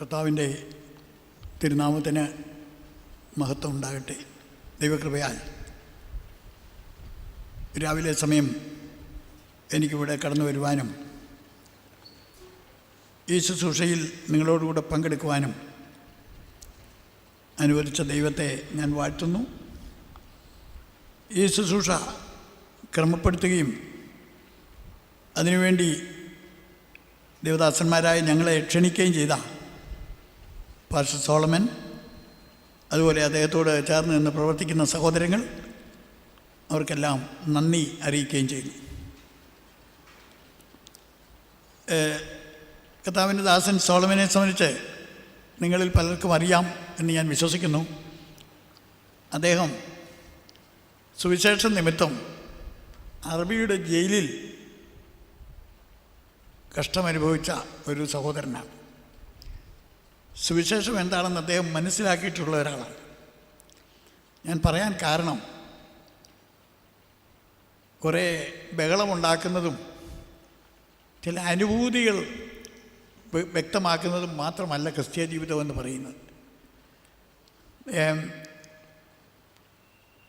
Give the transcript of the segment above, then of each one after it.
കർത്താവിൻ്റെ തിരുനാമത്തിന് മഹത്വം ഉണ്ടാകട്ടെ. ദൈവകൃപയാൽ രാവിലെ സമയം എനിക്കിവിടെ കടന്നു വരുവാനും ഈ ശുശ്രൂഷയിൽ നിങ്ങളോടുകൂടെ പങ്കെടുക്കുവാനും അനുവദിച്ച ദൈവത്തെ ഞാൻ വാഴ്ത്തുന്നു. ഈ ശുശ്രൂഷ ക്രമപ്പെടുത്തുകയും അതിനുവേണ്ടി ദേവദാസന്മാരായ ഞങ്ങളെ ക്ഷണിക്കുകയും ചെയ്ത പാസ്റ്റർ സോളമൻ, അതുപോലെ അദ്ദേഹത്തോട് ചേർന്ന് നിന്ന് പ്രവർത്തിക്കുന്ന സഹോദരങ്ങൾ, അവർക്കെല്ലാം നന്ദി അറിയിക്കുകയും ചെയ്യുന്നു. കർത്താവിൻ്റെ ദാസൻ സോളമനെ സംബന്ധിച്ച് നിങ്ങളിൽ പലർക്കും അറിയാം എന്ന് ഞാൻ വിശ്വസിക്കുന്നു. അദ്ദേഹം സുവിശേഷ നിമിത്തം അറബിയുടെ ജയിലിൽ കഷ്ടമനുഭവിച്ച ഒരു സഹോദരനാണ്. സുവിശേഷം എന്താണെന്ന് അദ്ദേഹം മനസ്സിലാക്കിയിട്ടുള്ള ഒരാളാണ്. ഞാൻ പറയാൻ കാരണം, കുറേ ബഹളമുണ്ടാക്കുന്നതും ചില അനുഭൂതികൾ വ്യക്തമാക്കുന്നതും മാത്രമല്ല ക്രിസ്ത്യ ജീവിതം എന്ന് പറയുന്നത്.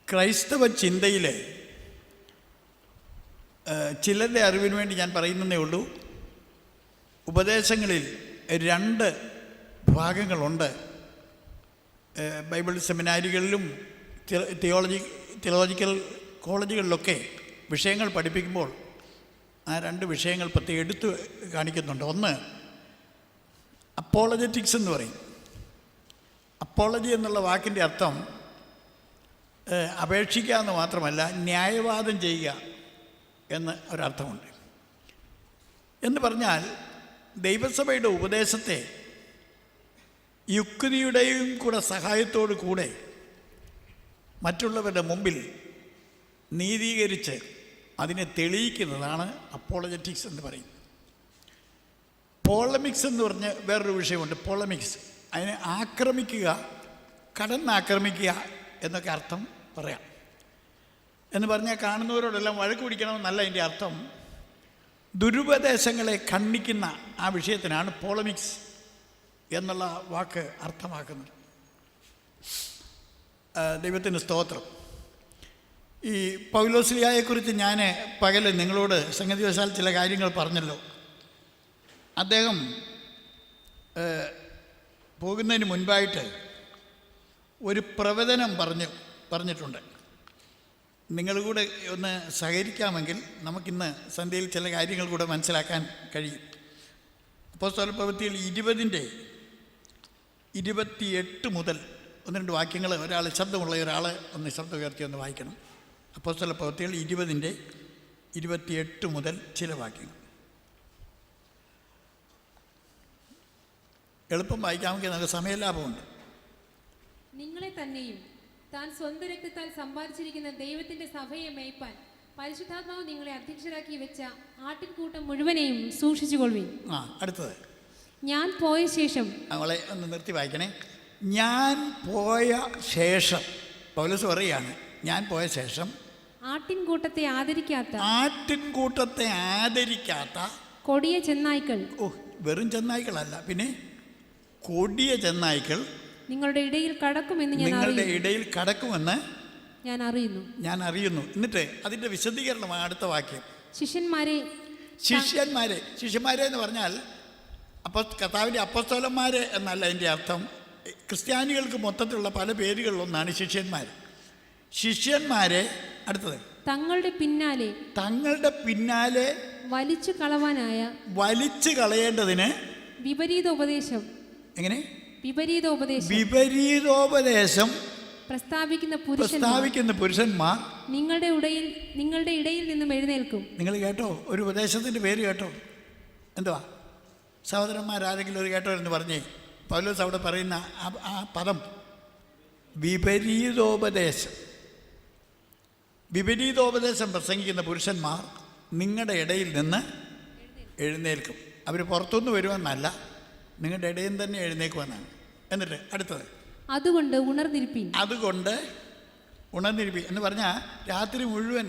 ക്രൈസ്തവ ചിന്തയിലെ ചിലരുടെ അറിവിന് വേണ്ടി ഞാൻ പറയുന്നതേ ഉള്ളൂ. ഉപദേശങ്ങളിൽ രണ്ട് ഭാഗങ്ങളുണ്ട്. ബൈബിൾ സെമിനാരികളിലും തിയോളജിക്കൽ കോളേജുകളിലൊക്കെ വിഷയങ്ങൾ പഠിപ്പിക്കുമ്പോൾ ആ രണ്ട് വിഷയങ്ങൾ പ്രത്യേകം എടുത്തു കാണിക്കുന്നുണ്ട്. ഒന്ന് അപ്പോളജറ്റിക്സ് എന്ന് പറയും. അപ്പോളജി എന്നുള്ള വാക്കിൻ്റെ അർത്ഥം അപേക്ഷിക്കുക എന്ന് മാത്രമല്ല, ന്യായവാദം ചെയ്യുക എന്ന് ഒരർത്ഥമുണ്ട്. എന്ന് പറഞ്ഞാൽ ദൈവസഭയുടെ ഉപദേശത്തെ യുക്തിയുടെയും കൂടെ സഹായത്തോടു കൂടെ മറ്റുള്ളവരുടെ മുമ്പിൽ നീതീകരിച്ച് അതിനെ തെളിയിക്കുന്നതാണ് അപ്പോളജറ്റിക്സ് എന്ന് പറയും. പോളമിക്സ് എന്ന് പറഞ്ഞ് വേറൊരു വിഷയമുണ്ട്. പോളമിക്സ്, അതിനെ ആക്രമിക്കുക, കടന്നാക്രമിക്കുക എന്നൊക്കെ അർത്ഥം പറയാം. എന്ന് പറഞ്ഞാൽ കാണുന്നവരോടെല്ലാം വഴക്ക് പിടിക്കണമെന്നല്ല അതിൻ്റെ അർത്ഥം. ദുരുപദേശങ്ങളെ ഖണ്ഡിക്കുന്ന ആ വിഷയത്തിനാണ് പോളമിക്സ് എന്നുള്ള വാക്ക് അർത്ഥമാക്കുന്നത്. ദൈവത്തിന് സ്തോത്രം. ഈ പൗലോസ്ലീഹായെക്കുറിച്ച് ഞാൻ പകൽ നിങ്ങളോട് സംഗതിവശാൽ ചില കാര്യങ്ങൾ പറഞ്ഞല്ലോ. അദ്ദേഹം പോകുന്നതിന് മുൻപായിട്ട് ഒരു പ്രവചനം പറഞ്ഞിട്ടുണ്ട്. നിങ്ങൾ കൂടെ ഒന്ന് സഹകരിക്കാമെങ്കിൽ നമുക്കിന്ന് സന്ധ്യയിൽ ചില കാര്യങ്ങൾ കൂടെ മനസ്സിലാക്കാൻ കഴിയും. അപ്പോസ്തലപ്രവൃത്തിയിൽ 20:28 മുതൽ ഒന്ന് രണ്ട് വാക്യങ്ങൾ, ഒരാൾ ശബ്ദമുള്ള ഒരാൾ ഒന്ന് ശബ്ദം ഉയർത്തി ഒന്ന് വായിക്കണം. അപ്പോസ്തലപ്രവൃത്തിയിൽ 20:28 മുതൽ ചില വാക്യങ്ങൾ എളുപ്പം വായിക്കാമെങ്കിൽ നമുക്ക് സമയലാഭമുണ്ട്. നിങ്ങളെ തന്നെയും താൻ സ്വന്തം രക്തത്താൽ സമ്പാദിച്ചിരിക്കുന്ന ദൈവത്തിന്റെ സഭയെ മേയ്പാൻ പരിശുദ്ധാത്മാവ് നിങ്ങളെ അധ്യക്ഷരാക്കി വെച്ച ആട്ടിൻകൂട്ടം മുഴുവനെയും സൂക്ഷിച്ചുകൊള്ളുവിൻ. അടുത്തത്, ഞാൻ പോയ ശേഷം. അവളെ ഒന്ന് നിർത്തി വായിക്കണേ. ഞാൻ പോയ ശേഷം, പൗലോസ് പറയാണ്, ഞാൻ പോയ ശേഷം ആട്ടിൻകൂട്ടത്തെ ആദരിക്കാത്ത കൊടിയ ചെന്നായ്ക്കൾ, വെറും ചെന്നായ്ക്കളല്ല, പിന്നെ കൊടിയ ചെന്നായ്ക്കൾ നിങ്ങളുടെ ഇടയിൽ കടക്കുമെന്ന് ഞാൻ അറിയുന്നു. എന്നിട്ട് അതിൻ്റെ വിശദീകരണമാണ് അടുത്ത വാക്യം. ശിഷ്യന്മാരെ എന്ന് പറഞ്ഞാൽ കർത്താവിൻ്റെ അപ്പോസ്തലന്മാരെ എന്നല്ല അതിൻ്റെ അർത്ഥം. ക്രിസ്ത്യാനികൾക്ക് മൊത്തത്തിലുള്ള പല പേരുകളിലൊന്നാണ് ശിഷ്യന്മാരെ. അടുത്തത്, തങ്ങളുടെ പിന്നാലെ വലിച്ചു കളയേണ്ടതിന് വിപരീതോപദേശം പ്രസ്താവിക്കുന്ന പുരുഷന്മാർ നിങ്ങളുടെ ഇടയിൽ നിന്നും എഴുന്നേൽക്കും. നിങ്ങൾ കേട്ടോ, ഒരു ഉപദേശത്തിൻ്റെ പേര് കേട്ടോ? എന്തുവാ? സഹോദരന്മാരാരെങ്കിലും ഒരു കേട്ടോ എന്ന് പറഞ്ഞേ. പൗലോസ് അവിടെ പറയുന്ന ആ പദം വിപരീതോപദേശം പ്രസംഗിക്കുന്ന പുരുഷന്മാർ നിങ്ങളുടെ ഇടയിൽ നിന്ന് എഴുന്നേൽക്കും. അവർ പുറത്തുനിന്ന് വരുമെന്നല്ല, നിങ്ങളുടെ ഇടയിൽ തന്നെ എഴുന്നേക്കുമെന്നാണ്. എന്നിട്ട് അടുത്തത്, അതുകൊണ്ട് ഉണർന്നിരിപ്പീൻ എന്ന് പറഞ്ഞാൽ രാത്രി മുഴുവൻ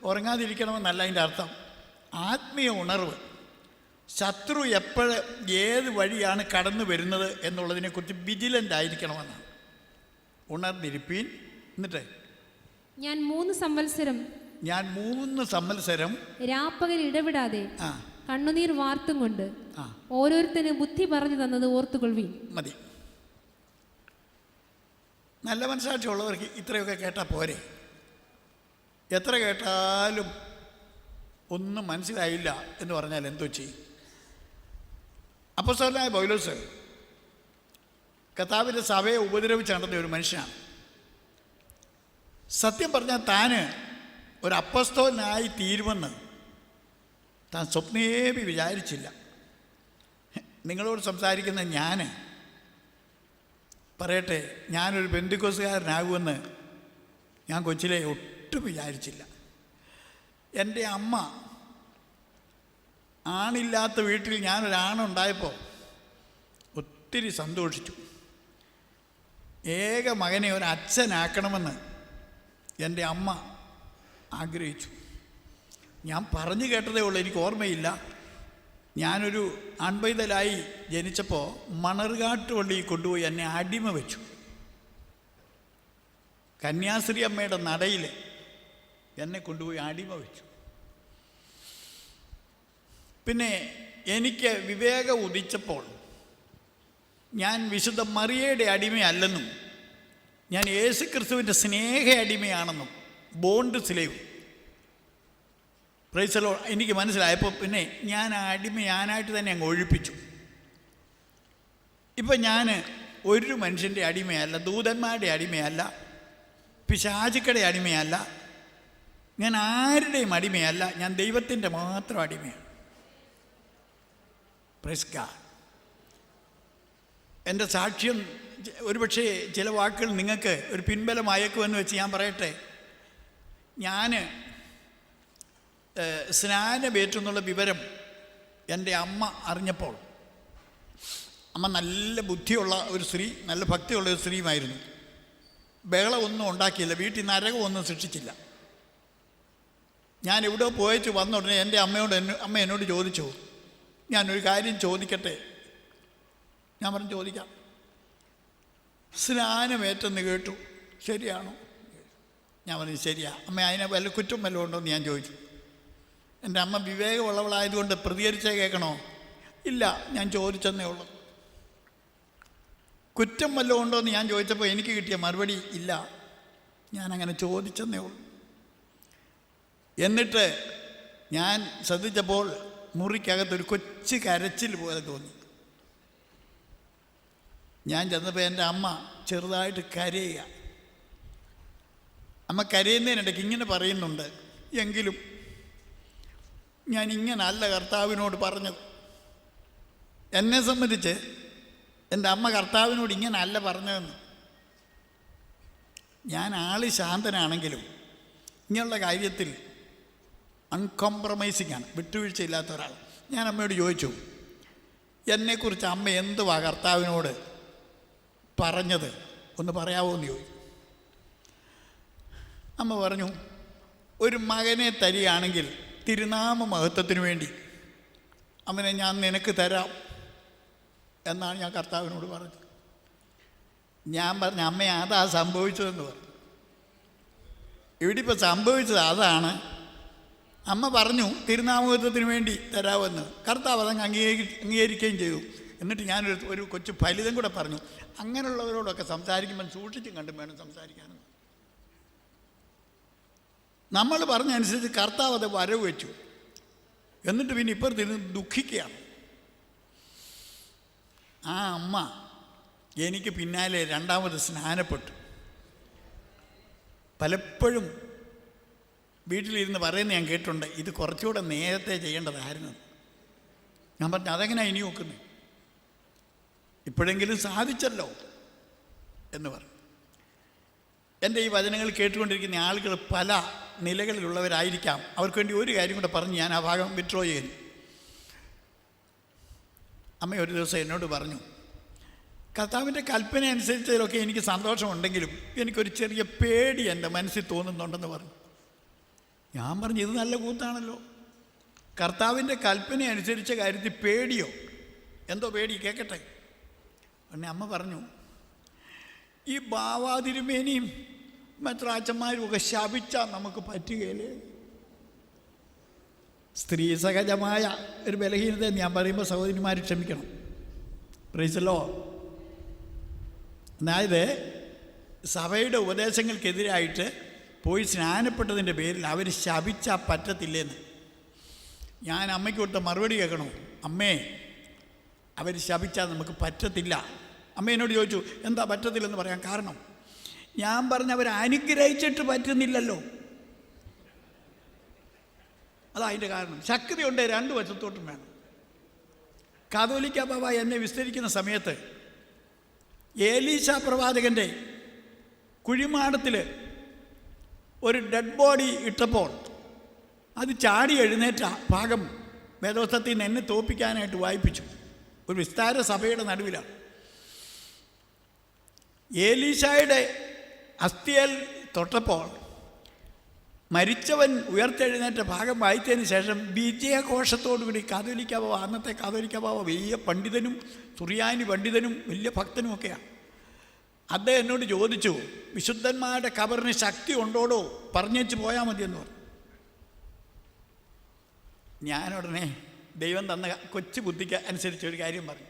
ഉറങ്ങാതിരിക്കണമെന്നല്ല അതിൻ്റെ അർത്ഥം. ആത്മീയ ഉണർവ്, ശത്രു എപ്പോഴും ഏത് വഴിയാണ് കടന്നു വരുന്നത് എന്നുള്ളതിനെക്കുറിച്ച് വിജിലൻ്റ് ആയിരിക്കണമെന്നാണ്. ഉണർന്നിരിപ്പീൻ. എന്നിട്ട് ഞാൻ 3 സംവത്സരം രാപ്പകൽ ഇടവിടാതെ ആ കണ്ണുനീർ വാർത്തും കൊണ്ട് ആ ഓരോരുത്തരും ബുദ്ധി പറഞ്ഞു തന്നത് ഓർത്തുകൊള്ളുവീൻ. മതി. നല്ല മനസ്സാക്ഷിയുള്ളവർക്ക് ഇത്രയൊക്കെ കേട്ടാൽ പോരെ. എത്ര കേട്ടാലും ഒന്നും മനസ്സിലായില്ല എന്ന് പറഞ്ഞാൽ എന്തോ ചെയ്യും? അപ്പോസ്തലനായ പൗലോസ് കർത്താവിൻ്റെ സഭയെ ഉപദ്രവിച്ച് നടന്ന ഒരു മനുഷ്യനാണ്. സത്യം പറഞ്ഞാൽ താന് ഒരു അപ്പോസ്തലനായി തീരുമെന്ന് താൻ സ്വപ്നേപി വിചാരിച്ചില്ല. നിങ്ങളോട് സംസാരിക്കുന്ന ഞാൻ പറയട്ടെ, ഞാനൊരു പെന്തിക്കോസുകാരനാകുമെന്ന് ഞാൻ കൊച്ചിലെ ഒട്ടും വിചാരിച്ചില്ല. എൻ്റെ അമ്മ ആണില്ലാത്ത വീട്ടിൽ ഞാനൊരാണുണ്ടായപ്പോൾ ഒത്തിരി സന്തോഷിച്ചു. ഏക മകനെ ഒരു അച്ഛനാക്കണമെന്ന് എൻ്റെ അമ്മ ആഗ്രഹിച്ചു. ഞാൻ പറഞ്ഞു കേട്ടതേ ഉള്ളൂ, എനിക്ക് ഓർമ്മയില്ല. ഞാനൊരു ആൺപൈതലായി ജനിച്ചപ്പോൾ മണർകാട്ട് പള്ളിയിൽ കൊണ്ടുപോയി എന്നെ അടിമ വെച്ചു. കന്യാസ്ത്രീ അമ്മയുടെ നടയിൽ എന്നെ കൊണ്ടുപോയി അടിമ വെച്ചു. പിന്നെ എനിക്ക് വിവേകം ഉദിച്ചപ്പോൾ ഞാൻ വിശുദ്ധ മറിയയുടെ അടിമയല്ലെന്നും ഞാൻ യേശുക്രിസ്തുവിൻ്റെ സ്നേഹ അടിമയാണെന്നും ബോണ്ട് സ്ലേവ് പ്രൈസലോ എനിക്ക് മനസ്സിലായപ്പോൾ പിന്നെ ഞാൻ ആ അടിമ ഞാനായിട്ട് തന്നെ അങ്ങ് ഒഴിപ്പിച്ചു. ഇപ്പം ഞാൻ ഒരു മനുഷ്യൻ്റെ അടിമയല്ല, ദൂതന്മാരുടെ അടിമയല്ല, പിശാചുക്കളുടെ അടിമയല്ല, ഞാൻ ആരുടെയും അടിമയല്ല, ഞാൻ ദൈവത്തിൻ്റെ മാത്രം അടിമയാണ്. Praise God. എൻ്റെ സാക്ഷ്യം ഒരുപക്ഷെ ചില വാക്കുകൾ നിങ്ങൾക്ക് ഒരു പിൻബലമായേക്കുമെന്ന് വെച്ച് ഞാൻ പറയട്ടെ. ഞാൻ സ്നാനമേറ്റെന്നുള്ള വിവരം എൻ്റെ അമ്മ അറിഞ്ഞപ്പോൾ, അമ്മ നല്ല ബുദ്ധിയുള്ള ഒരു സ്ത്രീ, നല്ല ഭക്തിയുള്ള ഒരു സ്ത്രീയുമായിരുന്നു. ബഹളമൊന്നും ഉണ്ടാക്കിയില്ല, വീട്ടിൽ നരകമൊന്നും സൃഷ്ടിച്ചില്ല. ഞാൻ എവിടെ പോയിട്ട് വന്ന ഉടനെ എൻ്റെ അമ്മ എന്നോട് ചോദിച്ചു, ഞാനൊരു കാര്യം ചോദിക്കട്ടെ? ഞാൻ പറഞ്ഞു ചോദിക്കാം. സ്നാനമേറ്റെന്ന് കേട്ടു, ശരിയാണോ? ഞാൻ പറഞ്ഞു ശരിയാ. അമ്മ അതിനെ വല്ല കുറ്റം വല്ലതും ഉണ്ടോ എന്ന് ഞാൻ ചോദിച്ചു. എൻ്റെ അമ്മ വിവേകമുള്ളവളായതുകൊണ്ട് പ്രതികരിച്ചേ കേൾക്കണോ? ഇല്ല, ഞാൻ ചോദിച്ചെന്നേ ഉള്ളൂ. കുറ്റം വല്ലതും ഉണ്ടോ എന്ന് ഞാൻ ചോദിച്ചപ്പോൾ എനിക്ക് കിട്ടിയ മറുപടി ഇല്ല, ഞാനങ്ങനെ ചോദിച്ചെന്നേ ഉള്ളൂ. എന്നിട്ട് ഞാൻ ശ്രദ്ധിച്ചപ്പോൾ മുറിക്കകത്തൊരു കൊച്ചു കരച്ചിൽ പോലെ തോന്നി. ഞാൻ ചെന്നപ്പോൾ എൻ്റെ അമ്മ ചെറുതായിട്ട് കരയുക. അമ്മ കരയുന്നതിനിടയ്ക്ക് ഇങ്ങനെ പറയുന്നുണ്ട്, എങ്കിലും ഞാൻ ഇങ്ങനല്ല കർത്താവിനോട് പറഞ്ഞത്. എന്നെ സംബന്ധിച്ച് എൻ്റെ അമ്മ കർത്താവിനോട് ഇങ്ങനല്ല പറഞ്ഞതെന്ന്. ഞാൻ ആള് ശാന്തനാണെങ്കിലും ഇങ്ങനെയുള്ള കാര്യത്തിൽ അൺകോംപ്രമൈസിംഗ് ആണ്, വിട്ടുവീഴ്ചയില്ലാത്ത ഒരാൾ. ഞാൻ അമ്മയോട് ചോദിച്ചു, എന്നെക്കുറിച്ച് അമ്മ എന്തുവാ കർത്താവിനോട് പറഞ്ഞത്, ഒന്ന് പറയാമോ എന്ന് ചോദിച്ചു. അമ്മ പറഞ്ഞു, ഒരു മകനെ തരികയാണെങ്കിൽ തിരുനാമ മഹത്വത്തിന് വേണ്ടി അവനെ ഞാൻ നിനക്ക് തരാം എന്നാണ് ഞാൻ കർത്താവിനോട് പറഞ്ഞത്. ഞാൻ പറഞ്ഞു, അമ്മ അതാ സംഭവിച്ചതെന്ന് പറഞ്ഞു. ഇവിടെ ഇപ്പോൾ സംഭവിച്ചത് അതാണ്. അമ്മ പറഞ്ഞു തിരുനാമത്വത്തിന് വേണ്ടി തരാമെന്ന്. കർത്താവ് അതങ്ങ് അംഗീകരിക്കുകയും ചെയ്തു. എന്നിട്ട് ഞാനൊരു കൊച്ചു ഫലിതം കൂടെ പറഞ്ഞു, അങ്ങനെയുള്ളവരോടൊക്കെ സംസാരിക്കുമ്പോൾ സൂക്ഷിച്ചും കണ്ടും വേണം സംസാരിക്കാനും. നമ്മൾ പറഞ്ഞനുസരിച്ച് കർത്താവ് അത് വരവ് വെച്ചു. എന്നിട്ട് പിന്നെ ഇപ്പുറത്തിരുന്ന് ദുഃഖിക്കുകയാണ്. ആ അമ്മ എനിക്ക് പിന്നാലെ രണ്ടാമത് സ്നാനപ്പെട്ടു. പലപ്പോഴും വീട്ടിലിരുന്ന് പറയുന്നത് ഞാൻ കേട്ടിട്ടുണ്ട്, ഇത് കുറച്ചുകൂടെ നേരത്തെ ചെയ്യേണ്ടതായിരുന്നു. ഞാൻ പറഞ്ഞു, അതെങ്ങനെയാണ് ഇനി നോക്കുന്നത്? ഇപ്പോഴെങ്കിലും സാധിച്ചല്ലോ എന്ന് പറഞ്ഞു. എൻ്റെ ഈ വചനങ്ങൾ കേട്ടുകൊണ്ടിരിക്കുന്ന ആളുകൾ പല നിലകളിലുള്ളവരായിരിക്കാം. അവർക്ക് വേണ്ടി ഒരു കാര്യം കൂടെ പറഞ്ഞ് ഞാൻ ആ ഭാഗം വിഡ്രോ ചെയ്യുന്നു. അമ്മ ഒരു ദിവസം എന്നോട് പറഞ്ഞു, കർത്താവിൻ്റെ കൽപ്പന അനുസരിച്ചതിലൊക്കെ എനിക്ക് സന്തോഷമുണ്ടെങ്കിലും എനിക്കൊരു ചെറിയ പേടി എൻ്റെ മനസ്സിൽ തോന്നുന്നുണ്ടെന്ന് പറഞ്ഞു. ഞാൻ പറഞ്ഞു, ഇത് നല്ല കൂത്താണല്ലോ, കർത്താവിൻ്റെ കൽപ്പന അനുസരിച്ച കാര്യത്തിൽ പേടിയോ? എന്തോ പേടി? കേൾക്കട്ടെ. പിന്നെ അമ്മ പറഞ്ഞു, ഈ ബാവാതിരുമേനിയും മെത്രാച്ചന്മാരും ഒക്കെ ശപിച്ചാൽ നമുക്ക് പറ്റുകയില്ലേ? സ്ത്രീ സഹജമായ ഒരു ബലഹീനത ഞാൻ പറയുമ്പോൾ സഹോദരിമാർ ക്ഷമിക്കണം. പ്രൈസല്ലോ. അതായത് സഭയുടെ ഉപദേശങ്ങൾക്കെതിരായിട്ട് പോയി സ്നാനപ്പെട്ടതിൻ്റെ പേരിൽ അവർ ശപിച്ചാൽ പറ്റത്തില്ലെന്ന് ഞാൻ അമ്മയ്ക്ക് കൊടുത്ത മറുപടി കേൾക്കണോ? അമ്മേ, അവർ ശപിച്ചാൽ നമുക്ക് പറ്റത്തില്ല. അമ്മ എന്നോട് ചോദിച്ചു എന്താ പറ്റത്തില്ലെന്ന് പറയാൻ കാരണം. ഞാൻ പറഞ്ഞവർ അനുഗ്രഹിച്ചിട്ട് പറ്റുന്നില്ലല്ലോ. അതതിൻ്റെ കാരണം. ശക്തിയുണ്ട് രണ്ട് വശത്തോട്ടും വേണം. കാതോലിക്ക ബാബ എന്നെ വിസ്തരിക്കുന്ന സമയത്ത് ഏലീശ പ്രവാചകൻ്റെ കുഴിമാടത്തിൽ ഒരു ഡെഡ് ബോഡി ഇട്ടപ്പോൾ അത് ചാടി എഴുന്നേറ്റ ഭാഗം വേദോസ്തത്തിൽ നിന്ന് എന്നെ തോൽപ്പിക്കാനായിട്ട് വായിപ്പിച്ചു. ഒരു വിസ്താര സഭയുടെ നടുവിലാണ്. ഏലീശായുടെ അസ്ഥിയിൽ തൊട്ടപ്പോൾ മരിച്ചവൻ ഉയർത്തെഴുന്നേറ്റ ഭാഗം വായിച്ചതിന് ശേഷം വിജയഘോഷത്തോടുകൂടി കാതോലിക്ക ബാബ, അന്നത്തെ കാതോലിക്ക ബാബ വലിയ പണ്ഡിതനും സുറിയാനി പണ്ഡിതനും വലിയ ഭക്തനും ഒക്കെയാണ്. അദ്ദേഹം എന്നോട് ചോദിച്ചു, വിശുദ്ധന്മാരുടെ ഖബറിന് ശക്തി ഉണ്ടോടോ, പറഞ്ഞേച്ച് പോയാൽ മതിയെന്ന് പറഞ്ഞു. ഞാനുടനെ ദൈവം തന്ന കൊച്ചു ബുദ്ധിക്ക് അനുസരിച്ച് ഒരു കാര്യം പറഞ്ഞു.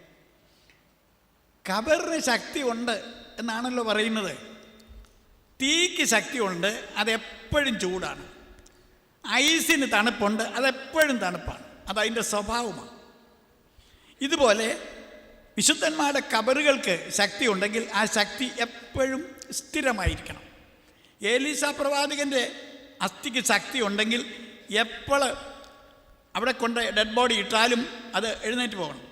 ഖബറിന് ശക്തി ഉണ്ട് എന്നാണല്ലോ പറയുന്നത്. തീക്ക് ശക്തിയുണ്ട്, അതെപ്പോഴും ചൂടാണ്. ഐസിന് തണുപ്പുണ്ട്, അതെപ്പോഴും തണുപ്പാണ്. അതതിൻ്റെ സ്വഭാവമാണ്. ഇതുപോലെ വിശുദ്ധന്മാരുടെ ഖബറുകൾക്ക് ശക്തി ഉണ്ടെങ്കിൽ ആ ശക്തി എപ്പോഴും സ്ഥിരമായിരിക്കണം. ഏലീശ പ്രവാചകൻ്റെ അസ്ഥിക്ക് ശക്തി ഉണ്ടെങ്കിൽ എപ്പോൾ അവിടെ കൊണ്ട് ഡെഡ് ബോഡി ഇട്ടാലും അത് എഴുന്നേറ്റ് പോകണം.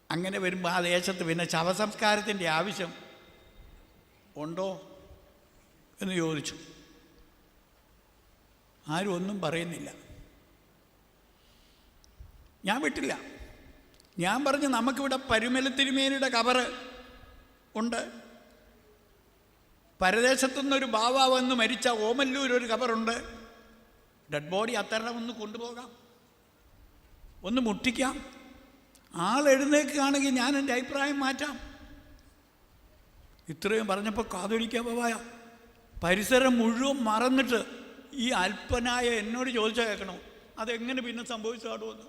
അങ്ങനെ വരുമ്പോൾ ആ ദേശത്ത് പിന്നെ ശവസംസ്കാരത്തിൻ്റെ ആവശ്യം ഉണ്ടോ എന്ന് ചോദിച്ചു. ആരും ഒന്നും പറയുന്നില്ല. ഞാൻ വിട്ടില്ല. ഞാൻ പറഞ്ഞു, നമുക്കിവിടെ പരുമലത്തിരുമേനിയുടെ ഖബറ് ഉണ്ട്. പരദേശത്തുനിന്നൊരു ബാവ വന്ന് മരിച്ച ഓമല്ലൂർ ഒരു ഖബറുണ്ട്. ഡെഡ് ബോഡി അത്തരണം ഒന്ന് കൊണ്ടുപോകാം, ഒന്ന് മുട്ടിക്കാം. ആൾ എഴുന്നേക്കുകയാണെങ്കിൽ ഞാൻ എൻ്റെ അഭിപ്രായം മാറ്റാം. ഇത്രയും പറഞ്ഞപ്പോൾ കാതോലിക്ക ബാബായ പരിസരം മുഴുവൻ മറന്നിട്ട് ഈ അല്പനായ എന്നോട് ചോദിച്ചാൽ കേൾക്കണോ, അതെങ്ങനെ പിന്നെ സംഭവിച്ചാടുമെന്ന്.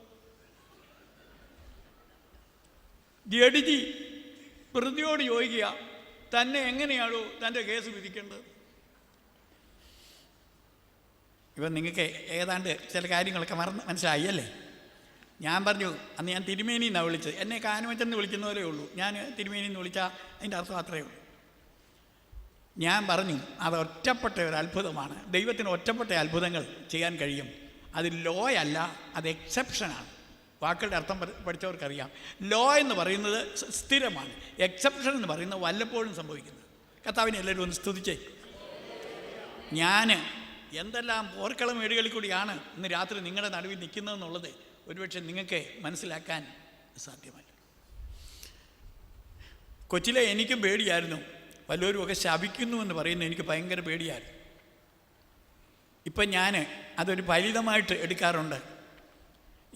ജഡ്ജി പ്രതിയോട് ചോദിക്കുക, തന്നെ എങ്ങനെയാണോ തൻ്റെ കേസ് വിധിക്കേണ്ടത്? ഇപ്പം നിങ്ങൾക്ക് ഏതാണ്ട് ചില കാര്യങ്ങളൊക്കെ മനസ്സിലായി അല്ലേ? ഞാൻ പറഞ്ഞു, അന്ന് ഞാൻ തിരുമേനി എന്നാണ് വിളിച്ചത്. എന്നെ കാനുവച്ചെന്ന് വിളിക്കുന്ന പോലെ ഉള്ളൂ. ഞാൻ തിരുമേനി എന്ന് വിളിച്ചാൽ അതിൻ്റെ അർത്ഥം അത്രയേ ഉള്ളൂ. ഞാൻ പറഞ്ഞു, അത് ഒറ്റപ്പെട്ട ഒരു അത്ഭുതമാണ്. ദൈവത്തിന് ഒറ്റപ്പെട്ട അത്ഭുതങ്ങൾ ചെയ്യാൻ കഴിയും. അത് ലോ അല്ല, അത് എക്സെപ്ഷനാണ്. വാക്കുകളുടെ അർത്ഥം പഠിച്ചവർക്കറിയാം. ലോ എന്ന് പറയുന്നത് സ്ഥിരമാണ്, എക്സെപ്ഷൻ എന്ന് പറയുന്നത് വല്ലപ്പോഴും സംഭവിക്കുന്നത്. കർത്താവിനെ എല്ലാവരും ഒന്ന് സ്തുതിച്ചേ. ഞാൻ എന്തെല്ലാം പോർക്കളം വീടുകളിൽ കൂടിയാണ് ഇന്ന് രാത്രി നിങ്ങളുടെ നടുവിൽ നിൽക്കുന്നതെന്നുള്ളത് ഒരുപക്ഷെ നിങ്ങൾക്ക് മനസ്സിലാക്കാൻ സാധ്യമല്ല. കൊച്ചിലെ എനിക്കും പേടിയായിരുന്നു. വല്ലവരും ഒക്കെ ശപിക്കുന്നു എന്ന് പറയുന്നത് എനിക്ക് ഭയങ്കര പേടിയായിരുന്നു. ഇപ്പം ഞാൻ അതൊരു ഫലിതമായിട്ട് എടുക്കാറുണ്ട്.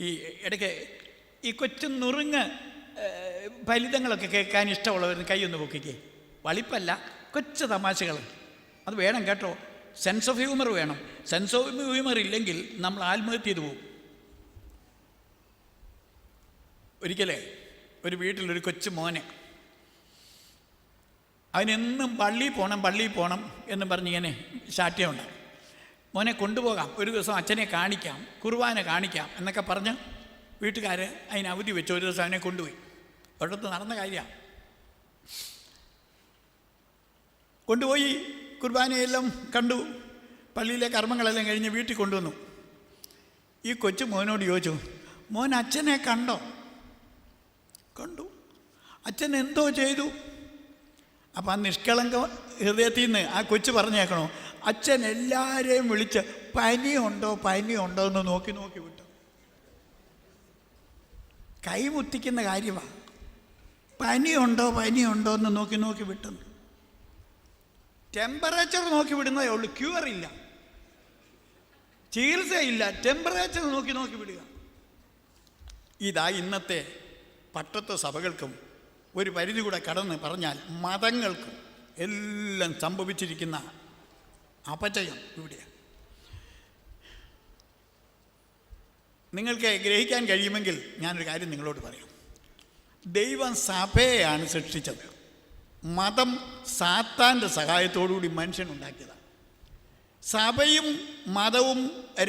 ഈ ഇടയ്ക്ക് ഈ കൊച്ചു നുറുങ്ങ് ഫലിതങ്ങളൊക്കെ കേൾക്കാൻ ഇഷ്ടമുള്ളവർ കൈയൊന്ന് പൊക്കിക്കേ. വളിപ്പല്ല, കൊച്ചു തമാശകൾ. അത് വേണം കേട്ടോ. സെൻസ് ഓഫ് ഹ്യൂമർ വേണം. സെൻസ് ഓഫ് ഹ്യൂമർ ഇല്ലെങ്കിൽ നമ്മൾ ആത്മഹത്യ ചെയ്തു പോകും. ഒരിക്കലേ ഒരു വീട്ടിലൊരു കൊച്ചു മോനെ, അവനെന്നും പള്ളിയിൽ പോകണം എന്ന് പറഞ്ഞ് ഇങ്ങനെ ശാഠ്യമുണ്ട്. മോനെ കൊണ്ടുപോകാം, ഒരു ദിവസം അച്ഛനെ കാണിക്കാം, കുർബാന കാണിക്കാം എന്നൊക്കെ പറഞ്ഞ് വീട്ടുകാർ അതിന് അവധി വെച്ച് ഒരു ദിവസം അവനെ കൊണ്ടുപോയി. ഒരിടത്ത് നടന്ന കാര്യമാണ്. കൊണ്ടുപോയി കുർബാനയെല്ലാം കണ്ടു, പള്ളിയിലെ കർമ്മങ്ങളെല്ലാം കഴിഞ്ഞ് വീട്ടിൽ കൊണ്ടുവന്നു. ഈ കൊച്ചു മോനോട് ചോദിച്ചു, മോൻ അച്ഛനെ കണ്ടോ? കണ്ടു. അച്ഛൻ എന്തോ ചെയ്തു? അപ്പം ആ നിഷ്കളങ്ക ഹൃദയത്തിൽ നിന്ന് ആ കൊച്ചു പറഞ്ഞേക്കണോ, അച്ഛൻ എല്ലാവരെയും വിളിച്ച് പനിയുണ്ടോ എന്ന് നോക്കി വിട്ടു. കൈമുത്തിക്കുന്ന കാര്യമാണ്. പനിയുണ്ടോ എന്ന് നോക്കി വിട്ടു. ടെമ്പറേച്ചർ നോക്കി വിടുന്നതേ ഉള്ളൂ, ക്യൂറില്ല. ചികിത്സയില്ല, ടെമ്പറേച്ചർ നോക്കി നോക്കി വിടുക. ഇതാ ഇന്നത്തെ പട്ടത്വ സഭകൾക്കും ഒരു പരിധി കൂടെ കടന്ന് പറഞ്ഞാൽ മതങ്ങൾക്കും എല്ലാം സംഭവിച്ചിരിക്കുന്ന അപചയം ഇവിടെയാണ്. നിങ്ങൾക്ക് ഗ്രഹിക്കാൻ കഴിയുമെങ്കിൽ ഞാനൊരു കാര്യം നിങ്ങളോട് പറയാം. ദൈവം സഭയെയാണ് സൃഷ്ടിച്ചത്. മതം സാത്താൻ്റെ സഹായത്തോടുകൂടി മനുഷ്യനുണ്ടാക്കിയതാണ്. സഭയും മതവും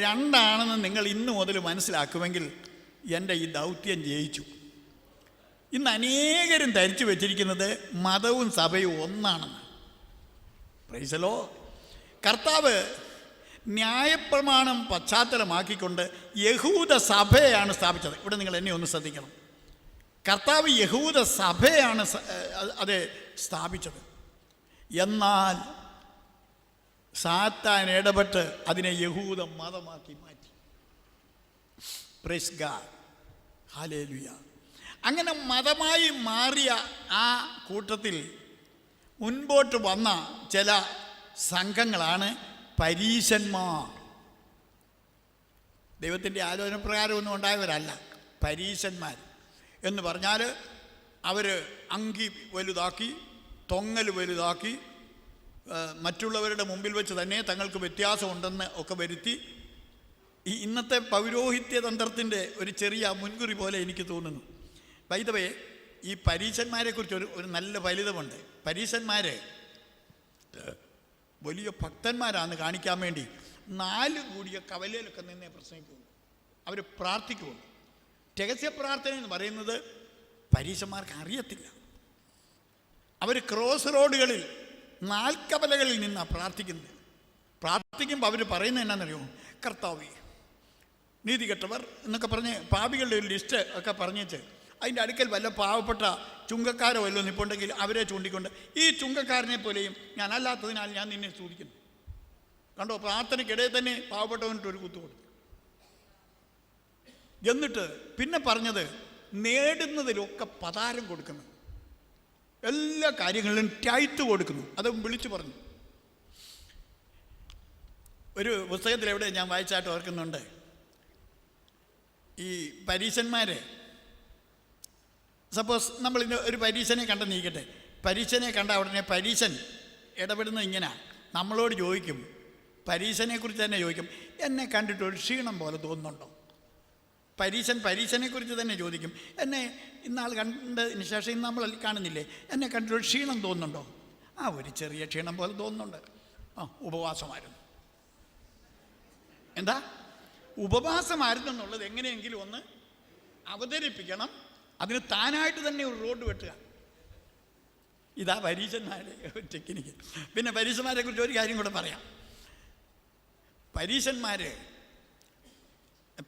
രണ്ടാണെന്ന് നിങ്ങൾ ഇന്ന് മുതൽ മനസ്സിലാക്കുമെങ്കിൽ എൻ്റെ ഈ ദൗത്യം ജയിച്ചു. ഇന്ന് അനേകരും ധരിച്ചു വെച്ചിരിക്കുന്നത് മതവും സഭയും ഒന്നാണെന്ന്. Praise the Lord. കർത്താവ് ന്യായപ്രമാണം പശ്ചാത്തലമാക്കിക്കൊണ്ട് യഹൂദ സഭയാണ് സ്ഥാപിച്ചത്. ഇവിടെ നിങ്ങൾ എന്നെ ഒന്ന് ശ്രദ്ധിക്കണം. കർത്താവ് യഹൂദ സഭയാണ് അത് സ്ഥാപിച്ചത്. എന്നാൽ സാത്താൻ ഇടപെട്ട് അതിനെ യഹൂദ മതമാക്കി മാറ്റി. Praise God, hallelujah. അങ്ങനെ മതമായി മാറിയ ആ കൂട്ടത്തിൽ മുൻപോട്ട് വന്ന ചില സംഘങ്ങളാണ് പരീശന്മാർ. ദൈവത്തിൻ്റെ ആലോചന പ്രകാരമൊന്നും ഉണ്ടായവരല്ല പരീശന്മാർ. എന്ന് പറഞ്ഞാൽ അവർ അങ്കി വലുതാക്കി, തൊങ്ങൽ വലുതാക്കി, മറ്റുള്ളവരുടെ മുമ്പിൽ വെച്ച് തന്നെ തങ്ങൾക്ക് വ്യത്യാസമുണ്ടെന്ന് ഒക്കെ വരുത്തി. ഈ ഇന്നത്തെ പൗരോഹിത്യ തന്ത്രത്തിൻ്റെ ഒരു ചെറിയ മുൻകുറി പോലെ എനിക്ക് തോന്നുന്നു. ബൈ ദ വേ, ഈ പരീശന്മാരെക്കുറിച്ച് ഒരു നല്ല ഫലിതമുണ്ട്. പരീശന്മാർ വലിയ ഭക്തന്മാരാണെന്ന് കാണിക്കാൻ വേണ്ടി 4 കൂടിയ കവലയിലൊക്കെ നിന്നേ പ്രസംഗിക്കുള്ളൂ. അവർ പ്രാർത്ഥിക്കുള്ളൂ. രഹസ്യ പ്രാർത്ഥന എന്ന് പറയുന്നത് പരീശന്മാർക്ക് അറിയത്തില്ല. അവർ ക്രോസ് റോഡുകളിൽ 4 കവലകളിൽ നിന്നാണ് പ്രാർത്ഥിക്കുന്നത്. പ്രാർത്ഥിക്കുമ്പോൾ അവർ പറയുന്നത് എന്നാണെന്നറിയോ? കർത്താവേ, നീതികെട്ടവർ എന്നൊക്കെ പറഞ്ഞ് പാപികളുടെ ഒരു ലിസ്റ്റ് ഒക്കെ പറഞ്ഞേച്ച് അതിൻ്റെ അടുക്കൽ വല്ല പാവപ്പെട്ട ചുങ്കക്കാരോ വല്ലതും നിൽപ്പുണ്ടെങ്കിൽ അവരെ ചൂണ്ടിക്കൊണ്ട് ഈ ചുങ്കക്കാരനെ പോലെയും ഞാൻ അല്ലാത്തതിനാൽ ഞാൻ നിന്നെ സ്തുതിക്കുന്നു. കണ്ടോ, പ്രാർത്ഥനയ്ക്കിടയിൽ തന്നെ പാവപ്പെട്ടവനിട്ട് ഒരു കുത്തു കൊടുത്തു. എന്നിട്ട് പിന്നെ പറഞ്ഞത് നേടുന്നതിലൊക്കെ പതാരം കൊടുക്കുന്നു, എല്ലാ കാര്യങ്ങളിലും ടൈത്ത് കൊടുക്കുന്നു. അത് വിളിച്ചു പറഞ്ഞു. ഒരു പുസ്തകത്തിൽ എവിടെ ഞാൻ വായിച്ചായിട്ട് ഓർക്കുന്നുണ്ട്, ഈ പരീശന്മാരെ, സപ്പോസ് നമ്മൾ ഇന്ന് ഒരു പരീശനെ കണ്ടെന്ന് ഇരിക്കട്ടെ. പരീശനെ കണ്ട ഉടനെ പരീശൻ ഇടപെടുന്നത് ഇങ്ങനെ നമ്മളോട് ചോദിക്കും, പരീശനെക്കുറിച്ച് തന്നെ ചോദിക്കും, എന്നെ കണ്ടിട്ട് ഒരു ക്ഷീണം പോലെ തോന്നുന്നുണ്ടോ? പരീശനെക്കുറിച്ച് തന്നെ ചോദിക്കും, എന്നെ ഇന്നാൾ കണ്ടതിന് ശേഷം ഇന്ന് നമ്മൾ കാണുന്നില്ലേ, എന്നെ കണ്ടിട്ട് ഒരു ക്ഷീണം തോന്നുന്നുണ്ടോ? ആ, ഒരു ചെറിയ ക്ഷീണം പോലെ തോന്നുന്നുണ്ട്. ഉപവാസമായിരുന്നു. എന്താ ഉപവാസമായിരുന്നു എന്നുള്ളത് എങ്ങനെയെങ്കിലും ഒന്ന് അവതരിപ്പിക്കണം. അതിന് താനായിട്ട് തന്നെ ഒരു റോഡ് വെട്ടുക. ഇതാ പരീശന്മാരുടെ ടെക്നിക്ക്. പിന്നെ പരീശന്മാരെ കുറിച്ച് ഒരു കാര്യം കൂടെ പറയാം. പരീശന്മാർ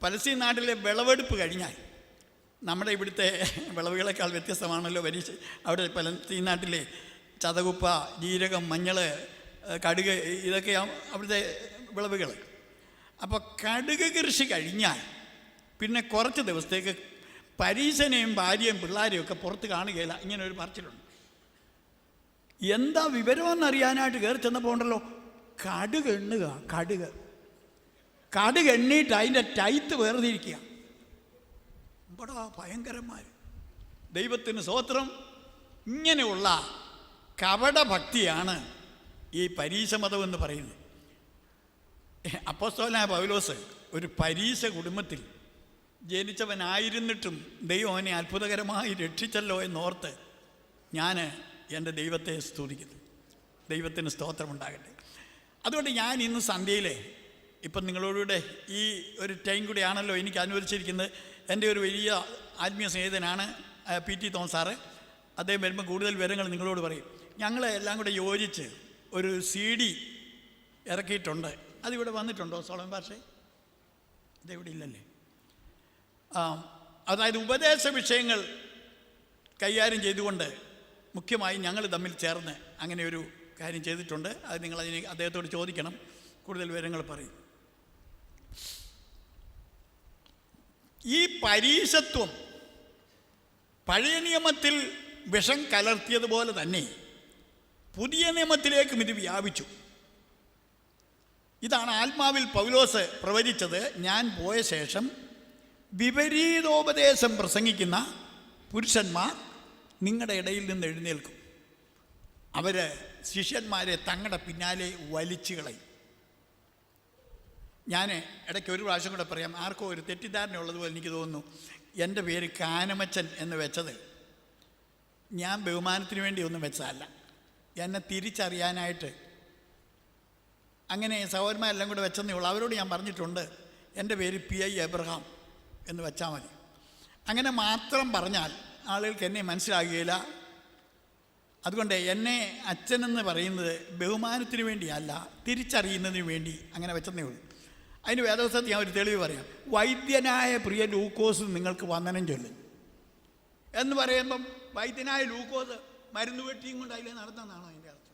പലസ്തീൻ നാട്ടിലെ വിളവെടുപ്പ് കഴിഞ്ഞാൽ, നമ്മുടെ ഇവിടുത്തെ വിളവുകളെക്കാൾ വ്യത്യസ്തമാണല്ലോ അവിടെ പലസ്തീൻ നാട്ടിലെ ചതകുപ്പ, ജീരകം, മഞ്ഞൾ, കടുക്, ഇതൊക്കെയാണ് അവിടുത്തെ വിളവുകൾ. അപ്പോൾ കടുക് കൃഷി കഴിഞ്ഞാൽ പിന്നെ കുറച്ച് ദിവസത്തേക്ക് പരീശനെയും ഭാര്യയും പിള്ളേരെയും ഒക്കെ പുറത്ത് കാണുകയില്ല. ഇങ്ങനെ ഒരു പറച്ചിലുണ്ട്. എന്താ വിവരമെന്നറിയാനായിട്ട് കയറി ചെന്നപ്പോൾ ഉണ്ടല്ലോ, കടുക് എണ്ണുക. കടുക് എണ്ണിയിട്ട് അതിൻ്റെ ടൈത്ത് വേർതിരിക്കുക. ഇവിടെ ഭയങ്കരന്മാർ. ദൈവത്തിന് സ്തോത്രം. ഇങ്ങനെയുള്ള കപടഭക്തിയാണ് ഈ പരീശമതം എന്ന് പറയുന്നത്. അപ്പോസ്തലനായ പൗലോസ് ഒരു പരീശ കുടുംബത്തിൽ ജനിച്ചവനായിരുന്നിട്ടും ദൈവം അവനെ അത്ഭുതകരമായി രക്ഷിച്ചല്ലോ എന്നോർത്ത് ഞാൻ എൻ്റെ ദൈവത്തെ സ്തുതിക്കുന്നു. ദൈവത്തിന് സ്തോത്രമുണ്ടാകട്ടെ. അതുകൊണ്ട് ഞാൻ ഇന്ന് സന്ധ്യയിലെ ഇപ്പം നിങ്ങളോടുകൂടെ ഈ ഒരു ടൈം കൂടിയാണല്ലോ എനിക്ക് അനുവദിച്ചിരിക്കുന്നത്. എൻ്റെ ഒരു വലിയ ആത്മീയ സ്നേഹിതനാണ് PT തോമസ് സാറ്. അദ്ദേഹം വരുമ്പോൾ കൂടുതൽ വിവരങ്ങൾ നിങ്ങളോട് പറയും. ഞങ്ങൾ എല്ലാം കൂടെ യോജിച്ച് ഒരു CD ഇറക്കിയിട്ടുണ്ട്. അതിവിടെ വന്നിട്ടുണ്ടോ സോളമൻ ഭാഷേ? ഇതെവിടെ ഇല്ലല്ലേ? അതായത് ഉപദേശ വിഷയങ്ങൾ കൈകാര്യം ചെയ്തുകൊണ്ട് മുഖ്യമായി ഞങ്ങൾ തമ്മിൽ ചേർന്ന് അങ്ങനെ ഒരു കാര്യം ചെയ്തിട്ടുണ്ട്. അത് നിങ്ങളതിന് അദ്ദേഹത്തോട് ചോദിക്കണം, കൂടുതൽ വിവരങ്ങൾ പറയും. ഈ പരീശത്വം പഴയ നിയമത്തിൽ വിഷം കലർത്തിയതുപോലെ തന്നെ പുതിയ നിയമത്തിലേക്കും ഇത് വ്യാപിച്ചു. ഇതാണ് ആത്മാവിൽ പൗലോസ് പ്രവചിച്ചത്. ഞാൻ പോയ ശേഷം വിപരീതോപദേശം പ്രസംഗിക്കുന്ന പുരുഷന്മാർ നിങ്ങളുടെ ഇടയിൽ നിന്ന് എഴുന്നേൽക്കും. അവർ ശിഷ്യന്മാരെ തങ്ങളുടെ പിന്നാലെ വലിച്ചു കളയും. ഞാൻ ഇടയ്ക്ക് ഒരു പ്രാവശ്യം കൂടെ പറയാം. ആർക്കോ ഒരു തെറ്റിദ്ധാരണ ഉള്ളതുപോലെ എനിക്ക് തോന്നുന്നു. എൻ്റെ പേര് കാനമച്ചൻ എന്ന് വെച്ചത് ഞാൻ ബഹുമാനത്തിന് വേണ്ടി ഒന്നും വെച്ചതല്ല, എന്നെ തിരിച്ചറിയാനായിട്ട്. അങ്ങനെ സഹോദരന്മാരെല്ലാം കൂടെ വെച്ചെന്നേ ഉള്ളൂ. അവരോട് ഞാൻ പറഞ്ഞിട്ടുണ്ട് എൻ്റെ പേര് PI എബ്രഹാം എന്ന് വെച്ചാൽ മതി. അങ്ങനെ മാത്രം പറഞ്ഞാൽ ആളുകൾക്ക് എന്നെ മനസ്സിലാകുകയില്ല. അതുകൊണ്ട് എന്നെ അച്ഛനെന്ന് പറയുന്നത് ബഹുമാനത്തിന് വേണ്ടിയല്ല, തിരിച്ചറിയുന്നതിന് വേണ്ടി അങ്ങനെ വെച്ചെന്നേ ഉള്ളൂ. അതിന് വേദപുസ്തകത്തിൽ ഞാൻ ഒരു തെളിവ് പറയാം. വൈദ്യനായ പ്രിയ ലൂക്കോസ് നിങ്ങൾക്ക് വന്ദനം ചൊല്ലും എന്ന് പറയുമ്പം വൈദ്യനായ ലൂക്കോസ് മരുന്ന് വെട്ടിയും കൊണ്ട് അതിലെ നടത്തുന്നതാണോ അതിൻ്റെ അർത്ഥം?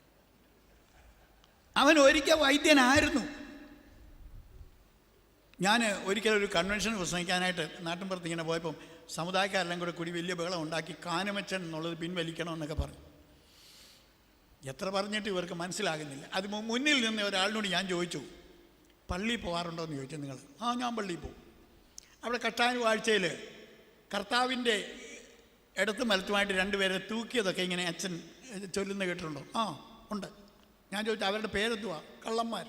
അവൻ ഒരിക്കൽ വൈദ്യനായിരുന്നു. ഞാൻ ഒരിക്കലൊരു കൺവെൻഷൻ പ്രസംഗിക്കാനായിട്ട് നാട്ടിൻപുറത്ത് ഇങ്ങനെ പോയപ്പം സമുദായക്കാരെല്ലാം കൂടെ കൂടി വലിയ ബഹളം ഉണ്ടാക്കി കാനമച്ചൻ എന്നുള്ളത് പിൻവലിക്കണമെന്നൊക്കെ പറഞ്ഞു. എത്ര പറഞ്ഞിട്ട് ഇവർക്ക് മനസ്സിലാകുന്നില്ല. അത് മുന്നിൽ നിന്ന് ഒരാളിനോട് ഞാൻ ചോദിച്ചു, പള്ളിയിൽ പോകാറുണ്ടോ എന്ന് ചോദിച്ചു. നിങ്ങൾ ഞാൻ പള്ളിയിൽ പോകും. അവിടെ കട്ടാനുവാഴ്ചയിൽ കർത്താവിൻ്റെ ഇടത്തും വലത്തുമായിട്ട് രണ്ടുപേരെ തൂക്കിയതൊക്കെ ഇങ്ങനെ അച്ഛൻ ചൊല്ലുന്ന കേട്ടിട്ടുണ്ടോ? ഉണ്ട്. ഞാൻ ചോദിച്ചു അവരുടെ പേരെന്തുവാ? കള്ളന്മാർ.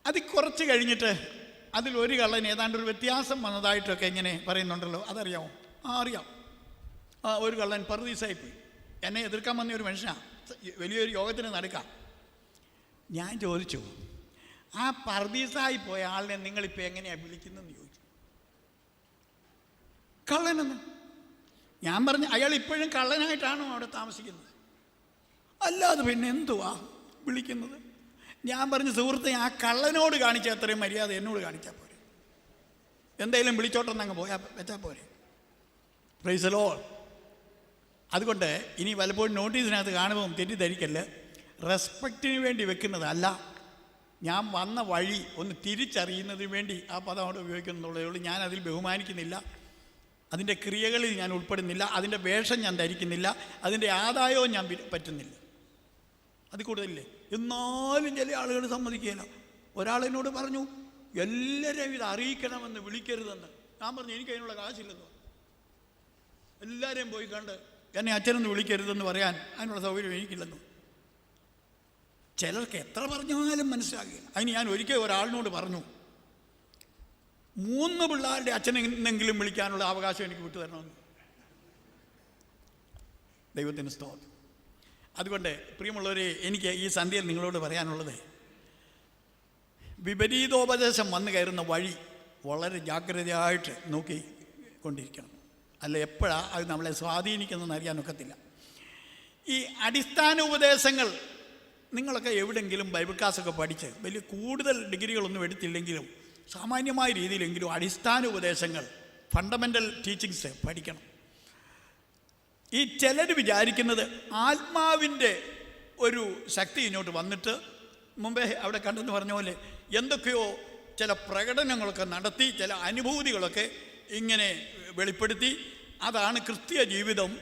അത് കുറച്ച് കഴിഞ്ഞിട്ട് അതിലൊരു കള്ളൻ ഏതാണ്ടൊരു വ്യത്യാസം വന്നതായിട്ടൊക്കെ ഇങ്ങനെ പറയുന്നുണ്ടല്ലോ, അതറിയാമോ? അറിയാം. ഒരു കള്ളൻ പറുദീസായിപ്പോയി. എന്നെ എതിർക്കാൻ വന്ന ഒരു മനുഷ്യനാണ്, വലിയൊരു യോഗത്തിന് നടക്കാം. ഞാൻ ചോദിച്ചു, ആ പറുദീസായി പോയ ആളിനെ നിങ്ങളിപ്പോൾ എങ്ങനെയാണ് വിളിക്കുന്നതെന്ന് ചോദിച്ചു. കള്ളനെന്ന്. ഞാൻ പറഞ്ഞു, അയാൾ ഇപ്പോഴും കള്ളനായിട്ടാണോ അവിടെ താമസിക്കുന്നത്? അല്ലാതെ പിന്നെ എന്തുവാ വിളിക്കുന്നത്? ഞാൻ പറഞ്ഞു, സുഹൃത്തെ, ആ കള്ളനോട് കാണിച്ച അത്രയും മര്യാദ എന്നോട് കാണിച്ചാൽ പോരെ. എന്തായാലും വിളിച്ചോട്ടെന്നങ്ങ് വെച്ചാൽ പോരെ. Praise the Lord. അതുകൊണ്ട് ഇനി പലപ്പോഴും നോട്ടീസിനകത്ത് കാണുമ്പോൾ തെറ്റിദ്ധരിക്കല്ല്. റെസ്പെക്റ്റിന് വേണ്ടി വെക്കുന്നതല്ല, ഞാൻ വന്ന വഴി ഒന്ന് തിരിച്ചറിയുന്നതിന് വേണ്ടി ആ പദം അവിടെ ഉപയോഗിക്കുന്നുള്ളതേ ഉള്ളൂ. ഞാൻ അതിൽ ബഹുമാനിക്കുന്നില്ല, അതിൻ്റെ ക്രിയകളിൽ ഞാൻ ഉൾപ്പെടുന്നില്ല, അതിൻ്റെ വേഷം ഞാൻ ധരിക്കുന്നില്ല, അതിൻ്റെ ആദായവും ഞാൻ പറ്റുന്നില്ല. അത് കൂടുതലില്ലേ? എന്നാലും ചില ആളുകൾ സമ്മതിക്കുകയില്ല. ഒരാളെന്നോട് പറഞ്ഞു, എല്ലാവരെയും ഇത് അറിയിക്കണമെന്ന്, വിളിക്കരുതെന്ന്. ഞാൻ പറഞ്ഞു, എനിക്ക് അതിനുള്ള കാശില്ലെന്ന്. എല്ലാവരെയും പോയി കണ്ട് എന്നെ അച്ഛനൊന്ന് വിളിക്കരുതെന്ന് പറയാൻ അതിനുള്ള സൗകര്യം എനിക്കില്ലെന്നു. ചിലർക്ക് എത്ര പറഞ്ഞാലും മനസ്സിലാകില്ല. അതിന് ഞാൻ ഒരിക്കൽ ഒരാളിനോട് പറഞ്ഞു, 3 പിള്ളേരുടെ അച്ഛനെന്നെങ്കിലും വിളിക്കാനുള്ള അവകാശം എനിക്ക് വിട്ടുതരണമെന്ന്. ദൈവത്തിന് സ്തോത്രം. അതുകൊണ്ട് പ്രിയമുള്ളവരെ, എനിക്ക് ഈ സന്ധ്യയിൽ നിങ്ങളോട് പറയാനുള്ളത്, വിപരീതോപദേശം വന്നു കയറുന്ന വഴി വളരെ ജാഗ്രതയായിട്ട് നോക്കിക്കൊണ്ടിരിക്കണം. അല്ല എപ്പോഴാണ് അത് നമ്മളെ സ്വാധീനിക്കുന്നതെന്ന് അറിയാനൊക്കത്തില്ല. ഈ അടിസ്ഥാന ഉപദേശങ്ങൾ നിങ്ങളൊക്കെ എവിടെയെങ്കിലും ബൈബിൾ ക്ലാസ്സൊക്കെ പഠിച്ച് വലിയ കൂടുതൽ ഡിഗ്രികളൊന്നും എടുത്തില്ലെങ്കിലും സാമാന്യമായ രീതിയിലെങ്കിലും അടിസ്ഥാന ഉപദേശങ്ങൾ, ഫണ്ടമെൻ്റൽ ടീച്ചിങ്സ് പഠിക്കണം. ഈ ചിലർ വിചാരിക്കുന്നത് ആത്മാവിൻ്റെ ഒരു ശക്തി ഇങ്ങോട്ട് വന്നിട്ട്, മുമ്പേ അവിടെ കണ്ടെന്ന് പറഞ്ഞ പോലെ എന്തൊക്കെയോ ചില പ്രകടനങ്ങളൊക്കെ നടത്തി, ചില അനുഭൂതികളൊക്കെ ഇങ്ങനെ വെളിപ്പെടുത്തി, അതാണ് ക്രിസ്തീയ ജീവിതം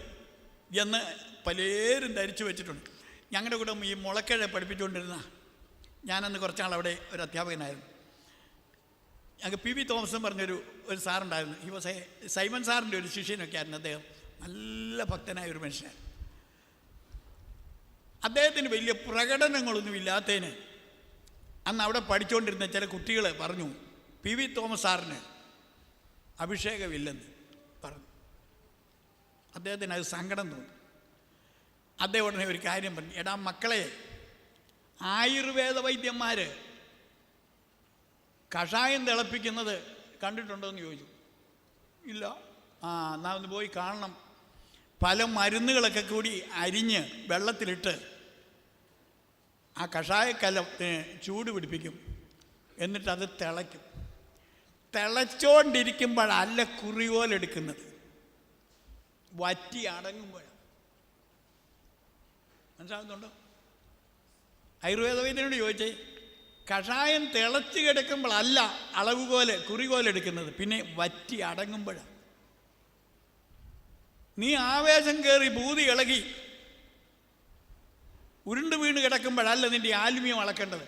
എന്ന് പലരും ധരിച്ചു വെച്ചിട്ടുണ്ട്. ഞങ്ങളുടെ കൂടെ ഈ മുളക്കഴ പഠിപ്പിച്ചുകൊണ്ടിരുന്ന, ഞാനന്ന് കുറച്ചാൾ അവിടെ ഒരു അധ്യാപകനായിരുന്നു. ഞങ്ങൾക്ക് PV തോമസ് പറഞ്ഞൊരു സാറുണ്ടായിരുന്നു. സൈമൺ സാറിൻ്റെ ഒരു ശിഷ്യനൊക്കെ ആയിരുന്നു അദ്ദേഹം. നല്ല ഭക്തനായ ഒരു മനുഷ്യനാണ്. അദ്ദേഹത്തിന് വലിയ പ്രകടനങ്ങളൊന്നും ഇല്ലാത്തതിന് അന്ന് അവിടെ പഠിച്ചുകൊണ്ടിരുന്ന ചില കുട്ടികൾ പറഞ്ഞു, PV തോമസ് സാറിന് അഭിഷേകമില്ലെന്ന് പറഞ്ഞു. അദ്ദേഹത്തിന് അത് സങ്കടം തോന്നി. അദ്ദേഹം ഉടനെ ഒരു കാര്യം പറഞ്ഞു, എടാ മക്കളെ, ആയുർവേദ വൈദ്യന്മാർ കഷായം തിളപ്പിക്കുന്നത് കണ്ടിട്ടുണ്ടോ എന്ന് ചോദിച്ചു. ഇല്ല. എന്നാൽ ഒന്ന് പോയി കാണണം. പല മരുന്നുകളൊക്കെ കൂടി അരിഞ്ഞ് വെള്ളത്തിലിട്ട് ആ കഷായക്കലത്തിന് ചൂട് പിടിപ്പിക്കും, എന്നിട്ടത് തിളയ്ക്കും. തിളച്ചോണ്ടിരിക്കുമ്പോഴല്ല കുറിയോലെടുക്കുന്നത്, വറ്റി അടങ്ങുമ്പോഴാണ്. മനസ്സിലാകുന്നുണ്ടോ? ആയുർവേദ വൈദ്യനോട് ചോദിച്ചേ, കഷായം തിളച്ച് കിടക്കുമ്പോഴല്ല അളവുകോല് കുറികോലെടുക്കുന്നത്, പിന്നെ വറ്റി അടങ്ങുമ്പോഴാണ്. നീ ആവേശം കയറി ഭൂതി ഇളകി ഉരുണ്ട് വീണ് കിടക്കുമ്പോഴല്ല നിൻ്റെ ആത്മീയം അളക്കേണ്ടത്.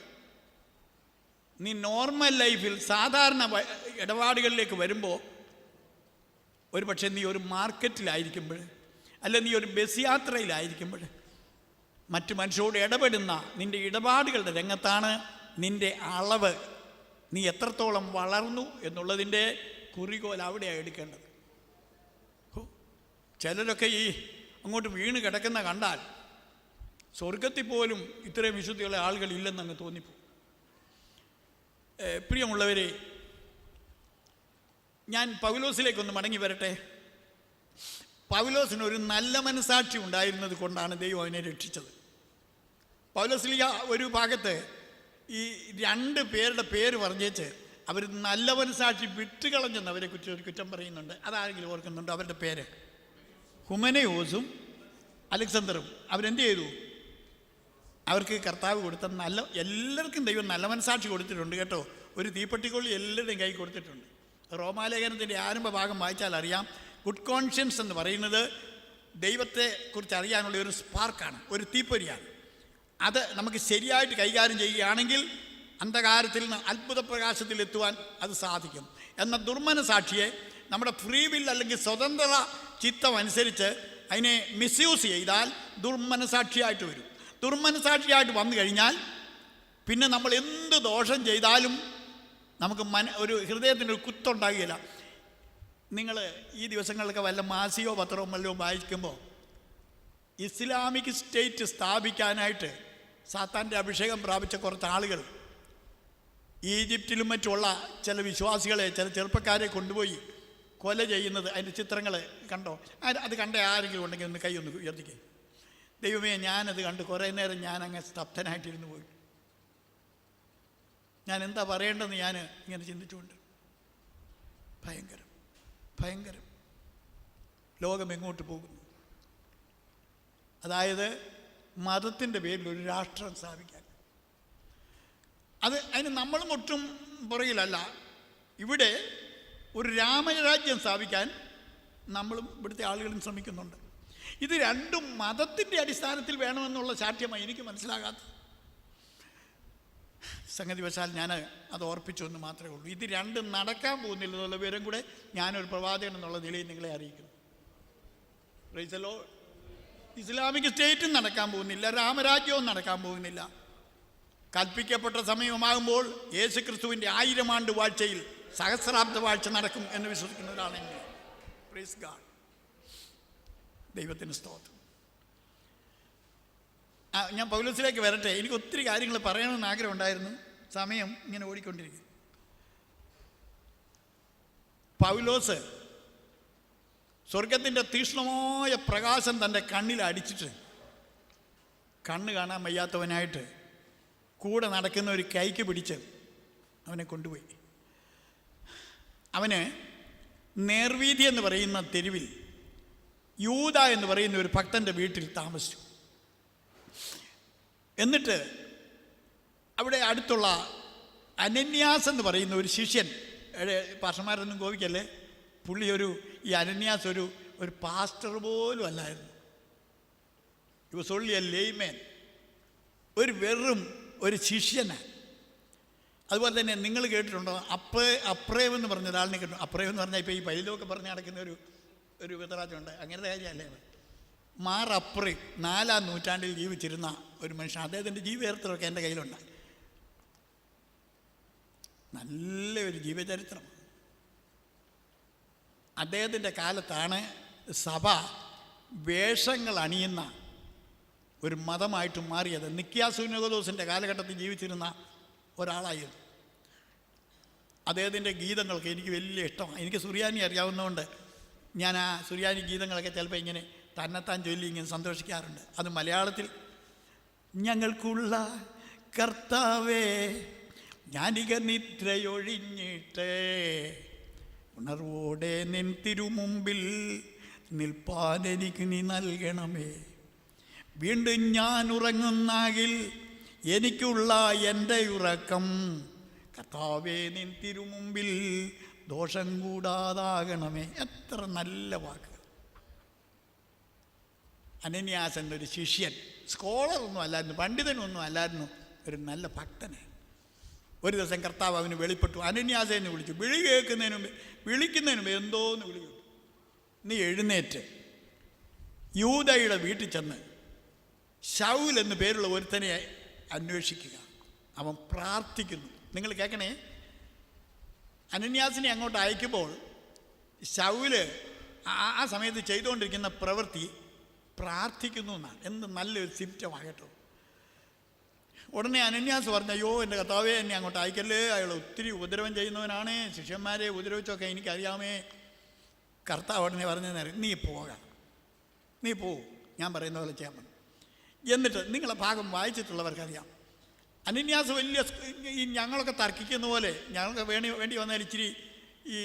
നീ നോർമൽ ലൈഫിൽ സാധാരണ ഇടപാടുകളിലേക്ക് വരുമ്പോൾ, ഒരു പക്ഷേ നീ ഒരു മാർക്കറ്റിലായിരിക്കുമ്പോൾ, അല്ല നീ ഒരു ബസ് യാത്രയിലായിരിക്കുമ്പോൾ, മറ്റു മനുഷ്യരോട് ഇടപെടുന്ന നിൻ്റെ ഇടപാടുകളുടെ രംഗത്താണ് നിൻ്റെ അളവ്, നീ എത്രത്തോളം വളർന്നു എന്നുള്ളതിൻ്റെ കുറികോൽ അവിടെയാണ് എടുക്കേണ്ടത്. ചിലരൊക്കെ ഈ അങ്ങോട്ട് വീണ് കിടക്കുന്ന കണ്ടാൽ സ്വർഗത്തിൽ പോലും ഇത്രയും വിശുദ്ധിയുള്ള ആളുകളില്ലെന്ന് അങ്ങ് തോന്നിപ്പോ. പ്രിയമുള്ളവരെ, ഞാൻ പൗലോസിലേക്കൊന്ന് മടങ്ങി വരട്ടെ. പൗലോസിന് ഒരു നല്ല മനസാക്ഷി ഉണ്ടായിരുന്നത് കൊണ്ടാണ് ദൈവം അവനെ രക്ഷിച്ചത്. പൗലോസ്ലീഹ ഒരു ഭാഗത്ത് ഈ 2 പേരുടെ പേര് പറഞ്ഞേച്ച് അവർ നല്ല മനസാക്ഷി വിട്ടുകളഞ്ഞെന്ന് അവരെ കുറിച്ച് ഒരു കുറ്റം പറയുന്നുണ്ട്. അതാരെങ്കിലും ഓർക്കുന്നുണ്ടോ? അവരുടെ പേര് ഹുമനയോസും അലക്സാണ്ടറും. അവരെന്ത് ചെയ്തു? അവർക്ക് കർത്താവ് കൊടുത്ത എല്ലാവർക്കും ദൈവം നല്ല മനസാക്ഷി കൊടുത്തിട്ടുണ്ട് കേട്ടോ. ഒരു തീപ്പെട്ടിക്കൊള്ളി എല്ലാവരുടെയും കൈ കൊടുത്തിട്ടുണ്ട്. റോമാലേഖനത്തിൻ്റെ ആരംഭ ഭാഗം വായിച്ചാൽ അറിയാം, ഗുഡ് കോൺഷ്യൻസ് എന്ന് പറയുന്നത് ദൈവത്തെ കുറിച്ച് അറിയാനുള്ള ഒരു സ്പാർക്കാണ്, ഒരു തീപ്പൊരിയാണ്. അത് നമുക്ക് ശരിയായിട്ട് കൈകാര്യം ചെയ്യുകയാണെങ്കിൽ അന്ധകാരത്തിൽ നിന്ന് അത്ഭുത പ്രകാശത്തിലെത്തുവാൻ അത് സാധിക്കും. എന്നാൽ ദുർമനസാക്ഷിയെ നമ്മുടെ ഫ്രീ വിൽ അല്ലെങ്കിൽ സ്വതന്ത്ര ചിത്തം അനുസരിച്ച് അതിനെ മിസ്യൂസ് ചെയ്താൽ ദുർമനസാക്ഷിയായിട്ട് വരും. ദുർമനസാക്ഷിയായിട്ട് വന്നു കഴിഞ്ഞാൽ പിന്നെ നമ്മൾ എന്ത് ദോഷം ചെയ്താലും നമുക്ക് ഒരു ഹൃദയത്തിനൊരു കുത്തുണ്ടാകുകയില്ല. നിങ്ങൾ ഈ ദിവസങ്ങളിലൊക്കെ വല്ല മാസികയോ പത്രമോ വല്ലതും വായിക്കുമ്പോൾ ഇസ്ലാമിക് സ്റ്റേറ്റ് സ്ഥാപിക്കാനായിട്ട് സാത്താൻ്റെ അഭിഷേകം പ്രാപിച്ച കുറച്ച് ആളുകൾ ഈജിപ്തിലും മറ്റുള്ള ചില വിശ്വാസികളെ, ചില ചെറുപ്പക്കാരെ കൊണ്ടുപോയി കൊല ചെയ്യുന്നത്, അതിൻ്റെ ചിത്രങ്ങൾ കണ്ടോ? അത് കണ്ട ആരെങ്കിലും ഉണ്ടെങ്കിൽ ഒന്ന് കൈ ഒന്ന് ഉയർത്തിക്കേ. ദൈവമേ, ഞാനത് കണ്ട് കുറേ നേരം ഞാൻ അങ്ങ് സ്തബ്ധനായിട്ടിരുന്നു പോയി. ഞാൻ എന്താ പറയേണ്ടതെന്ന് ഞാൻ ഇങ്ങനെ ചിന്തിച്ചുകൊണ്ട്, ഭയങ്കരം ഭയങ്കരം ലോകം എങ്ങോട്ട് പോകുന്നു. അതായത് മതത്തിൻ്റെ പേരിൽ ഒരു രാഷ്ട്രം സ്ഥാപിക്കാൻ, അതിന് നമ്മളും ഒട്ടും പുറകിലല്ല. ഇവിടെ ഒരു രാമരാജ്യം സ്ഥാപിക്കാൻ നമ്മളും ഇവിടുത്തെ ആളുകളും ശ്രമിക്കുന്നുണ്ട്. ഇത് രണ്ടും മതത്തിൻ്റെ അടിസ്ഥാനത്തിൽ വേണമെന്നുള്ള ശാഠ്യമായി എനിക്ക് മനസ്സിലാകാത്തത്. സംഗതി വശാൽ ഞാൻ അത് ഓർപ്പിച്ചു എന്ന് മാത്രമേ ഉള്ളൂ. ഇത് രണ്ടും നടക്കാൻ പോകുന്നില്ല എന്നുള്ള വിവരം കൂടെ ഞാനൊരു പ്രവാചകൻ എന്നുള്ള നിലയിൽ നിങ്ങളെ അറിയിക്കുന്നു. Praise the Lord. ഇസ്ലാമിക് സ്റ്റേറ്റും നടക്കാൻ പോകുന്നില്ല, രാമരാജ്യവും നടക്കാൻ പോകുന്നില്ല. കൽപ്പിക്കപ്പെട്ട സമയമാകുമ്പോൾ യേശുക്രിസ്തുവിൻ്റെ 1000 ആണ്ട് വാഴ്ചയിൽ സഹസ്രാബ്ദ വാഴ്ച നടക്കും എന്ന് വിശ്വസിക്കുന്ന ഒരാളെങ്കിൽ പ്രൈസ് ഗോഡ്. ദൈവത്തിന് സ്തോത്രം. ഞാൻ പൗലോസിലേക്ക് വരട്ടെ. എനിക്ക് ഒത്തിരി കാര്യങ്ങൾ പറയണമെന്ന് ആഗ്രഹം ഉണ്ടായിരുന്നു, സമയം ഇങ്ങനെ ഓടിക്കൊണ്ടിരിക്കും. പൗലോസ് സ്വർഗത്തിൻ്റെ തീക്ഷ്ണമായ പ്രകാശം തൻ്റെ കണ്ണിൽ അടിച്ചിട്ട് കണ്ണ് കാണാൻ വയ്യാത്തവനായിട്ട് കൂടെ നടക്കുന്ന ഒരു കൈക്ക് പിടിച്ച് അവനെ കൊണ്ടുപോയി. അവന് നേർവീതി എന്ന് പറയുന്ന തെരുവിൽ യൂദ എന്ന് പറയുന്ന ഒരു ഭക്തൻ്റെ വീട്ടിൽ താമസിച്ചു. എന്നിട്ട് അവിടെ അടുത്തുള്ള അനന്യാസ് എന്ന് പറയുന്ന ഒരു ശിഷ്യൻ, പാസ്റ്റർമാരൊന്നും കോപിക്കല്ലേ, പുള്ളി ഈ അനന്യാസ് ഒരു പാസ്റ്റർ പോലും അല്ലായിരുന്നു. he was only a layman, വെറും ഒരു ശിഷ്യനാണ്. അതുപോലെ തന്നെ നിങ്ങൾ കേട്ടിട്ടുണ്ടോ അപ്രേം എന്ന് പറഞ്ഞ ഒരാളിനെ കേട്ടു. അപ്രേം എന്ന് പറഞ്ഞാൽ ഇപ്പോൾ ഈ പൈലൊക്കെ പറഞ്ഞ് നടക്കുന്ന ഒരു വിതറാജുണ്ട്, അങ്ങനത്തെ കാര്യമല്ലേ. മാർ അപ്രേം 4-ാം നൂറ്റാണ്ടിൽ ജീവിച്ചിരുന്ന ഒരു മനുഷ്യൻ. അദ്ദേഹത്തിൻ്റെ ജീവചരിത്രമൊക്കെ എൻ്റെ കയ്യിലുണ്ട്. നല്ലൊരു ജീവചരിത്രം. അദ്ദേഹത്തിൻ്റെ കാലത്താണ് സഭ വേഷങ്ങൾ അണിയുന്ന ഒരു മതമായിട്ട് മാറിയത്. നിക്കിയ സുനഗോദോസിൻ്റെ കാലഘട്ടത്തിൽ ജീവിച്ചിരുന്ന ഒരാളായിരുന്നു. അദ്ദേഹത്തിൻ്റെ ഗീതങ്ങളൊക്കെ എനിക്ക് വലിയ ഇഷ്ടമാണ്. എനിക്ക് സുറിയാനി അറിയാവുന്നതുകൊണ്ട് ഞാൻ ആ സുറിയാനി ഗീതങ്ങളൊക്കെ ചിലപ്പോൾ ഇങ്ങനെ തന്നെത്താൻ ചൊല്ലി ഇങ്ങനെ സന്തോഷിക്കാറുണ്ട്. അത് മലയാളത്തിൽ ഞങ്ങൾക്കുള്ള കർത്താവേ ഞാനിക നിദ്രയൊഴിഞ്ഞിട്ടേ ഉണർവോടെ നിൻ തിരുമുമ്പിൽ നിൽപ്പാൻ എനിക്ക് നീ നൽകണമേ. വീണ്ടും ഞാൻ ഉറങ്ങുന്നാകിൽ എനിക്കുള്ള എൻ്റെ ഉറക്കം കർത്താവേ നിൻ തിരുമുമ്പിൽ ദോഷം കൂടാതാകണമേ. എത്ര നല്ല വാക്ക്. അനന്യാസ് എന്നൊരു ശിഷ്യൻ, സ്കോളറൊന്നും അല്ലായിരുന്നു, പണ്ഡിതനൊന്നും അല്ലായിരുന്നു, ഒരു നല്ല ഭക്തനെ. ഒരു ദിവസം കർത്താവ് അവന് വെളിപ്പെട്ടു. അനന്യാസെ എന്ന് വിളിച്ചു. വിളിക്കുന്നതിന് മുമ്പ് എന്തോന്ന് വിളി കേട്ടു. നീ എഴുന്നേറ്റ് യൂദയുടെ വീട്ടിൽ ചെന്ന് ശൗൽ എന്ന് പേരുള്ള ഒരുത്തനെ അന്വേഷിക്കുക, അവൻ പ്രാർത്ഥിക്കുന്നു. നിങ്ങൾ കേൾക്കണേ, അനന്യാസിനെ അങ്ങോട്ട് അയക്കുമ്പോൾ ശൗല് ആ സമയത്ത് ചെയ്തുകൊണ്ടിരിക്കുന്ന പ്രവൃത്തി പ്രാർത്ഥിക്കുന്നു എന്നാണ്. എന്ത് നല്ലൊരു സിംറ്റമാകട്ടോ. ഉടനെ അനന്യാസ് പറഞ്ഞു, അയ്യോ എൻ്റെ കർത്താവേ, എന്നെ അങ്ങോട്ട് അയക്കല്ലേ, അയാൾ ഒത്തിരി ഉപദ്രവം ചെയ്യുന്നവനാണ്, ശിഷ്യന്മാരെ ഉപദ്രവിച്ചൊക്കെ എനിക്കറിയാമേ. കർത്താവ് ഉടനെ പറഞ്ഞെന്നറിയാം, നീ പോകാം, നീ പോവും, ഞാൻ പറയുന്ന പോലെ ചെയ്യാൻ പറഞ്ഞു. എന്നിട്ട് നിങ്ങളെ ഭാഗം വായിച്ചിട്ടുള്ളവർക്കറിയാം, അനന്യാസ് വലിയ ഈ ഞങ്ങളൊക്കെ തർക്കിക്കുന്ന പോലെ ഞങ്ങൾക്ക് വേണ്ടി വന്നാൽ ഇച്ചിരി ഈ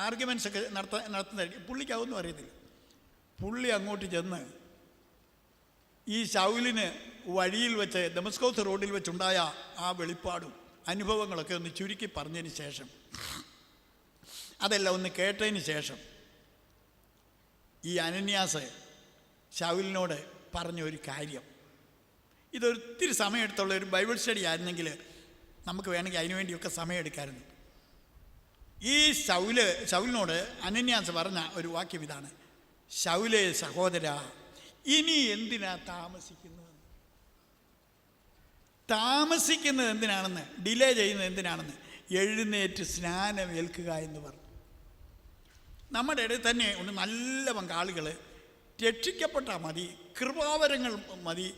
ആർഗ്യുമെൻറ്റ്സൊക്കെ നടത്തുന്നതായിരിക്കും. പുള്ളിക്കാവൊന്നും അറിയത്തില്ല. പുള്ളി അങ്ങോട്ട് ചെന്ന് ഈ ശൗലിന് വഴിയിൽ വെച്ച് ദമസ്കോസ് റോഡിൽ വെച്ചുണ്ടായ ആ വെളിപ്പാടും അനുഭവങ്ങളൊക്കെ ഒന്ന് ചുരുക്കി പറഞ്ഞതിന് ശേഷം, അതെല്ലാം ഒന്ന് കേട്ടതിന് ശേഷം, ഈ അനന്യാസ് ശൗലിനോട് പറഞ്ഞ ഒരു കാര്യം, ഇതൊത്തിരി സമയമെടുത്തുള്ള ഒരു ബൈബിൾ സ്റ്റഡി ആയിരുന്നെങ്കിൽ നമുക്ക് വേണമെങ്കിൽ അതിനു വേണ്ടിയൊക്കെ സമയമെടുക്കാമായിരുന്നു. ഈ ശൗലിനോട് അനന്യാസ് പറഞ്ഞ ഒരു വാക്യം ഇതാണ്: ശൗലേ സഹോദര, ഇനി എന്തിനാ താമസിക്കുന്നത് എന്തിനാണെന്ന്, ഡിലേ ചെയ്യുന്നത് എന്തിനാണെന്ന്, എഴുന്നേറ്റ് സ്നാനമേൽക്കുക എന്ന് പറഞ്ഞു. നമ്മുടെ ഇടയിൽ തന്നെ ഉണ്ട് നല്ല പങ്കാളികൾ രക്ഷിക്കപ്പെട്ടാൽ മതി, കൃപാവരങ്ങൾ മതി,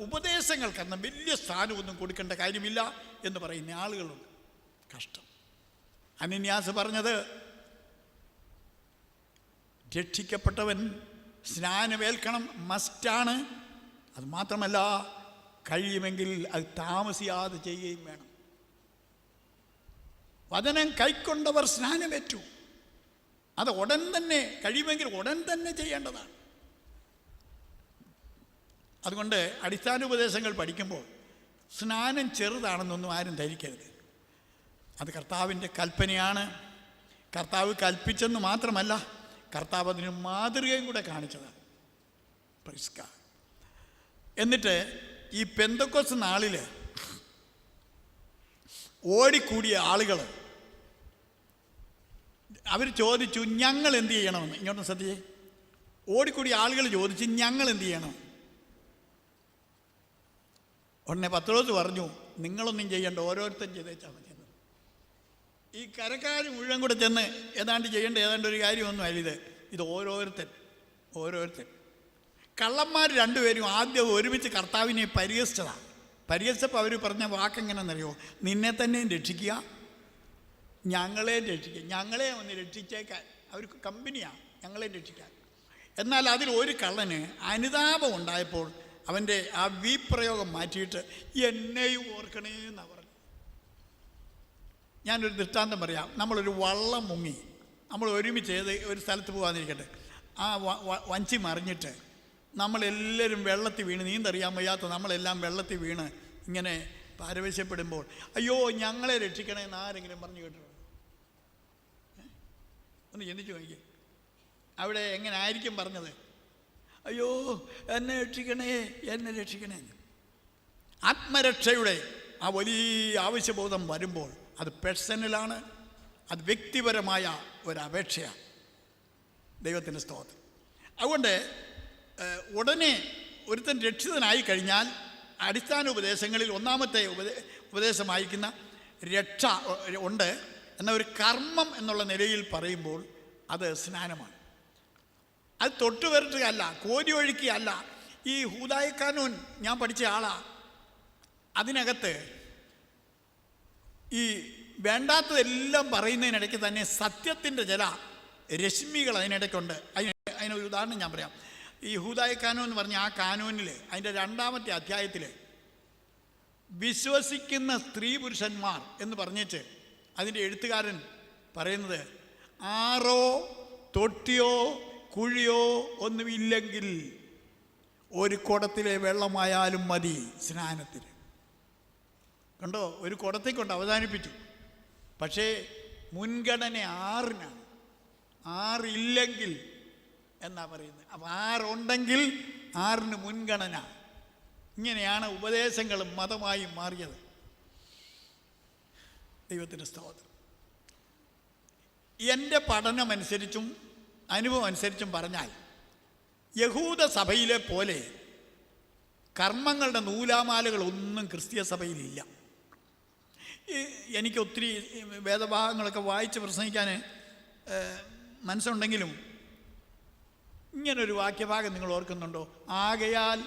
ഉപദേശങ്ങൾക്കെന്ന വലിയ സ്ഥാനമൊന്നും കൊടുക്കേണ്ട കാര്യമില്ല എന്ന് പറയുന്ന ആളുകളുണ്ട്. കഷ്ടം. അനന്യാസ് പറഞ്ഞത്, രക്ഷിക്കപ്പെട്ടവൻ സ്നാനമേൽക്കണം, മസ്റ്റാണ്. അതുമാത്രമല്ല, കഴിയുമെങ്കിൽ അത് താമസിയാതെ ചെയ്യുകയും വേണം. വചനം കൈക്കൊണ്ടവർ സ്നാനമേറ്റു. അത് ഉടൻ തന്നെ, കഴിയുമെങ്കിൽ ഉടൻ തന്നെ ചെയ്യേണ്ടതാണ്. അതുകൊണ്ട് അടിസ്ഥാന ഉപദേശങ്ങൾ പഠിക്കുമ്പോൾ സ്നാനം ചെറുതാണെന്നൊന്നും ആരും ധരിക്കരുത്. അത് കർത്താവിൻ്റെ കൽപ്പനയാണ്. കർത്താവ് കൽപ്പിച്ചെന്ന് മാത്രമല്ല, കർത്താവ് അതിന് മാതൃകയും കൂടെ കാണിച്ചതാണ്. Praise God. എന്നിട്ട് ഈ പെന്തക്കോസ്ത് നാളിൽ ഓടിക്കൂടിയ ആളുകൾ അവർ ചോദിച്ചു, ഞങ്ങൾ എന്ത് ചെയ്യണമെന്ന്. ഇങ്ങോട്ട് ശ്രദ്ധിച്ചേ. ഓടിക്കൂടിയ ആളുകൾ ചോദിച്ചു, ഞങ്ങൾ എന്ത് ചെയ്യണം? ഉടനെ പത്രോസ് പറഞ്ഞു, നിങ്ങളൊന്നും ചെയ്യേണ്ട, ഓരോരുത്തരും ചെയ്തേച്ചാൽ മതി. ഈ കരക്കാർ മുഴുവൻ കൂടെ ചെന്ന് ഏതാണ്ട് ചെയ്യേണ്ട ഒരു കാര്യമൊന്നും അല്ല ഇത് ഓരോരുത്തൻ. കള്ളന്മാർ രണ്ടുപേരും ആദ്യം ഒരുമിച്ച് കർത്താവിനെ പരിഹസിച്ചതാണ്. പരിഹസിച്ചപ്പോൾ അവർ പറഞ്ഞ വാക്കെങ്ങനെയെന്നറിയോ? നിന്നെ തന്നെയും രക്ഷിക്കുക, ഞങ്ങളെയും രക്ഷിക്കുക, ഞങ്ങളെ ഒന്ന് രക്ഷിച്ചേക്കാൻ. അവർക്ക് കമ്പനിയാണ് ഞങ്ങളെയും രക്ഷിക്കാൻ. എന്നാൽ അതിൽ ഒരു കള്ളന് അനുതാപം ഉണ്ടായപ്പോൾ അവൻ്റെ ആ വിപ്രയോഗം മാറ്റിയിട്ട് എന്നെയും ഓർക്കണേ എന്നാണ് പറഞ്ഞു. ഞാനൊരു ദൃഷ്ടാന്തം പറയാം. നമ്മളൊരു വള്ളം മുങ്ങി, നമ്മൾ ഒരുമിച്ച് ഒരു സ്ഥലത്ത് പോകാതിരിക്കട്ടെ, ആ വഞ്ചി മറിഞ്ഞിട്ട് നമ്മളെല്ലാവരും വെള്ളത്തിൽ വീണ്, നീന്തറിയാൻ വയ്യാത്ത നമ്മളെല്ലാം വെള്ളത്തിൽ വീണ് ഇങ്ങനെ പാരവശ്യപ്പെടുമ്പോൾ, അയ്യോ ഞങ്ങളെ രക്ഷിക്കണേ എന്ന് ആരെങ്കിലും പറഞ്ഞു കേട്ടിട്ടുണ്ടോ? ഒന്ന് ചിന്തിച്ചു നോക്കി. അവിടെ എങ്ങനെ ആയിരിക്കും പറഞ്ഞത്? അയ്യോ എന്നെ രക്ഷിക്കണേ, എന്നെ രക്ഷിക്കണേ. ആത്മരക്ഷയുടെ ആ വലിയ ആവശ്യബോധം വരുമ്പോൾ അത് പേഴ്സണലാണ്, അത് വ്യക്തിപരമായ ഒരപേക്ഷയാണ്. ദൈവത്തിൻ്റെ സ്തോത്രം. അതുകൊണ്ട് ഉടനെ ഒരുത്തൻ രക്ഷിതനായി കഴിഞ്ഞാൽ അടിസ്ഥാന ഉപദേശങ്ങളിൽ ഒന്നാമത്തെ ഉപദേശമായിരിക്കുന്ന രക്ഷ ഉണ്ട്. എന്നാൽ ഒരു കർമ്മം എന്നുള്ള നിലയിൽ പറയുമ്പോൾ അത് സ്നാനമാണ്. അത് തൊട്ടുവരട്ടുകയല്ല, കോരി ഒഴുക്കിയല്ല. ഈ ഹൂദായ കാനൂൻ ഞാൻ പഠിച്ച ആളാണ്. അതിനകത്ത് ഈ വേണ്ടാത്തതെല്ലാം പറയുന്നതിനിടയ്ക്ക് തന്നെ സത്യത്തിൻ്റെ ചില രശ്മികൾ അതിനിടയ്ക്കുണ്ട്. അതിനൊരു ഉദാഹരണം ഞാൻ പറയാം. ഈ ഹൂദായ കാനൂൻ എന്ന് പറഞ്ഞ ആ കാനൂനിൽ അതിൻ്റെ 2-ാമത്തെ അധ്യായത്തിൽ വിശ്വസിക്കുന്ന സ്ത്രീ പുരുഷന്മാർ എന്ന് പറഞ്ഞിട്ട് അതിൻ്റെ എഴുത്തുകാരൻ പറയുന്നത്, ആറോ തൊട്ടിയോ കുഴിയോ ഒന്നുമില്ലെങ്കിൽ ഒരു കുടത്തിലെ വെള്ളമായാലും മതി സ്നാനത്തിന്. കണ്ടോ, ഒരു കുടത്തിൽ കൊണ്ട് അവസാനിപ്പിച്ചു. പക്ഷേ മുൻഗണന 6-നാണ്. 6 ഇല്ലെങ്കിൽ എന്നാ പറയുന്നത്. അപ്പം 6 ഉണ്ടെങ്കിൽ 6-ന് മുൻഗണന. ഇങ്ങനെയാണ് ഉപദേശങ്ങളും മതമായി മാറിയത്. ദൈവത്തിൻ്റെ സ്തോത്രം. എൻ്റെ പഠനമനുസരിച്ചും അനുഭവം അനുസരിച്ചും പറഞ്ഞാൽ യഹൂദ സഭയിലെ പോലെ കർമ്മങ്ങളുടെ നൂലാമാലകളൊന്നും ക്രിസ്തീയ സഭയിലില്ല. എനിക്ക് ഒത്തിരി വേദഭാഗങ്ങളൊക്കെ വായിച്ച് പ്രസംഗിക്കാൻ മനസ്സുണ്ടെങ്കിലും ഇങ്ങനൊരു വാക്യഭാഗം നിങ്ങൾ ഓർക്കുന്നുണ്ടോ? ആകയാൽ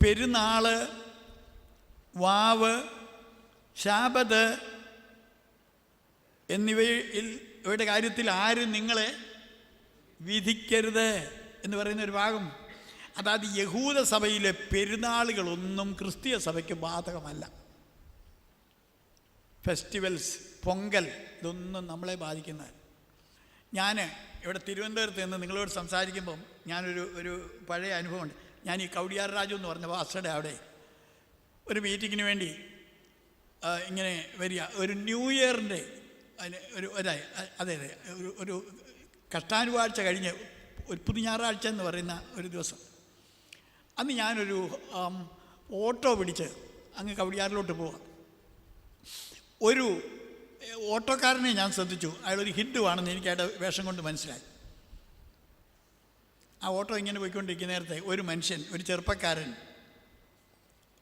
പെരുന്നാള്, വാവ്, ശാബത് എന്നിവയുടെ കാര്യത്തിൽ ആരും നിങ്ങളെ വിധിക്കരുത് എന്ന് പറയുന്ന ഒരു ഭാഗം. അതായത് യഹൂദ സഭയിലെ പെരുന്നാളുകളൊന്നും ക്രിസ്തീയ സഭയ്ക്ക് ബാധകമല്ല. ഫെസ്റ്റിവൽസ്, പൊങ്കൽ, ഇതൊന്നും നമ്മളെ ബാധിക്കുന്നത്. ഞാൻ ഇവിടെ തിരുവനന്തപുരത്ത് നിന്ന് നിങ്ങളോട് സംസാരിക്കുമ്പം ഞാനൊരു പഴയ അനുഭവമുണ്ട്. ഞാൻ ഈ കൗടിയാർ രാജു എന്ന് പറഞ്ഞ പാസ്റ്ററുടെ അവിടെ ഒരു മീറ്റിങ്ങിന് വേണ്ടി ഇങ്ങനെ വരിക. ഒരു ന്യൂ ഇയറിൻ്റെ അതെ ഒരു കഷ്ടാനുവാഴ്ച കഴിഞ്ഞ് ഒരു പുതു ഞായറാഴ്ച എന്ന് പറയുന്ന ഒരു ദിവസം, അന്ന് ഞാനൊരു ഓട്ടോ പിടിച്ച് അങ്ങ് കവടിയാറിലോട്ട് പോവാം. ഒരു ഓട്ടോക്കാരനെ ഞാൻ ശ്രദ്ധിച്ചു. അയാളൊരു ഹിന്ദുവാണെന്ന് എനിക്ക് അയാളുടെ വേഷം കൊണ്ട് മനസ്സിലായി. ആ ഓട്ടോ ഇങ്ങനെ പോയിക്കൊണ്ടിരിക്കുന്ന നേരത്തെ ഒരു മനുഷ്യൻ, ഒരു ചെറുപ്പക്കാരൻ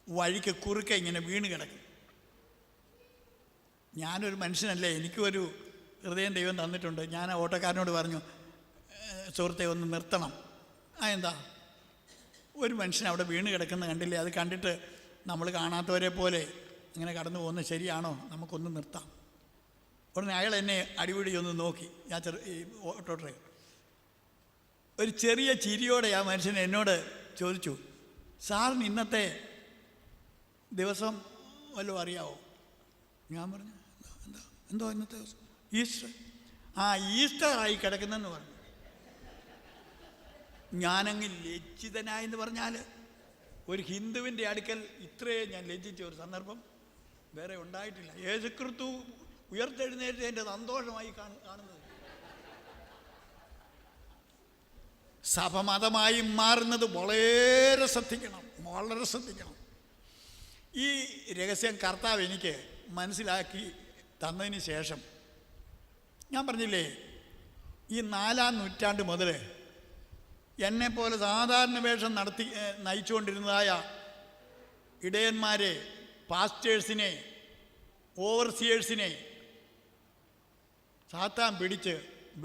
വഴിക്ക് കുറുക്കെ ഇങ്ങനെ വീണ് കിടക്കും. ഞാനൊരു മനുഷ്യനല്ലേ, എനിക്കൊരു ഹൃദയം ദൈവം തന്നിട്ടുണ്ട്. ഞാൻ ആ ഓട്ടോക്കാരനോട് പറഞ്ഞു, സുഹൃത്തെ ഒന്ന് നിർത്തണം. എന്താ, ഒരു മനുഷ്യൻ അവിടെ വീണ് കിടക്കുന്ന കണ്ടില്ലേ? അത് കണ്ടിട്ട് നമ്മൾ കാണാത്തവരെ പോലെ അങ്ങനെ കടന്നു പോകുന്നത് ശരിയാണോ? നമുക്കൊന്ന് നിർത്താം. ഉടനെ അയാൾ എന്നെ അടിപിടി ഒന്ന് നോക്കി. ഞാൻ ഈ ഓട്ടോ ഡ്രൈവർ ഒരു ചെറിയ ചിരിയോടെ ആ മനുഷ്യൻ എന്നോട് ചോദിച്ചു, സാറിന് ഇന്നത്തെ ദിവസം വല്ലതും അറിയാവോ? ഞാൻ പറഞ്ഞു, എന്തോ ഇന്നത്തെ ദിവസം? ഈസ്റ്റർ. ഈസ്റ്റർ ആയി കിടക്കുന്നെന്ന് പറഞ്ഞു. ഞാനങ്ങ് ലജ്ജിതനായെന്ന് പറഞ്ഞാൽ ഒരു ഹിന്ദുവിൻ്റെ അടുക്കൽ ഇത്രയും ഞാൻ ലജ്ജിച്ച ഒരു സന്ദർഭം വേറെ ഉണ്ടായിട്ടില്ല. യേശുക്രിസ്തു ഉയർത്തെഴുന്നേറ്റതിൻ്റെ സന്തോഷമായി കാണുന്നത്. സഭ മതമായി മാറുന്നത് വളരെ ശ്രദ്ധിക്കണം, വളരെ ശ്രദ്ധിക്കണം. ഈ രഹസ്യം കർത്താവ് എനിക്ക് മനസ്സിലാക്കി തന്നതിന് ശേഷം ഞാൻ പറഞ്ഞില്ലേ, ഈ 4-ാം നൂറ്റാണ്ട് മുതൽ എന്നെപ്പോലെ സാധാരണ വേഷം നയിച്ചുകൊണ്ടിരുന്നതായ ഇടയന്മാരെ, പാസ്റ്റേഴ്സിനെ, ഓവർസിയേഴ്സിനെ സാത്താൻ പിടിച്ച്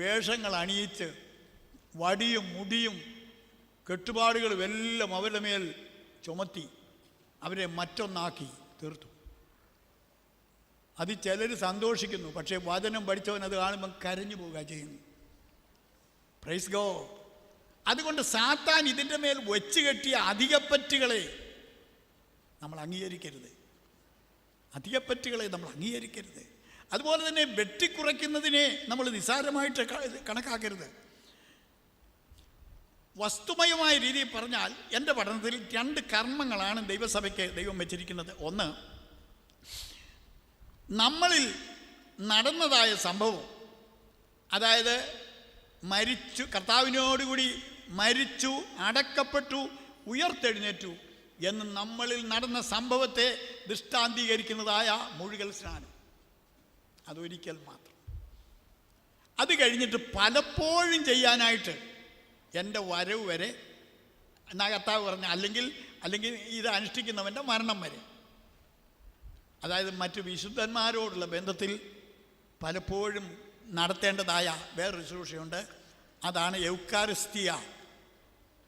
വേഷങ്ങൾ അണിയിച്ച് വടിയും മുടിയും കെട്ടുപാടുകളും എല്ലാം അവരുടെ മേൽ ചുമത്തി അവരെ മറ്റൊന്നാക്കി തീർത്തു. അത് ചിലർ സന്തോഷിക്കുന്നു, പക്ഷേ വചനം പഠിച്ചവൻ അത് കാണുമ്പം കരഞ്ഞു പോവുക ചെയ്യുന്നു. Praise go. അതുകൊണ്ട് സാത്താൻ ഇതിൻ്റെ മേൽ വെച്ച് കെട്ടിയ അധികപ്പറ്റുകളെ നമ്മൾ അംഗീകരിക്കരുത്. അധികപ്പറ്റുകളെ നമ്മൾ അംഗീകരിക്കരുത്. അതുപോലെ തന്നെ വെട്ടിക്കുറയ്ക്കുന്നതിനെ നമ്മൾ നിസ്സാരമായിട്ട് കണക്കാക്കരുത്. വസ്തുമയമായ രീതിയിൽ പറഞ്ഞാൽ എൻ്റെ പഠനത്തിൽ 2 കർമ്മങ്ങളാണ് ദൈവസഭയ്ക്ക് ദൈവം വെച്ചിരിക്കുന്നത്. ഒന്ന്, നമ്മളിൽ നടന്നതായ സംഭവം, അതായത് മരിച്ചു, കർത്താവിനോടുകൂടി മരിച്ചു, അടക്കപ്പെട്ടു, ഉയർത്തെഴുന്നേറ്റു എന്ന് നമ്മളിൽ നടന്ന സംഭവത്തെ ദൃഷ്ടാന്തീകരിക്കുന്നതായ മുഴുകൽ സ്നാനം. അതൊരിക്കൽ മാത്രം. അത് കഴിഞ്ഞിട്ട് പലപ്പോഴും ചെയ്യാനായിട്ട് എൻ്റെ വരവ് വരെ എന്നാ കർത്താവ് പറഞ്ഞ, അല്ലെങ്കിൽ ഇത് അനുഷ്ഠിക്കുന്നവൻ്റെ മരണം വരെ, അതായത് മറ്റു വിശുദ്ധന്മാരോടുള്ള ബന്ധത്തിൽ പലപ്പോഴും നടത്തേണ്ടതായ വേറൊരു ശുശ്രൂഷയുണ്ട്. അതാണ് യൗക്കാരിസ്തിയ,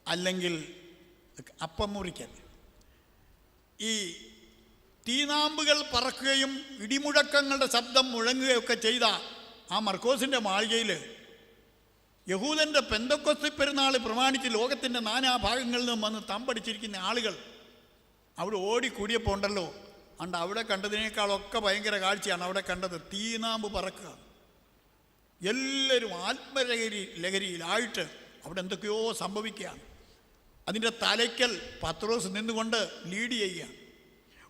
അല്ലെങ്കിൽ അപ്പം മുറിക്കൽ. ഈ തീനാമ്പുകൾ പറക്കുകയും ഇടിമുഴക്കങ്ങളുടെ ശബ്ദം മുഴങ്ങുകയൊക്കെ ചെയ്ത ആ മർക്കോസിൻ്റെ മാളികയിൽ യഹൂദൻ്റെ പെന്തക്കോസ്ത് പെരുന്നാൾ പ്രമാണിച്ച് ലോകത്തിൻ്റെ നാനാഭാഗങ്ങളിൽ നിന്നും വന്ന് തമ്പടിച്ചിരിക്കുന്ന ആളുകൾ അവിടെ ഓടിക്കൂടിയപ്പോൾ ഉണ്ടല്ലോ, അവിടെ കണ്ടതിനേക്കാളൊക്കെ ഭയങ്കര കാഴ്ചയാണ് അവിടെ കണ്ടത്. തീനാമ്പ് പറക്കുക, എല്ലാവരും ലഹരിയിലായിട്ട് അവിടെ എന്തൊക്കെയോ സംഭവിക്കുകയാണ്. അതിൻ്റെ തലയ്ക്കൽ പത്രോസ് നിന്നുകൊണ്ട് ലീഡ് ചെയ്യുകയാണ്.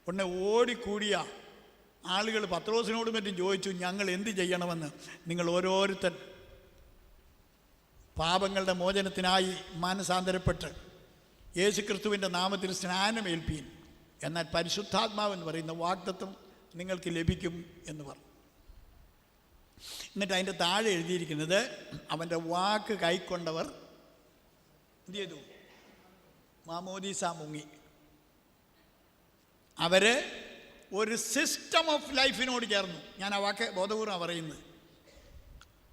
ഉടനെ ഓടിക്കൂടിയ ആളുകൾ പത്രോസിനോടും മറ്റും ചോദിച്ചു, ഞങ്ങൾ എന്ത് ചെയ്യണമെന്ന്? നിങ്ങൾ ഓരോരുത്തൻ പാപങ്ങളുടെ മോചനത്തിനായി മാനസാന്തരപ്പെട്ട് യേശുക്രിസ്തുവിൻ്റെ നാമത്തിൽ സ്നാനമേൽപ്പീൻ, എന്നാൽ പരിശുദ്ധാത്മാവെന്ന് പറയുന്ന വാഗ്ദത്തം നിങ്ങൾക്ക് ലഭിക്കും എന്ന് പറഞ്ഞു. എന്നിട്ട് അതിൻ്റെ താഴെ എഴുതിയിരിക്കുന്നത്, അവൻ്റെ വാക്ക് കൈക്കൊണ്ടവർ എന്ത് ചെയ്തു? മാമോദീസ മുങ്ങി. അവർ ഒരു സിസ്റ്റം ഓഫ് ലൈഫിനോട് ചേർന്നു. ഞാൻ ആ വാക്ക് ബോധപൂർവ്വം പറയുന്നത്.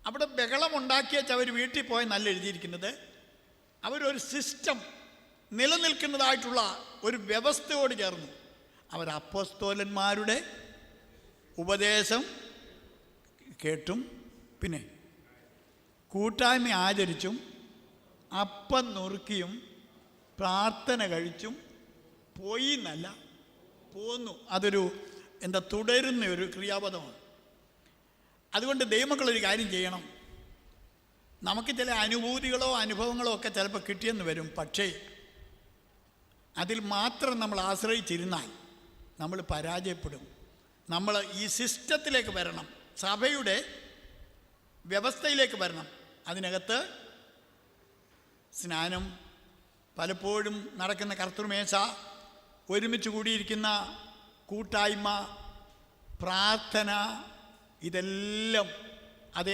അവിടെ ബഹളമുണ്ടാക്കിയച്ച് അവർ വീട്ടിൽ പോയി നല്ല എഴുതിയിരിക്കുന്നത്, അവരൊരു സിസ്റ്റം, നിലനിൽക്കുന്നതായിട്ടുള്ള ഒരു വ്യവസ്ഥയോട് ചേർന്നു. അവർ അപ്പോസ്തലന്മാരുടെ ഉപദേശം കേട്ടും പിന്നെ കൂട്ടായ്മ ആചരിച്ചും അപ്പം നുറുക്കിയും പ്രാർത്ഥന കഴിച്ചും പോയി എന്നല്ല, പോന്നു. അതൊരു തുടരുന്ന ഒരു ക്രിയാപദമാണ്. അതുകൊണ്ട് ദൈവമക്കളൊരു കാര്യം ചെയ്യണം. നമുക്ക് ചില അനുഭൂതികളോ അനുഭവങ്ങളോ ഒക്കെ ചിലപ്പോൾ കിട്ടിയെന്ന് വരും. പക്ഷേ അതിൽ മാത്രം നമ്മൾ ആശ്രയിച്ചിരുന്നാൽ നമ്മൾ പരാജയപ്പെടും. നമ്മൾ ഈ സിസ്റ്റത്തിലേക്ക് വരണം, സഭയുടെ വ്യവസ്ഥയിലേക്ക് വരണം. അതിനകത്ത് സ്നാനം, പലപ്പോഴും നടക്കുന്ന കർത്തൃമേശ, ഒരുമിച്ച് കൂടിയിരിക്കുന്ന കൂട്ടായ്മ, പ്രാർത്ഥന, ഇതെല്ലാം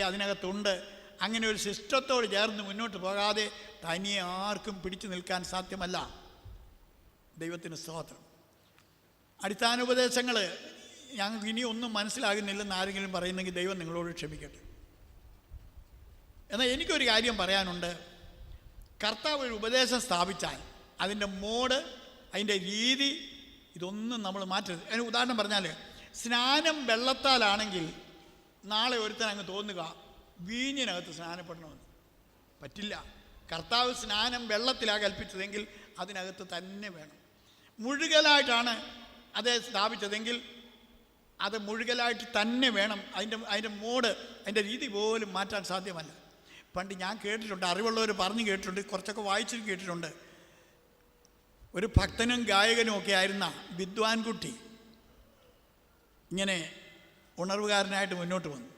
അതിനകത്തുണ്ട്. അങ്ങനെ ഒരു സിസ്റ്റത്തോട് ചേർന്ന് മുന്നോട്ട് പോകാതെ തനിയെ ആർക്കും പിടിച്ചു നിൽക്കാൻ സാധ്യമല്ല. ദൈവത്തിന് സ്തോത്രം. അടിസ്ഥാന ഉപദേശങ്ങൾ ഞങ്ങൾക്ക് ഇനി ഒന്നും മനസ്സിലാകുന്നില്ലെന്ന് ആരെങ്കിലും പറയുന്നെങ്കിൽ ദൈവം നിങ്ങളോട് ക്ഷമിക്കട്ടെ. എന്നാൽ എനിക്കൊരു കാര്യം പറയാനുണ്ട്. കർത്താവ് ഒരു ഉപദേശം സ്ഥാപിച്ചാൽ അതിൻ്റെ മോഡ്, അതിൻ്റെ രീതി, ഇതൊന്നും നമ്മൾ മാറ്റരുത്. അതിന് ഉദാഹരണം പറഞ്ഞാൽ, സ്നാനം വെള്ളത്താലാണെങ്കിൽ നാളെ ഒരുത്തൻ അങ്ങ് തോന്നുക വീഞ്ഞിനകത്ത് സ്നാനപ്പെടണമെന്ന്. പറ്റില്ല. കർത്താവ് സ്നാനം വെള്ളത്തിലാണ് കൽപ്പിച്ചതെങ്കിൽ അതിനകത്ത് തന്നെ വേണം. മുഴുകലായിട്ടാണ് അത് സ്ഥാപിച്ചതെങ്കിൽ അത് മുഴുകലായിട്ട് തന്നെ വേണം. അതിൻ്റെ മോഡ്, അതിൻ്റെ രീതി പോലും മാറ്റാൻ സാധ്യമല്ല. പണ്ട് ഞാൻ കേട്ടിട്ടുണ്ട്, അറിവുള്ളവർ പറഞ്ഞു കേട്ടിട്ടുണ്ട്, കുറച്ചൊക്കെ വായിച്ചു കേട്ടിട്ടുണ്ട്. ഒരു ഭക്തനും ഗായകനും ഒക്കെ ആയിരുന്ന വിദ്വാൻകുട്ടി ഇങ്ങനെ ഉണർവുകാരനായിട്ട് മുന്നോട്ട് വന്നു.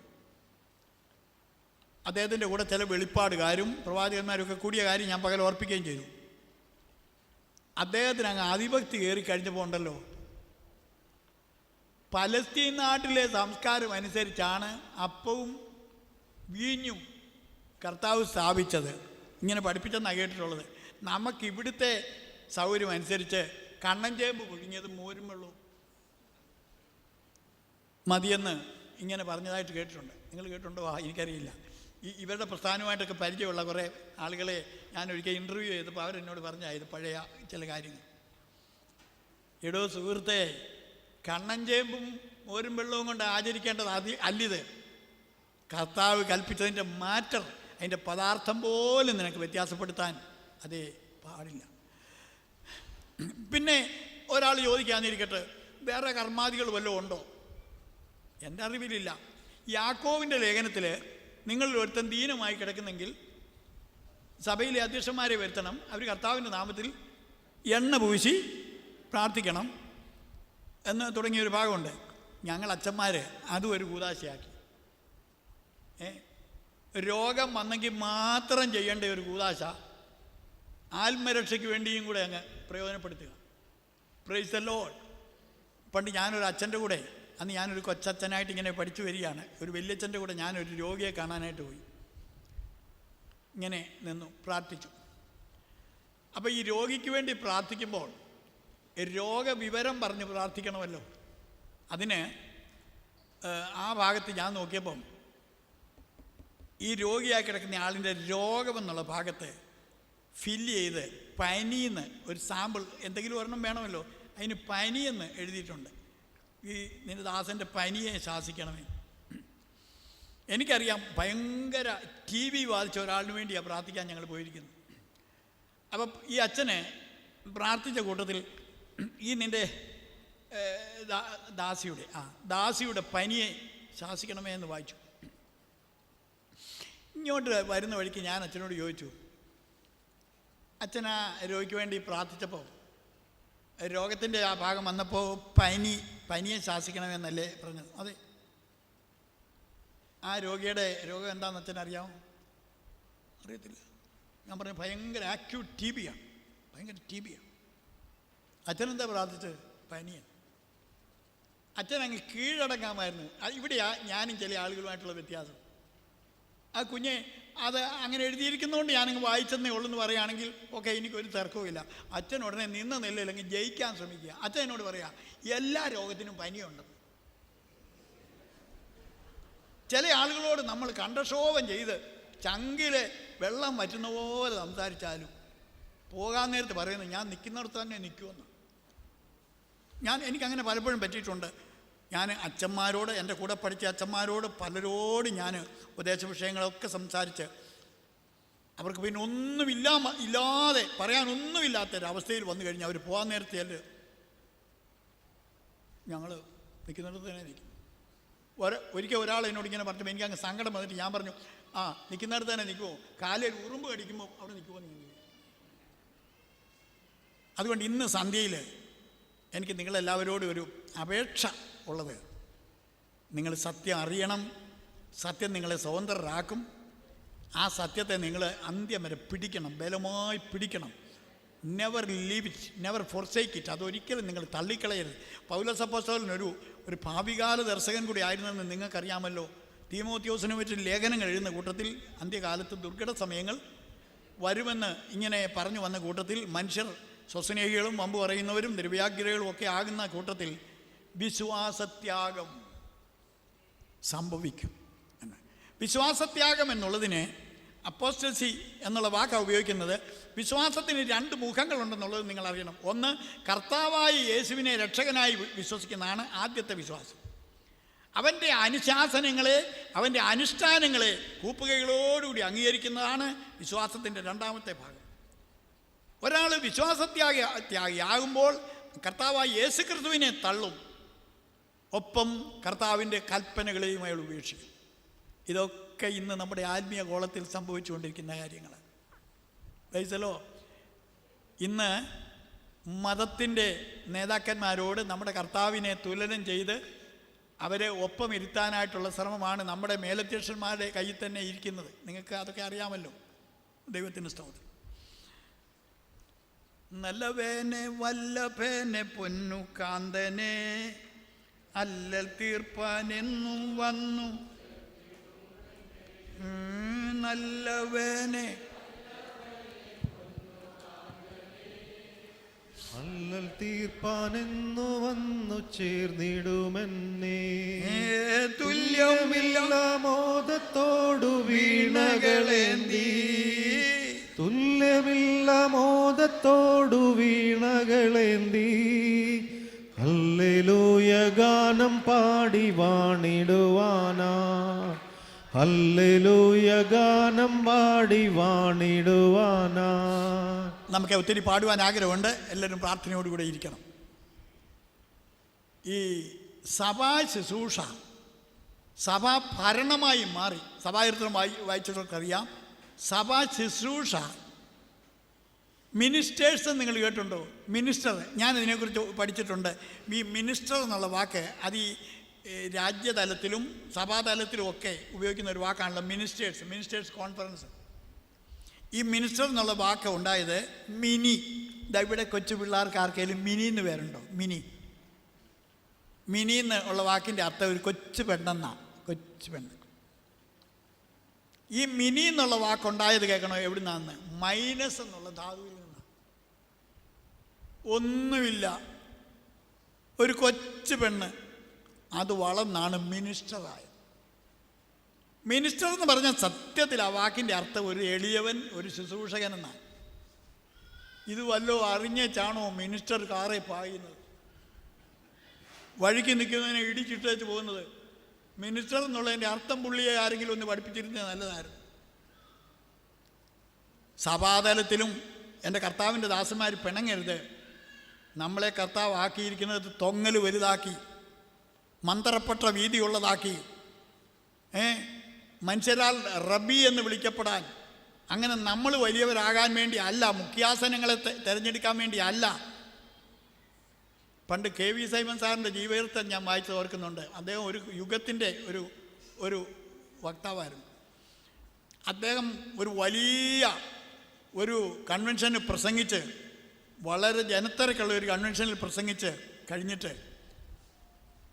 അദ്ദേഹത്തിൻ്റെ കൂടെ ചില വെളിപ്പാടുകാരും പ്രവാചകന്മാരൊക്കെ കൂടിയ കാര്യം ഞാൻ പകൽ ഓർപ്പിക്കുകയും ചെയ്തു. അദ്ദേഹത്തിന് അങ്ങ് ആധിപത്യം കയറി കഴിഞ്ഞപ്പോൾ ഉണ്ടല്ലോ, പലസ്തീൻ നാട്ടിലെ സംസ്കാരം അനുസരിച്ചാണ് അപ്പവും വീഞ്ഞും കർത്താവ് സ്ഥാപിച്ചത്. ഇങ്ങനെ പഠിപ്പിച്ചെന്നാണ് കേട്ടിട്ടുള്ളത്. നമുക്കിവിടുത്തെ സൗകര്യം അനുസരിച്ച് കണ്ണൻ ചേമ്പ് പുഴുങ്ങിയതും മോരും വെള്ളവും മതിയെന്ന് ഇങ്ങനെ പറഞ്ഞതായിട്ട് കേട്ടിട്ടുണ്ട്. നിങ്ങൾ കേട്ടിട്ടുണ്ടോ? എനിക്കറിയില്ല. ഇവരുടെ പ്രസ്ഥാനമായിട്ടൊക്കെ പരിചയമുള്ള കുറേ ആളുകളെ ഞാനൊരിക്കൽ ഇൻ്റർവ്യൂ ചെയ്തപ്പോൾ അവരെന്നോട് പറഞ്ഞാൽ ഇത് പഴയ ചില കാര്യങ്ങൾ. എടോ സുഹൃത്തെ, കണ്ണൻ ചേമ്പും മോരും വെള്ളവും കൊണ്ട് ആചരിക്കേണ്ടത് അല്ലിത്. കർത്താവ് കൽപ്പിച്ചതിൻ്റെ മാറ്റർ, അതിൻ്റെ പദാർത്ഥം പോലും നിനക്ക് വ്യത്യാസപ്പെടുത്താൻ അതേ പാടില്ല. പിന്നെ ഒരാൾ ചോദിക്കാന്നിരിക്കട്ടെ, വേറെ കർമാദികൾ വല്ലതും ഉണ്ടോ? എൻ്റെ അറിവിലില്ല. യാക്കോവിൻ്റെ ലേഖനത്തിൽ നിങ്ങൾ ഒരുത്തൻ ദീനമായി കിടക്കുന്നെങ്കിൽ സഭയിലെ അധ്യക്ഷന്മാരെ വരുത്തണം, അവർ കർത്താവിൻ്റെ നാമത്തിൽ എണ്ണ പൂശി പ്രാർത്ഥിക്കണം എന്ന് തുടങ്ങിയൊരു ഭാഗമുണ്ട്. ഞങ്ങൾ അച്ഛന്മാർ അതും ഒരു കൂതാശയാക്കി. രോഗം വന്നെങ്കിൽ മാത്രം ചെയ്യേണ്ട ഒരു കൂതാശ ആത്മരക്ഷയ്ക്ക് വേണ്ടിയും കൂടെ അങ്ങ് പ്രയോജനപ്പെടുത്തുക. Praise the Lord. പണ്ട് ഞാനൊരു അച്ഛൻ്റെ കൂടെ, അന്ന് ഞാനൊരു കൊച്ചച്ഛനായിട്ട് ഇങ്ങനെ പഠിച്ചു വരികയാണ്, ഒരു വലിയച്ഛൻ്റെ കൂടെ ഞാനൊരു രോഗിയെ കാണാനായിട്ട് പോയി. ഇങ്ങനെ നിന്നു പ്രാർത്ഥിച്ചു. അപ്പോൾ ഈ രോഗിക്ക് വേണ്ടി പ്രാർത്ഥിക്കുമ്പോൾ രോഗവിവരം പറഞ്ഞ് പ്രാർത്ഥിക്കണമല്ലോ. അതിന് ആ ഭാഗത്ത് ഞാൻ നോക്കിയപ്പം ഈ രോഗിയായി കിടക്കുന്ന ആളിൻ്റെ രോഗമെന്നുള്ള ഭാഗത്ത് ഫില്ല് ചെയ്ത് പനിയെന്ന് ഒരു സാമ്പിൾ എന്തെങ്കിലും ഒരെണ്ണം വേണമല്ലോ, അതിന് പനിയെന്ന് എഴുതിയിട്ടുണ്ട്. ഈ നിന്റെ ദാസൻ്റെ പനിയെ ശാസിക്കണമേ. എനിക്കറിയാം, ഭയങ്കര TV ബാധിച്ച ഒരാളിന് വേണ്ടിയാണ് പ്രാർത്ഥിക്കാൻ ഞങ്ങൾ പോയിരിക്കുന്നത്. അപ്പം ഈ അച്ഛനെ പ്രാർത്ഥിച്ച കൂട്ടത്തിൽ ഈ നിൻ്റെ ദാസിയുടെ പനിയെ ശാസിക്കണമേ എന്ന് വായിച്ചു. ഇങ്ങോട്ട് വരുന്ന വഴിക്ക് ഞാൻ അച്ഛനോട് ചോദിച്ചു, അച്ഛനാ രോഗിക്ക് വേണ്ടി പ്രാർത്ഥിച്ചപ്പോൾ രോഗത്തിൻ്റെ ആ ഭാഗം വന്നപ്പോൾ പനിയെ ശാസിക്കണമെന്നല്ലേ പറഞ്ഞത്? അതെ. ആ രോഗിയുടെ രോഗം എന്താണെന്ന് അച്ഛനറിയാമോ? അറിയത്തില്ല. ഞാൻ പറഞ്ഞു ഭയങ്കര ആക്യൂട്ട് TB ആണ്, ഭയങ്കര TB ആണ്. അച്ഛനെന്താ പ്രാർത്ഥിച്ചത്? പനിയാണ്. അച്ഛൻ അങ്ങ് കീഴടങ്ങാമായിരുന്നു. ഇവിടെയാ ഞാനും ചില ആളുകളുമായിട്ടുള്ള വ്യത്യാസം. ആ കുഞ്ഞെ അത് അങ്ങനെ എഴുതിയിരിക്കുന്നതുകൊണ്ട് ഞാനങ്ങ് വായിച്ചെന്നേ ഉള്ളൂ എന്ന് പറയുകയാണെങ്കിൽ ഓക്കെ, എനിക്കൊരു തർക്കവുമില്ല. അച്ഛൻ ഉടനെ നിന്ന നിലയില്ലെങ്കിൽ ജയിക്കാൻ ശ്രമിക്കുക. അച്ഛൻ എന്നോട് പറയാം, എല്ലാ രോഗത്തിനും പനിയുണ്ടെന്ന്. ചില ആളുകളോട് നമ്മൾ കണ്ടക്ഷോഭം ചെയ്ത് ചങ്കിലെ വെള്ളം വറ്റുന്ന പോലെ സംസാരിച്ചാലും പോകാൻ നേരത്ത് പറയുന്നത് ഞാൻ നിൽക്കുന്നിടത്ത് തന്നെ നിൽക്കുമെന്ന്. എനിക്കങ്ങനെ പലപ്പോഴും പറ്റിയിട്ടുണ്ട്. ഞാൻ അച്ഛന്മാരോട്, എൻ്റെ കൂടെ പഠിച്ച അച്ഛന്മാരോട് പലരോടും ഞാൻ ഉപദേശ വിഷയങ്ങളൊക്കെ സംസാരിച്ച് അവർക്ക് പിന്നെ ഇല്ലാതെ പറയാനൊന്നുമില്ലാത്തൊരവസ്ഥയിൽ വന്നു കഴിഞ്ഞാൽ അവർ പോകാൻ നേരത്തെ ഞങ്ങൾ നിൽക്കുന്നിടത്ത് തന്നെ നിൽക്കും. ഒരിക്കൽ ഒരാൾ എന്നോട് ഇങ്ങനെ പറഞ്ഞു, എനിക്ക് അങ്ങ് സങ്കടം വന്നിട്ട് ഞാൻ പറഞ്ഞു, നിൽക്കുന്നിടത്ത് തന്നെ നിൽക്കുമോ, കാലിൽ ഉറുമ്പ് കടിക്കുമ്പോൾ അവിടെ നിൽക്കുമോ നിങ്ങൾ. അതുകൊണ്ട് ഇന്ന് സന്ധ്യയിൽ എനിക്ക് നിങ്ങളെല്ലാവരോടും ഒരു അപേക്ഷ ഉള്ളത്, നിങ്ങൾ സത്യം അറിയണം. സത്യം നിങ്ങളെ സ്വതന്ത്രരാക്കും. ആ സത്യത്തെ നിങ്ങൾ അന്ത്യം വരെ പിടിക്കണം, ബലമായി പിടിക്കണം. Never leave it, never forsake it. അതൊരിക്കലും നിങ്ങൾ തള്ളിക്കളയരുത്. പൗലോസ് അപ്പോസ്തലൻ ഒരു ഭാവികാല ദർശകൻ കൂടി ആയിരുന്നെന്ന് നിങ്ങൾക്കറിയാമല്ലോ. തീമോത്തിയോസിനെ പറ്റി ലേഖനങ്ങൾ എഴുതുന്ന കൂട്ടത്തിൽ അന്ത്യകാലത്ത് ദുർഘട സമയങ്ങൾ വരുമെന്ന് ഇങ്ങനെ പറഞ്ഞു വന്ന കൂട്ടത്തിൽ മനുഷ്യർ സ്വസ്നേഹികളും വമ്പ് പറയുന്നവരും നിർവ്യാഗ്രകളും ഒക്കെ ആകുന്ന കൂട്ടത്തിൽ വിശ്വാസത്യാഗം സംഭവിക്കും എന്ന്. വിശ്വാസത്യാഗം എന്നുള്ളതിന് അപ്പോസ്റ്റൽസി എന്നുള്ള വാക്കാണ് ഉപയോഗിക്കുന്നത്. വിശ്വാസത്തിന് 2 മുഖങ്ങളുണ്ടെന്നുള്ളത് നിങ്ങൾ അറിയണം. ഒന്ന്, കർത്താവായി യേശുവിനെ രക്ഷകനായി വിശ്വസിക്കുന്നതാണ് ആദ്യത്തെ വിശ്വാസം. അവൻ്റെ അനുശാസനങ്ങളെ, അവൻ്റെ അനുഷ്ഠാനങ്ങളെ കൂപ്പുകൈകളോടുകൂടി അംഗീകരിക്കുന്നതാണ് വിശ്വാസത്തിൻ്റെ 2ാമത്തെ ഭാഗം. ഒരാൾ വിശ്വാസത്യാഗിയാകുമ്പോൾ കർത്താവായി യേശു ക്രിസ്തുവിനെ തള്ളും, ഒപ്പം കർത്താവിൻ്റെ കൽപ്പനകളെയും അയാൾ ഉപേക്ഷിക്കും. ഇതൊക്കെ ഇന്ന് നമ്മുടെ ആത്മീയ ഗോളത്തിൽ സംഭവിച്ചുകൊണ്ടിരിക്കുന്ന കാര്യങ്ങൾ. വൈസലോ, ഇന്ന് മതത്തിൻ്റെ നേതാക്കന്മാരോട് നമ്മുടെ കർത്താവിനെ തുലനം ചെയ്ത് അവരെ ഒപ്പം ഇരുത്താനായിട്ടുള്ള ശ്രമമാണ് നമ്മുടെ മേലധ്യക്ഷന്മാരുടെ കയ്യിൽ തന്നെ ഇരിക്കുന്നത്. നിങ്ങൾക്ക് അതൊക്കെ അറിയാമല്ലോ. ദൈവത്തിൻ്റെ സ്തോത്രം. നല്ലവേനെ വല്ലഭേനെ പൊന്നു കാന്തനെ അല്ലൽ തീർപ്പാനെന്നു വന്നു. നല്ലവേനെ അല്ലൽ തീർപ്പാനെന്നു വന്നു ചേർന്നിടുമെന്നേ. തുല്യമില്ല മോദത്തോടു വീണകളേന്തി, തുല്യമില്ല മോദത്തോടു വീണകളേന്തി, ഹല്ലേലൂയ ഗാനം പാടി വാണിടുവാനാ, ഹല്ലേലൂയ ഗാനം പാടി വാണിടുവാനാ. നമുക്ക് ഒത്തിരി പാടുവാൻ ആഗ്രഹമുണ്ട്. എല്ലാവരും പ്രാർത്ഥനയോടുകൂടെ ഇരിക്കണം. ഈ സഭാ ശുശ്രൂഷ സഭാ ഭരണമായി മാറി. സഭാചരിത്രം വായിച്ചവർക്കറിയാം. സഭാ ശുശ്രൂഷ മിനിസ്റ്റേഴ്സ് നിങ്ങൾ കേട്ടിട്ടുണ്ടോ? മിനിസ്റ്റർ, ഞാൻ ഇതിനെക്കുറിച്ച് പഠിച്ചിട്ടുണ്ട്. ഈ മിനിസ്റ്റർ എന്നുള്ള വാക്ക് അത് ഈ രാജ്യതലത്തിലും സഭാതലത്തിലും ഒക്കെ ഉപയോഗിക്കുന്ന ഒരു വാക്കാണല്ലോ മിനിസ്റ്റേഴ്സ് കോൺഫറൻസ്. ഈ മിനിസ്റ്റർ എന്നുള്ള വാക്ക് ഉണ്ടായത് മിനി. ഇവിടെ കൊച്ചു പിള്ളേർക്ക് ആർക്കെങ്കിലും മിനി എന്ന് പേരുണ്ടോ? മിനി എന്നുള്ള വാക്കിൻ്റെ അർത്ഥം ഒരു കൊച്ചു പെണ്ണെന്നാണ്. കൊച്ചു പെണ്ണ്. ഈ മിനി എന്നുള്ള വാക്കുണ്ടായത് കേൾക്കണോ എവിടുന്നാന്ന്? മൈനസ് എന്നുള്ള ധാതുവിൽ നിന്നാണ്. ഒന്നുമില്ല, ഒരു കൊച്ചു പെണ്ണ്, അത് വളർന്നാണ് മിനിസ്റ്ററായത്. മിനിസ്റ്റർ എന്ന് പറഞ്ഞാൽ സത്യത്തിൽ ആ വാക്കിൻ്റെ അർത്ഥം ഒരു എളിയവൻ, ഒരു ശുശ്രൂഷകൻ എന്നാണ്. ഇത് വല്ലോ അറിഞ്ഞേച്ചാണോ മിനിസ്റ്റർ കാറെ പായുന്നത്, വഴിക്ക് നിൽക്കുന്നതിനെ ഇടിച്ചിട്ടേച്ച് പോകുന്നത്? മിനിസ്റ്റർ എന്നുള്ളതിൻ്റെ അർത്ഥം പുള്ളിയെ ആരെങ്കിലും ഒന്ന് പഠിപ്പിച്ചിരുന്നത് നല്ലതായിരുന്നു. സഭാതലത്തിലും എൻ്റെ കർത്താവിൻ്റെ ദാസന്മാർ പിണങ്ങരുത്. നമ്മളെ കർത്താവ് ആക്കിയിരിക്കുന്നത് തൊങ്ങൽ വലുതാക്കി, മന്ത്രപ്പെട്ട വീതിയുള്ളതാക്കി, മനുഷ്യരാൽ റബ്ബി എന്ന് വിളിക്കപ്പെടാൻ, അങ്ങനെ നമ്മൾ വലിയവരാകാൻ വേണ്ടി അല്ല, മുഖ്യാസനങ്ങളെ തിരഞ്ഞെടുക്കാൻ വേണ്ടി അല്ല. പണ്ട് KV സൈമൺ സാറിൻ്റെ ജീവചരിത്രം ഞാൻ വായിച്ച് ഓർക്കുന്നുണ്ട്. അദ്ദേഹം ഒരു യുഗത്തിൻ്റെ ഒരു വക്താവായിരുന്നു. അദ്ദേഹം ഒരു വലിയ കൺവെൻഷന് പ്രസംഗിച്ച്, വളരെ ജനത്തിരക്കുള്ള ഒരു കൺവെൻഷനിൽ പ്രസംഗിച്ച് കഴിഞ്ഞിട്ട്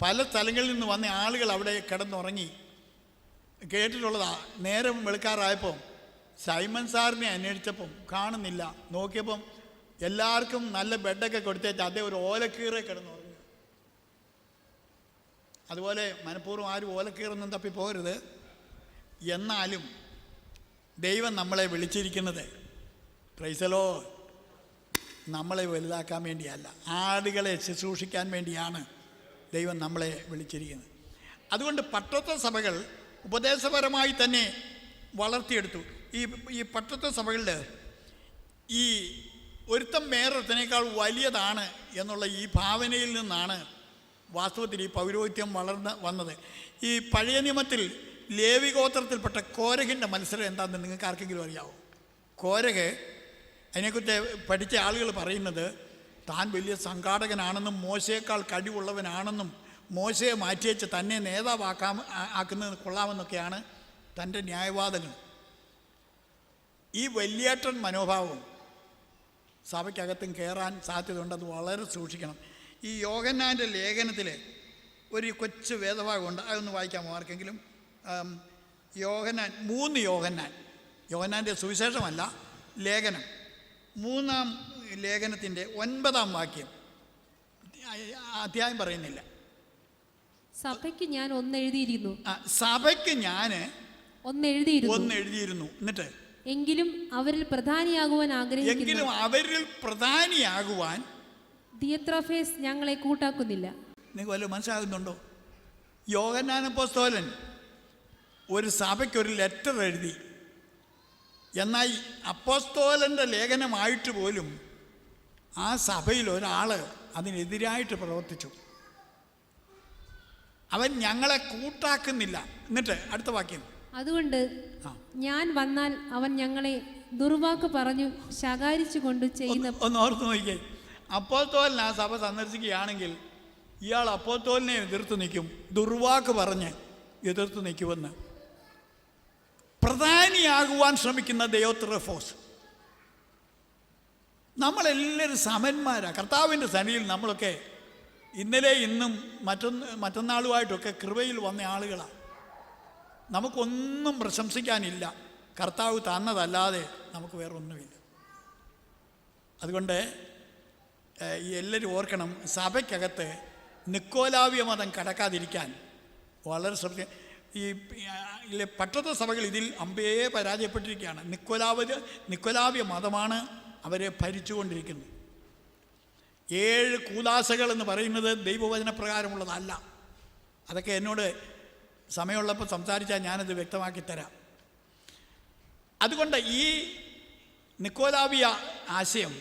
പല സ്ഥലങ്ങളിൽ നിന്ന് വന്ന ആളുകൾ അവിടെ കിടന്നുറങ്ങി. കേട്ടിട്ടുള്ളതാ. നേരം വെളുക്കാറായപ്പോൾ സൈമൺ സാറിനെ അന്വേഷിച്ചപ്പം കാണുന്നില്ല. നോക്കിയപ്പം എല്ലാവർക്കും നല്ല ബെഡൊക്കെ കൊടുത്തേച്ച് അദ്ദേഹം ഒരു ഓലക്കീറെ കിടന്നുറങ്ങി. അതുപോലെ മനഃപൂർവ്വം ആരും ഓലക്കീറൊന്നും തപ്പി പോകരുത്. എന്നാലും ദൈവം നമ്മളെ വിളിച്ചിരിക്കുന്നത് പ്രൈസലോ നമ്മളെ വലുതാക്കാൻ വേണ്ടിയല്ല, ആടുകളെ ശുശ്രൂഷിക്കാൻ വേണ്ടിയാണ് ദൈവം നമ്മളെ വിളിച്ചിരിക്കുന്നത്. അതുകൊണ്ട് പട്ടത്ത സഭകൾ ഉപദേശപരമായി തന്നെ വളർത്തിയെടുത്തു. ഈ പട്ടത്ത സഭകളിൽ ഈ ഒരുത്തം വേറൊരുത്തനേക്കാൾ വലിയതാണ് എന്നുള്ള ഈ ഭാവനയിൽ നിന്നാണ് വാസ്തവത്തിൽ ഈ പൗരോഹിത്യം വളർന്ന് വന്നത്. ഈ പഴയ നിയമത്തിൽ ലേവി ഗോത്രത്തിൽപ്പെട്ട കോരഹിൻ്റെ മത്സരം എന്താണെന്ന് നിങ്ങൾക്ക് ആർക്കെങ്കിലും അറിയാമോ? കോരഹ്, അതിനെക്കുറിച്ച് പഠിച്ച ആളുകൾ പറയുന്നത് താൻ വലിയ സംഘാടകനാണെന്നും മോശയേക്കാൾ കഴിവുള്ളവനാണെന്നും മോശയെ മാറ്റിവെച്ച് തന്നെ ആക്കുന്നത് കൊള്ളാമെന്നൊക്കെയാണ് തൻ്റെ ന്യായവാദങ്ങൾ. ഈ വലിയേട്ടൻ മനോഭാവം സഭയ്ക്കകത്തും കയറാൻ സാധ്യതയുണ്ട്. അത് വളരെ സൂക്ഷിക്കണം. ഈ യോഹന്നാൻ്റെ ലേഖനത്തിൽ ഒരു കൊച്ചു വേദഭാഗമുണ്ട്, അതൊന്ന് വായിക്കാമോ ആർക്കെങ്കിലും? യോഹന്നാൻ 3 യോഹന്നാൻ്റെ സുവിശേഷമല്ല, ലേഖനം 3-ാം ലേഖനത്തിൻ്റെ 9-ാം വാക്യം. അധ്യായം പറയുന്നില്ല. സഭയ്ക്ക് ഞാൻ ഒന്നെഴുതിയിരുന്നു. സഭയ്ക്ക് ഞാൻ ഒന്നെഴുതിയിരുന്നു. എന്നിട്ട് എങ്കിലും അവരിൽ പ്രധാനിയാകുവാൻ ദിയത്രോഫേസ് ഞങ്ങളെ കൂട്ടാക്കുന്നില്ല. നിങ്ങൾക്ക് വല്ലതും മനസ്സിലാകുന്നുണ്ടോ? യോഹന്നാൻ അപ്പോസ്തലൻ ഒരു സഭയ്ക്കൊരു ലെറ്റർ എഴുതി. എന്നാൽ അപ്പോസ്തലൻ്റെ ലേഖനമായിട്ട് പോലും ആ സഭയിൽ ഒരാൾ അതിനെതിരായിട്ട് പ്രവർത്തിച്ചു. അവൻ ഞങ്ങളെ കൂട്ടാക്കുന്നില്ല. എന്നിട്ട് അടുത്ത വാക്യം, അതുകൊണ്ട് ഞാൻ വന്നാൽ അവൻ ഞങ്ങളെ ദുർവാക്ക് പറഞ്ഞു ശകാരിച്ചു കൊണ്ട് ചെയ്യുന്ന. ഒന്ന് ഓർത്ത് നോക്കിക്കേ, അപ്പോസ്തലൻ ആ സഭ സന്ദർശിക്കുകയാണെങ്കിൽ ഇയാൾ അപ്പോസ്തലനെ എതിർത്ത് നിൽക്കും, ദുർവാക്ക് പറഞ്ഞ് എതിർത്ത് നിൽക്കുമെന്ന്. പ്രധാനിയാകുവാൻ ശ്രമിക്കുന്ന ദയോത്രോഫോസ്. നമ്മളെല്ലാവരും സമന്മാരാണ് കർത്താവിൻ്റെ സന്നിധിയിൽ. നമ്മളൊക്കെ ഇന്നലെ ഇന്നും മറ്റന്നാളുമായിട്ടൊക്കെ കൃപയിൽ വന്ന ആളുകളാണ്. നമുക്കൊന്നും പ്രശംസിക്കാനില്ല, കർത്താവ് തന്നതല്ലാതെ നമുക്ക് വേറെ ഒന്നുമില്ല. അതുകൊണ്ട് എല്ലാവരും ഓർക്കണം, സഭയ്ക്കകത്ത് നിക്കോലാവ്യ മതം കടക്കാതിരിക്കാൻ വളരെ ശ്രദ്ധിക്കുക. ഈ പട്ടത്ത സഭകൾ ഇതിൽ അമ്പയെ പരാജയപ്പെട്ടിരിക്കുകയാണ്. നിക്കോലാവ്യ മതമാണ് അവരെ ഭരിച്ചുകൊണ്ടിരിക്കുന്നത്. 7 കൂദാശകൾ എന്ന് പറയുന്നത് ദൈവവചനപ്രകാരമുള്ളതല്ല. അതൊക്കെ എന്നോട് സമയമുള്ളപ്പോൾ സംസാരിച്ചാൽ ഞാനത് വ്യക്തമാക്കി തരാം. അതുകൊണ്ട് ഈ നിക്കോലാവിയ ആശയം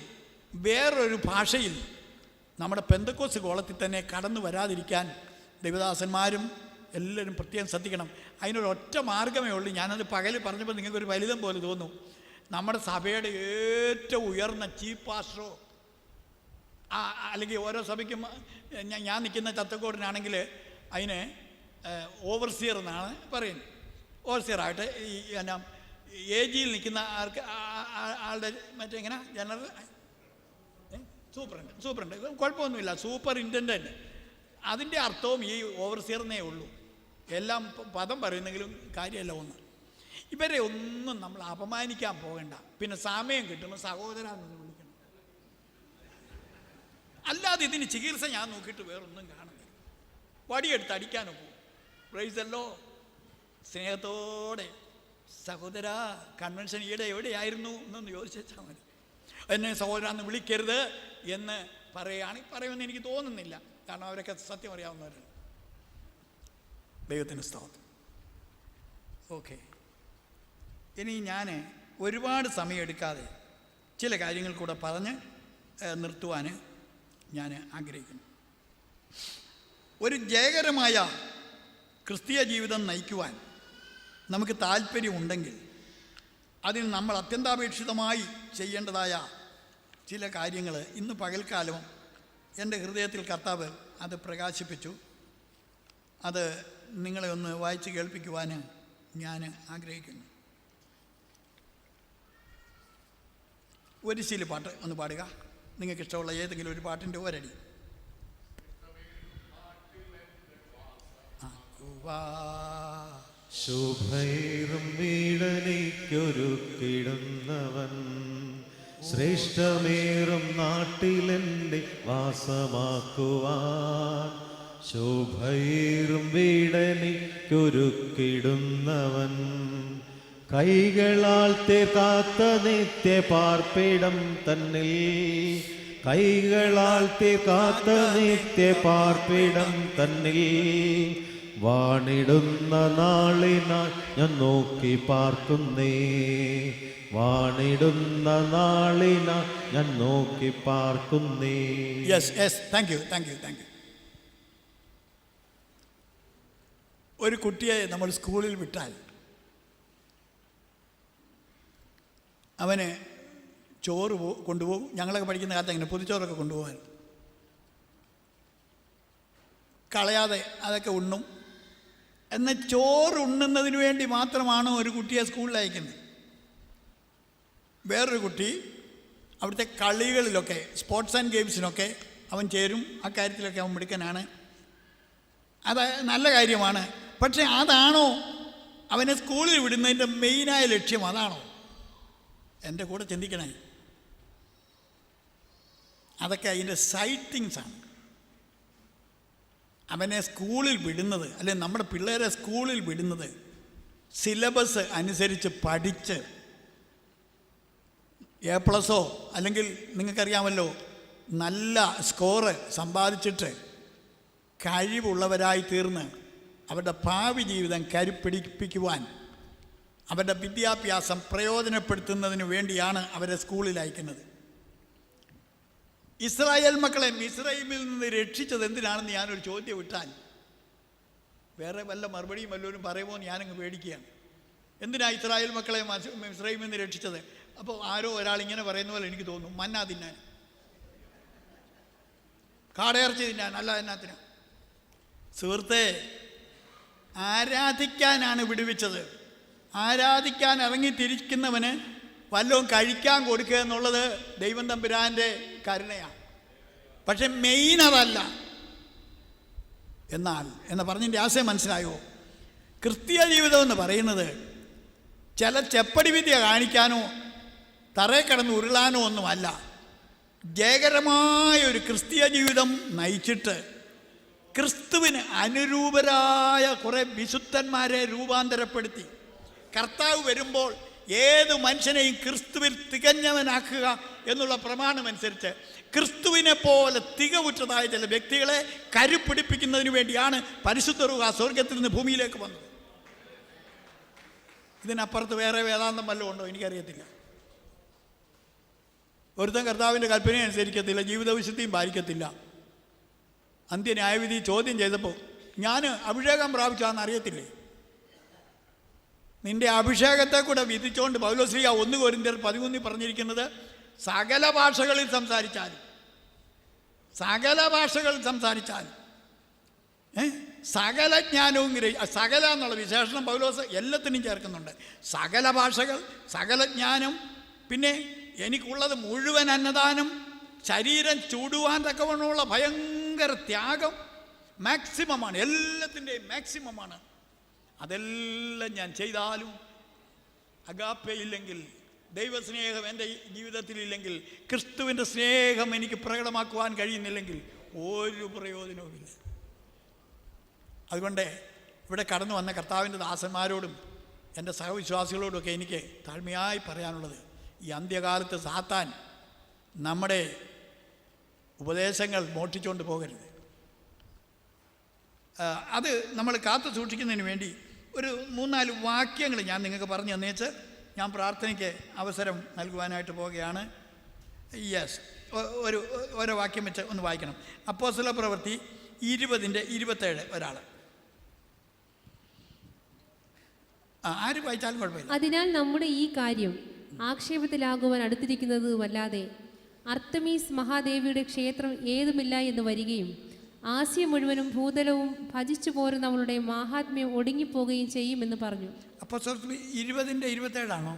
വേറൊരു ഭാഷയിൽ നമ്മുടെ പെന്തക്കോസ് കോളത്തിൽ തന്നെ കടന്നു വരാതിരിക്കാൻ ദൈവദാസന്മാരും എല്ലാവരും പ്രത്യേകം ശ്രദ്ധിക്കണം. അതിനൊരൊറ്റ മാർഗ്ഗമേ ഉള്ളൂ. ഞാനത് പകൽ പറഞ്ഞപ്പോൾ നിങ്ങൾക്കൊരു ഫലിതം പോലെ തോന്നും. നമ്മുടെ സഭയുടെ ഏറ്റവും ഉയർന്ന ചീഫ് പാസ്റ്ററോ അല്ലെങ്കിൽ ഓരോ സഭയ്ക്കും, ഞാൻ നിൽക്കുന്ന ചത്തക്കോടിനാണെങ്കിൽ അതിന് ഓവർസിയർ എന്നാണ് പറയുന്നത്. ഓവർസിയറായിട്ട് ഈ എന്നാ AG-യിൽ നിൽക്കുന്ന ആളുടെ മറ്റേ എങ്ങനെ ജനറൽ സൂപ്രണ്ട് കുഴപ്പമൊന്നുമില്ല, സൂപ്പറിൻറ്റൻഡൻറ്റ്. അതിൻ്റെ അർത്ഥവും ഈ ഓവർസിയറിനേ ഉള്ളൂ. എല്ലാം പദം പറയുന്നെങ്കിലും കാര്യമല്ല ഒന്ന്. ഇവരെ ഒന്നും നമ്മൾ അപമാനിക്കാൻ പോകണ്ട. പിന്നെ സമയം കിട്ടുമ്പോൾ സഹോദരാന്ന് വിളിക്കണം. അല്ലാതെ ഇതിന് ചികിത്സ ഞാൻ നോക്കിയിട്ട് വേറൊന്നും കാണുന്നില്ല. വടിയെടുത്ത് അടിക്കാനോ പോകും. പ്രൈസല്ലോ, സ്നേഹത്തോടെ സഹോദര കൺവെൻഷൻ ഈടെ എവിടെയായിരുന്നു എന്നൊന്ന് ചോദിച്ചാൽ മതി. എന്നെ സഹോദരാന്ന് വിളിക്കരുത് എന്ന് പറയുമെന്ന് എനിക്ക് തോന്നുന്നില്ല. കാരണം അവരൊക്കെ സത്യം അറിയാവുന്നവരാണ്. ദൈവത്തിന് സ്തോത്രം. ഓക്കെ, ഇനി ഞാൻ ഒരുപാട് സമയം എടുക്കാതെ ചില കാര്യങ്ങൾ കൂടെ പറഞ്ഞ് നിർത്തുവാൻ ഞാൻ ആഗ്രഹിക്കുന്നു. ഒരു ജയകരമായ ക്രിസ്തീയ ജീവിതം നയിക്കുവാൻ നമുക്ക് താല്പര്യമുണ്ടെങ്കിൽ അതിന് നമ്മൾ അത്യന്താപേക്ഷിതമായി ചെയ്യേണ്ടതായ ചില കാര്യങ്ങൾ ഇന്ന് പകൽക്കാലം എൻ്റെ ഹൃദയത്തിൽ കർത്താവ് അത് പ്രകാശിപ്പിച്ചു. അത് നിങ്ങളെ ഒന്ന് വായിച്ച് കേൾപ്പിക്കുവാൻ ഞാൻ ആഗ്രഹിക്കുന്നു. ഒരു ശീല പാട്ട് ഒന്ന് പാടുക. നിങ്ങൾക്ക് ഇഷ്ടമുള്ള ഏതെങ്കിലും ഒരു പാട്ടിൻ്റെ ഒരടി. വാ. ശുഭൈറും വീടനിക്കൊരുക്കിടുന്നവൻ ശ്രേഷ്ഠമേറും നാട്ടിലെൻ്റെ വാസമാക്കുവാൻ. ശുഭൈറും വീടനിക്കൊരുക്കിടുന്നവൻ കൈകളാൽ തീർക്കാത്ത നിത്യ പാർപ്പിടം തന്നിൽ. കൈകളാൽ തീർക്കാത്ത നിത്യ പാർപ്പിടം തന്നിൽ വാണിടുന്ന നാളിനാൾ ഞാൻ നോക്കി പാർക്കുന്നേ. വാണിടുന്ന നാളിനാൾ ഞാൻ നോക്കി പാർക്കുന്നേ. Yes, thank you. ഒരു കുട്ടിയെ നമ്മൾ സ്കൂളിൽ വിട്ടാൽ അവന് ചോറ് കൊണ്ടുപോകും. ഞങ്ങളൊക്കെ പഠിക്കുന്ന കാലത്ത് അങ്ങനെ പൊതിച്ചോറൊക്കെ കൊണ്ടുപോകാൻ കളയാതെ അതൊക്കെ ഉണ്ണും. എന്നാൽ ചോറ് ഉണ്ണുന്നതിന് വേണ്ടി മാത്രമാണ് ഒരു കുട്ടിയെ സ്കൂളിൽ അയക്കുന്നത്. വേറൊരു കുട്ടി അവിടുത്തെ കളികളിലൊക്കെ, സ്പോർട്സ് ആൻഡ് ഗെയിംസിനൊക്കെ അവൻ ചേരും. അക്കാര്യത്തിലൊക്കെ അവൻ മിടുക്കനാണ്. അത് നല്ല കാര്യമാണ്. പക്ഷേ അതാണോ അവനെ സ്കൂളിൽ വിടുന്നതിൻ്റെ മെയിനായ ലക്ഷ്യം? അതാണോ? എൻ്റെ കൂടെ ചിന്തിക്കണേ. അതൊക്കെ അതിൻ്റെ സൈറ്റിങ്സാണ്. അവനെ സ്കൂളിൽ വിടുന്നത്, അല്ലെങ്കിൽ നമ്മുടെ പിള്ളേരെ സ്കൂളിൽ വിടുന്നത് സിലബസ് അനുസരിച്ച് പഠിച്ച് A+ഓ അല്ലെങ്കിൽ നിങ്ങൾക്കറിയാമല്ലോ നല്ല സ്കോറ് സമ്പാദിച്ചിട്ട് കഴിവുള്ളവരായി തീർന്ന് അവരുടെ ഭാവി ജീവിതം കരുപ്പിടിപ്പിക്കുവാൻ, അവരുടെ വിദ്യാഭ്യാസം പ്രയോജനപ്പെടുത്തുന്നതിന് വേണ്ടിയാണ് അവരെ സ്കൂളിൽ അയക്കുന്നത്. ഇസ്രായേൽ മക്കളെ മിസ്രൈമിൽ നിന്ന് രക്ഷിച്ചത് എന്തിനാണെന്ന് ഞാനൊരു ചോദ്യം വിട്ടാൽ വേറെ വല്ല മറുപടിയും വല്ലവരും പറയുമോ എന്ന് ഞാനങ്ങ് പേടിക്കുകയാണ്. എന്തിനാ ഇസ്രായേൽ മക്കളെ മിസ്രൈമിൽ നിന്ന് രക്ഷിച്ചത്? അപ്പോൾ ആരോ ഒരാൾ ഇങ്ങനെ പറയുന്ന പോലെ എനിക്ക് തോന്നുന്നു, മന്ന തിന്നാൻ, കാടയിറച്ചി തിന്നാൻ, അല്ല എന്നാത്തിനാ? സുഹൃത്തെ, ആരാധിക്കാനാണ് വിടുവിച്ചത്. ആരാധിക്കാൻ ഇറങ്ങിത്തിരിക്കുന്നവന് വല്ലതും കഴിക്കാൻ കൊടുക്കുക എന്നുള്ളത് ദൈവം തമ്പുരാൻ്റെ കരുണയാണ്. പക്ഷെ മെയിൻ അതല്ല. എന്ന് പറഞ്ഞതിൻ്റെ ആശയം മനസ്സിലായോ? ക്രിസ്തീയ ജീവിതം എന്ന് പറയുന്നത് ചില ചെപ്പടി വിദ്യ കാണിക്കാനോ തറയിൽ കിടന്ന് ഉരുളാനോ ഒന്നുമല്ല. ജയകരമായ ഒരു ക്രിസ്തീയ ജീവിതം നയിച്ചിട്ട് ക്രിസ്തുവിന് അനുരൂപരായ കുറേ വിശുദ്ധന്മാരെ രൂപാന്തരപ്പെടുത്തി കർത്താവ് വരുമ്പോൾ ഏത് മനുഷ്യനെയും ക്രിസ്തുവിൽ തികഞ്ഞവനാക്കുക എന്നുള്ള പ്രമാണമനുസരിച്ച് ക്രിസ്തുവിനെ പോലെ തികവുറ്റതായ ചില വ്യക്തികളെ കരുപ്പിടിപ്പിക്കുന്നതിന് വേണ്ടിയാണ് പരിശുദ്ധ റൂഹ സ്വർഗത്തിൽ നിന്ന് ഭൂമിയിലേക്ക് വന്നത്. ഇതിനപ്പുറത്ത് വേറെ വേദാന്തം വല്ലതും ഉണ്ടോ? എനിക്കറിയത്തില്ല. ഒരുത്തൻ കർത്താവിൻ്റെ കൽപ്പന അനുസരിക്കത്തില്ല, ജീവിതവിശുദ്ധിയും പാലിക്കത്തില്ല. അന്ത്യന്യായവിധി ചോദ്യം ചെയ്തപ്പോൾ ഞാൻ അഭിഷേകം പ്രാപിച്ചാന്ന് അറിയത്തില്ലേ? നിന്റെ അഭിഷേകത്തെ കൂടെ വിധിച്ചുകൊണ്ട് പൗലോസ്ലീഹ 1 കൊരിന്ത്യർ 13 പറഞ്ഞിരിക്കുന്നത് സകല ഭാഷകളിൽ സംസാരിച്ചാലും സകല ജ്ഞാനവും സകല എന്നുള്ള വിശേഷണം പൗലോസ് എല്ലാത്തിനും ചേർക്കുന്നുണ്ട്. സകല ഭാഷകൾ, സകല ജ്ഞാനം, പിന്നെ എനിക്കുള്ളത് മുഴുവൻ അന്നദാനം, ശരീരം ചൂടുവാൻ തക്കവണ്ണമുള്ള ഭയങ്കര ത്യാഗം, മാക്സിമമാണ്, എല്ലാത്തിൻ്റെയും മാക്സിമമാണ്. അതെല്ലാം ഞാൻ ചെയ്താലും അഗാപ്പയില്ലെങ്കിൽ, ദൈവസ്നേഹം എൻ്റെ ജീവിതത്തിലില്ലെങ്കിൽ, ക്രിസ്തുവിൻ്റെ സ്നേഹം എനിക്ക് പ്രകടമാക്കുവാൻ കഴിയുന്നില്ലെങ്കിൽ ഒരു പ്രയോജനവുമില്ല. അതുകൊണ്ട് ഇവിടെ കടന്നു വന്ന കർത്താവിൻ്റെ ദാസന്മാരോടും എൻ്റെ സഹവിശ്വാസികളോടുമൊക്കെ എനിക്ക് താഴ്മയായി പറയാനുള്ളത്, ഈ അന്ത്യകാലത്ത് സാത്താൻ നമ്മുടെ ഉപദേശങ്ങൾ മോഷ്ടിച്ചുകൊണ്ട് പോകരുത്. അത് നമ്മൾ കാത്തു സൂക്ഷിക്കുന്നതിന് വേണ്ടി ഒരു 3-4 വാക്യങ്ങൾ ഞാൻ നിങ്ങൾക്ക് പറഞ്ഞു തന്നേച്ച് ഞാൻ പ്രാർത്ഥനയ്ക്ക് അവസരം നൽകുവാനായിട്ട് പോവുകയാണ്. യെസ്, ഓരോ വാക്യം വെച്ച് ഒന്ന് വായിക്കണം. അപ്പോസ്തല പ്രവൃത്തി 20:27 ഒരാൾ ആര് വായിച്ചാലും കുഴപ്പമില്ല. അതിനാൽ നമ്മുടെ ഈ കാര്യം ആക്ഷേപത്തിലാകുവാൻ അടുത്തിരിക്കുന്നതുമല്ലാതെ അർത്തമീസ് മഹാദേവിയുടെ ക്ഷേത്രം ഏതുമില്ല എന്ന് വരികയും ആസ്യ മുഴുവനും ഭൂതലവും ഭജിച്ചു പോരുന്ന അവളുടെ മാഹാത്മ്യം ഒടുങ്ങിപ്പോകുകയും ചെയ്യുമെന്ന് പറഞ്ഞു. അപ്പോൾ 20:27 ആണോ?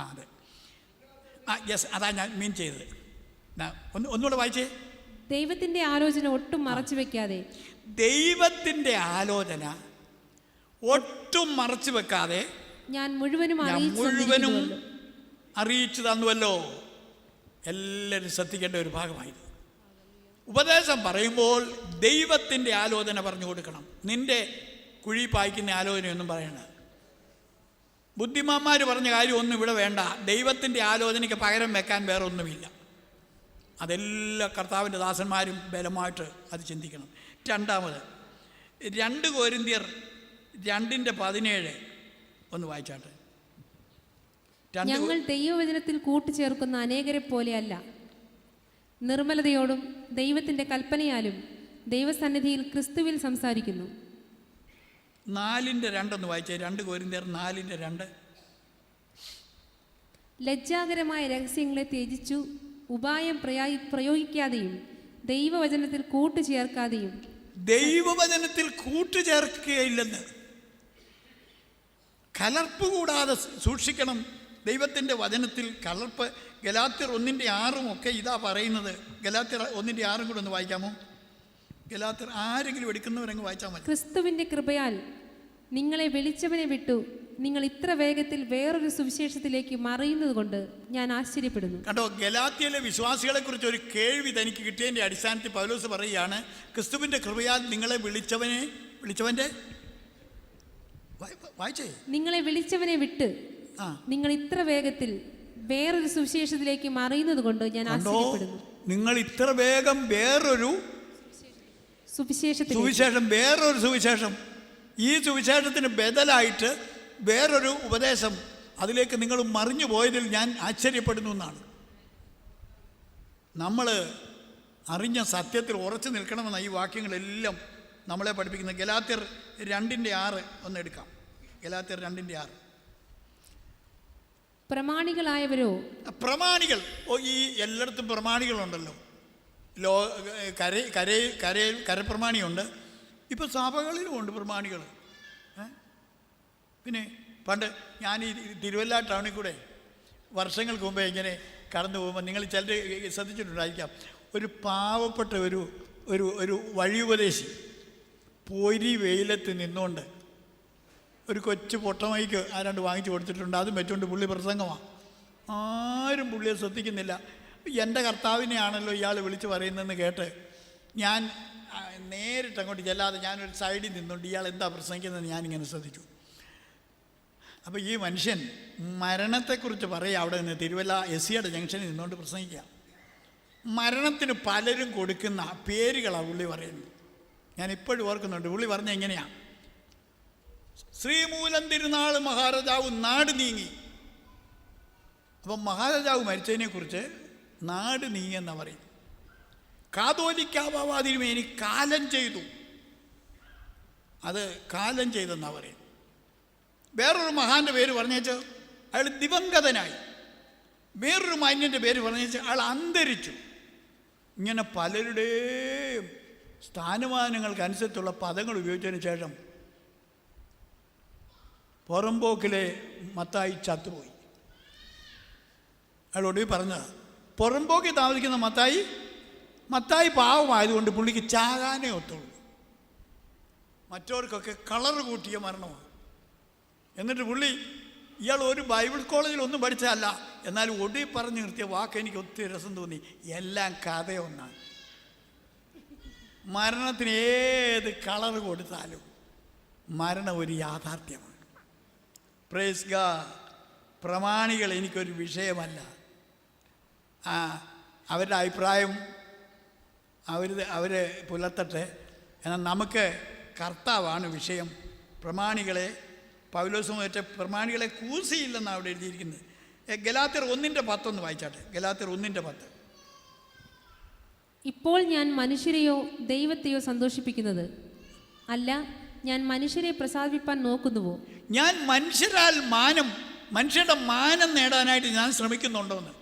അതെ, യെസ്, അതാ ഞാൻ മീൻ ചെയ്തത്. ഒന്നുകൂടെ വായിച്ചേ. ദൈവത്തിന്റെ ആലോചന ഒട്ടും മറച്ചു വെക്കാതെ. ദൈവത്തിൻ്റെ ആലോചന ഒട്ടും മറച്ചു വെക്കാതെ ഞാൻ മുഴുവനും അറിയിച്ചു തന്നുവല്ലോ. എല്ലാവരും ശ്രദ്ധിക്കേണ്ട ഒരു ഭാഗമായത്. ഉപദേശം പറയുമ്പോൾ ദൈവത്തിൻ്റെ ആലോചന പറഞ്ഞു കൊടുക്കണം. നിന്റെ കുഴി പായ്ക്കുന്ന ആലോചനയൊന്നും പറയണ്ട. ബുദ്ധിമാന്മാർ പറഞ്ഞ കാര്യമൊന്നും ഇവിടെ വേണ്ട. ദൈവത്തിൻ്റെ ആലോചനയ്ക്ക് പകരം വെക്കാൻ വേറെ ഒന്നുമില്ല. അതെല്ലാ കർത്താവിൻ്റെ ദാസന്മാരും ബലമായിട്ട് അത് ചിന്തിക്കണം. രണ്ടാമത് 2 കൊരിന്ത്യർ 2:17 ഒന്ന് വായിച്ചാട്ടെ. ഞങ്ങൾ ദൈവവചനത്തിൽ കൂട്ടിച്ചേർക്കുന്ന അനേകരെ പോലെയല്ല, നിർമ്മലതയോടും ദൈവത്തിന്റെ കൽപ്പനയാലും ദൈവസന്നിധിയിൽ ക്രിസ്തുവിൽ സംസാരിക്കുന്നു. 4:2 ഒന്ന് വായിച്ചേ. 2 കൊരിന്ത്യർ 4:2. ലജ്ജാകരമായ രഹസ്യങ്ങളെ ത്യജിച്ചു ഉപായം പ്രയോഗിക്കാതെയും ദൈവവചനത്തിൽ കൂട്ടുചേർക്കാതെയും. ദൈവവചനത്തിൽ കൂട്ടുചേർക്കുകയില്ലെന്ന്, കലർപ്പ് കൂടാതെ സൂക്ഷിക്കണം ദൈവത്തിൻ്റെ വചനത്തിൽ. കലർപ്പ് ഗലാത്യർ 1:6 ഒക്കെ ഇതാ പറയുന്നത്. ഗലാത്യർ 1:6 കൂടെ ഒന്ന് വായിക്കാമോ? ഗലാത്യർ ആരെങ്കിലും എടുക്കുന്നവരങ്ങ് വായിച്ചാൽ മതി. ക്രിസ്തുവിന്റെ കൃപയാൽ നിങ്ങളെ വിളിച്ചവനെ വിട്ടു നിങ്ങൾ ഇത്ര വേഗത്തിൽ വേറൊരു സുവിശേഷത്തിലേക്ക് മറയുന്നത് കൊണ്ട് ഞാൻ ആശ്ചര്യപ്പെടുന്നു. കണ്ടോ, ഗലാത്യയിലെ വിശ്വാസികളെ കുറിച്ച് ഒരു കേൾവി തനിക്ക് കിട്ടിയതിൻ്റെ അടിസ്ഥാനത്തിൽ പൗലോസ് പറയുകയാണ്, ക്രിസ്തുവിൻ്റെ കൃപയാൽ നിങ്ങളെ വിളിച്ചവൻ്റെ വായിച്ചേ, നിങ്ങളെ വിളിച്ചവനെ വിട്ട് നിങ്ങൾ ഇത്ര വേഗത്തിൽ വേറൊരു സുവിശേഷത്തിലേക്ക് മറയുന്നത് കൊണ്ട് ഞാൻ ആശ്ചര്യപ്പെടുന്നു. നിങ്ങൾ ഇത്ര വേഗം വേറൊരു സുവിശേഷം, വേറൊരു സുവിശേഷം, ഈ സുവിശേഷത്തിന് ബദലായിട്ട് വേറൊരു ഉപദേശം, അതിലേക്ക് നിങ്ങൾ മറിഞ്ഞു പോയതിൽ ഞാൻ ആശ്ചര്യപ്പെടുന്നു എന്നാണ്. നമ്മൾ അറിഞ്ഞ സത്യത്തിൽ ഉറച്ചു നിൽക്കണമെന്ന ഈ വാക്യങ്ങളെല്ലാം നമ്മളെ പഠിപ്പിക്കുന്നത്. ഗലാത്യർ 2:6 ഒന്ന് എടുക്കാം. ഗലാത്യർ 2:6. പ്രമാണികളായവരോ, പ്രമാണികൾ, ഈ എല്ലായിടത്തും പ്രമാണികളുണ്ടല്ലോ. കരപ്രമാണിയുണ്ട്, ഇപ്പോൾ സഭകളിലും ഉണ്ട് പ്രമാണികൾ. പിന്നെ പണ്ട് ഞാൻ ഈ തിരുവല്ല ടൗണിൽ കൂടെ വർഷങ്ങൾക്ക് മുമ്പേ ഇങ്ങനെ കടന്നു പോകുമ്പോൾ നിങ്ങൾ ചിലർ ശ്രദ്ധിച്ചിട്ടുണ്ടായിരിക്കാം, ഒരു പാവപ്പെട്ട ഒരു വഴിയുപദേശി പൊരി വെയിലത്ത് നിന്നുകൊണ്ട് ഒരു കൊച്ചു പൊട്ടമൈക്ക് ആരാണ്ട് വാങ്ങിച്ചു കൊടുത്തിട്ടുണ്ട്. അതും വെച്ചുകൊണ്ട് പുള്ളി പ്രസംഗമാണ്. ആരും പുള്ളിയെ ശ്രദ്ധിക്കുന്നില്ല. എൻ്റെ കർത്താവിനെയാണല്ലോ ഇയാൾ വിളിച്ച് പറയുന്നതെന്ന് കേട്ട് ഞാൻ നേരിട്ട് അങ്ങോട്ട് ചെല്ലാതെ ഞാനൊരു സൈഡിൽ നിന്നുകൊണ്ട് ഇയാൾ എന്താ പ്രസംഗിക്കുന്നതെന്ന് ഞാനിങ്ങനെ ശ്രദ്ധിച്ചു. അപ്പോൾ ഈ മനുഷ്യൻ മരണത്തെക്കുറിച്ച് പറയുക. അവിടെ നിന്ന് തിരുവല്ല എസിയുടെ ജംഗ്ഷനിൽ നിന്നുകൊണ്ട് പ്രസംഗിക്കുക. മരണത്തിന് പലരും കൊടുക്കുന്ന പേരുകളാണ് പുള്ളി പറയുന്നത്. ഞാൻ ഇപ്പോഴും ഓർക്കുന്നുണ്ട്. പുള്ളി പറഞ്ഞ എങ്ങനെയാണ്, ശ്രീമൂലം തിരുനാൾ മഹാരാജാവ് നാട് നീങ്ങി. അപ്പം മഹാരാജാവ് മരിച്ചതിനെക്കുറിച്ച് നാട് നീങ്ങിയെന്നാണ് പറയും. കാതോലിക്കാവാതിരുമേനി കാലം ചെയ്തു, അത് കാലം ചെയ്തെന്നാണ് പറയും. വേറൊരു മഹാൻ്റെ പേര് പറഞ്ഞേച്ച് അയാൾ ദിവംഗതനായി. വേറൊരു മാന്യൻ്റെ പേര് പറഞ്ഞേച്ച് അയാൾ അന്തരിച്ചു. ഇങ്ങനെ പലരുടെയും സ്ഥാനമാനങ്ങൾക്കനുസരിച്ചുള്ള പദങ്ങൾ ഉപയോഗിച്ചതിന് ശേഷം പുറമ്പോക്കിലെ മത്തായി ചത്തുപോയി. അയാൾ ഒടുവിൽ പറഞ്ഞത്, പുറമ്പോക്കിൽ താമസിക്കുന്ന മത്തായി പാവമായതുകൊണ്ട് പുള്ളിക്ക് ചാകാനേ ഒത്തുള്ളൂ. മറ്റവർക്കൊക്കെ കളർ കൂട്ടിയ മരണമാണ്. എന്നിട്ട് പുള്ളി ഇയാൾ ഒരു ബൈബിൾ കോളേജിലൊന്നും പഠിച്ചതല്ല, എന്നാലും ഒടുവിൽ പറഞ്ഞു നിർത്തിയ വാക്ക് എനിക്ക് ഒത്തിരി രസം തോന്നി. എല്ലാം കഥയൊന്നാണ്. മരണത്തിന് ഏത് കളർ കൊടുത്താലും മരണം ഒരു യാഥാർത്ഥ്യമാണ്. Praise God. പ്രമാണികൾ എനിക്കൊരു വിഷയമല്ല. അവരുടെ അഭിപ്രായം അവർ പുലർത്തട്ടെ. എന്നാൽ നമുക്ക് കർത്താവാണ് വിഷയം. പ്രമാണികളെ പൗലോസും മറ്റേ പ്രമാണികളെ കൂസിയില്ലെന്നാണ് അവിടെ എഴുതിയിരിക്കുന്നത്. ഗലാത്യർ 1:10 ഒന്ന് വായിച്ചാട്ടെ. ഗലാത്യർ 1:10. ഇപ്പോൾ ഞാൻ മനുഷ്യരെയോ ദൈവത്തെയോ സന്തോഷിപ്പിക്കുന്നത് അല്ല, ഞാൻ മനുഷ്യരെ പ്രസാദിപ്പാൻ നോക്കുന്നുവോ? ഞാൻ മനുഷ്യരുടെ മാനം നേടാനായിട്ട് ഞാൻ ശ്രമിക്കുന്നുണ്ടോയെന്ന്.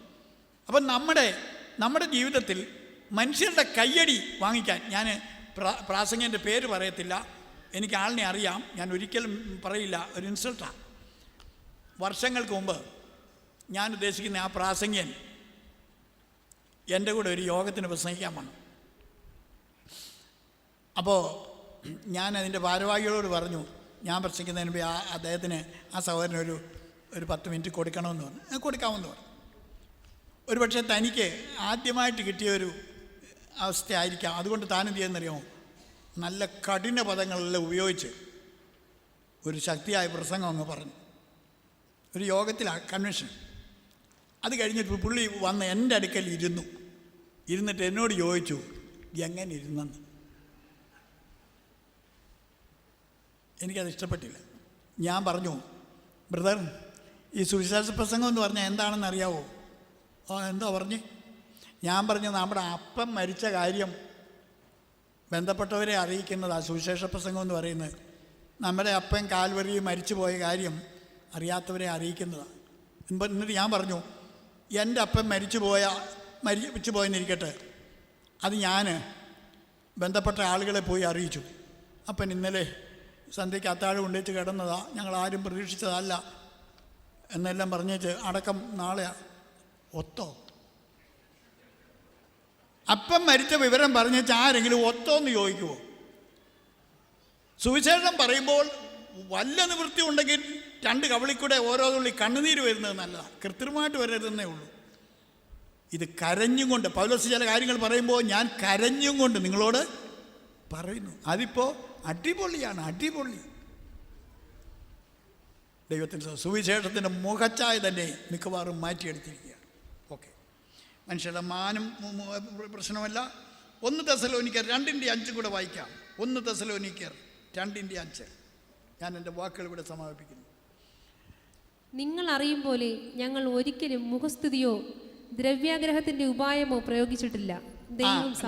അപ്പം നമ്മുടെ ജീവിതത്തിൽ മനുഷ്യരുടെ കയ്യടി വാങ്ങിക്കാൻ, ഞാൻ പ്രാസംഗികൻ്റെ പേര് പറയത്തില്ല, എനിക്ക് ആളിനെ അറിയാം, ഞാൻ ഒരിക്കലും പറയില്ല, ഒരു ഇൻസൾട്ടാണ്. വർഷങ്ങൾക്ക് മുമ്പ് ഞാൻ ഉദ്ദേശിക്കുന്ന ആ പ്രാസംഗികൻ എൻ്റെ കൂടെ ഒരു യോഗത്തിന് പ്രസംഗിക്കാൻ വന്നു. അപ്പോൾ ഞാൻ അതിൻ്റെ ഭാരവാഹികളോട് പറഞ്ഞു, ഞാൻ പ്രസംഗിക്കുന്നതിന് മുമ്പ് അദ്ദേഹത്തിന് ആ സഹോദരന് ഒരു 10 മിനിറ്റ് കൊടുക്കണമെന്ന് പറഞ്ഞു. കൊടുക്കാമെന്ന് പറഞ്ഞു. ഒരു പക്ഷേ തനിക്ക് ആദ്യമായിട്ട് കിട്ടിയൊരു അവസ്ഥയായിരിക്കാം. അതുകൊണ്ട് താനെന്ത് ചെയ്യുന്നറിയാമോ, നല്ല കഠിന പദങ്ങളെല്ലാം ഉപയോഗിച്ച് ഒരു ശക്തിയായ പ്രസംഗം അങ്ങ് പറഞ്ഞു. ഒരു യോഗത്തിലാണ്, കൺവെൻഷൻ. അത് കഴിഞ്ഞിട്ട് പുള്ളി വന്ന് എൻ്റെ അടുക്കൽ ഇരുന്നിട്ട് എന്നോട് ചോദിച്ചു, എങ്ങനെ ഇരുന്നെന്ന്. എനിക്കത് ഇഷ്ടപ്പെട്ടില്ല. ഞാൻ പറഞ്ഞു, ബ്രദർ, ഈ സുവിശേഷ പ്രസംഗം എന്ന് പറഞ്ഞാൽ എന്താണെന്ന് അറിയാവോ? എന്താ പറഞ്ഞ്? ഞാൻ പറഞ്ഞു, നമ്മുടെ അപ്പം മരിച്ച കാര്യം ബന്ധപ്പെട്ടവരെ അറിയിക്കുന്നത് ആ സുവിശേഷ പ്രസംഗം എന്ന് പറയുന്നത്. നമ്മുടെ അപ്പൻ കാൽവരി മരിച്ചു പോയ കാര്യം അറിയാത്തവരെ അറിയിക്കുന്നതാണ്. എന്നിട്ട് ഞാൻ പറഞ്ഞു, എൻ്റെ അപ്പൻ മരിച്ചു പോയെന്നിരിക്കട്ടെ, അത് ഞാൻ ബന്ധപ്പെട്ട ആളുകളെ പോയി അറിയിച്ചു. അപ്പൻ ഇന്നലെ സന്ധ്യയ്ക്ക് അത്താഴം കൊണ്ടുവച്ച് കിടന്നതാ, ഞങ്ങളാരും പ്രതീക്ഷിച്ചതല്ല എന്നെല്ലാം പറഞ്ഞേച്ച് അടക്കം നാളെയാ. ഒത്തോ? അപ്പം മരിച്ച വിവരം പറഞ്ഞേച്ച് ആരെങ്കിലും ഒത്തോന്ന് ചോദിക്കുമോ? സുവിശേഷം പറയുമ്പോൾ വല്ല നിവൃത്തി ഉണ്ടെങ്കിൽ 2 കവിളിക്കൂടെ ഓരോ തുള്ളി കണ്ണുനീര് വരുന്നത് നല്ലതാണ്, കൃത്രിമമായിട്ട് വരരുതെന്നേ ഉള്ളൂ. ഇത് കരഞ്ഞും കൊണ്ട് പൗലോസ് ചില കാര്യങ്ങൾ പറയുമ്പോൾ ഞാൻ കരഞ്ഞും കൊണ്ട് നിങ്ങളോട് പറയുന്നു. അതിപ്പോൾ അടിപൊളിയാണ്, അടിപൊളി. ദൈവത്തിൻ്റെ സുവിശേഷത്തിൻ്റെ മുഖച്ഛായ തന്നെ മിക്കവാറും മാറ്റിയെടുത്തിരിക്കുകയാണ്. ഓക്കെ, മനുഷ്യരുടെ മാനം പ്രശ്നമല്ല. 1 തെസ്സലോനിക്കർ 2:5 കൂടെ വായിക്കാം. 1 തെസ്സലോനിക്കർ 2:5. ഞാൻ എൻ്റെ വാക്കുകൾ ഇവിടെ സമാപിപ്പിക്കുന്നു. നിങ്ങൾ അറിയും പോലെ ഞങ്ങൾ ഒരിക്കലും മുഖസ്തുതിയോ ദ്രവ്യാഗ്രഹത്തിന്റെ ഉപായമോ പ്രയോഗിച്ചിട്ടില്ല.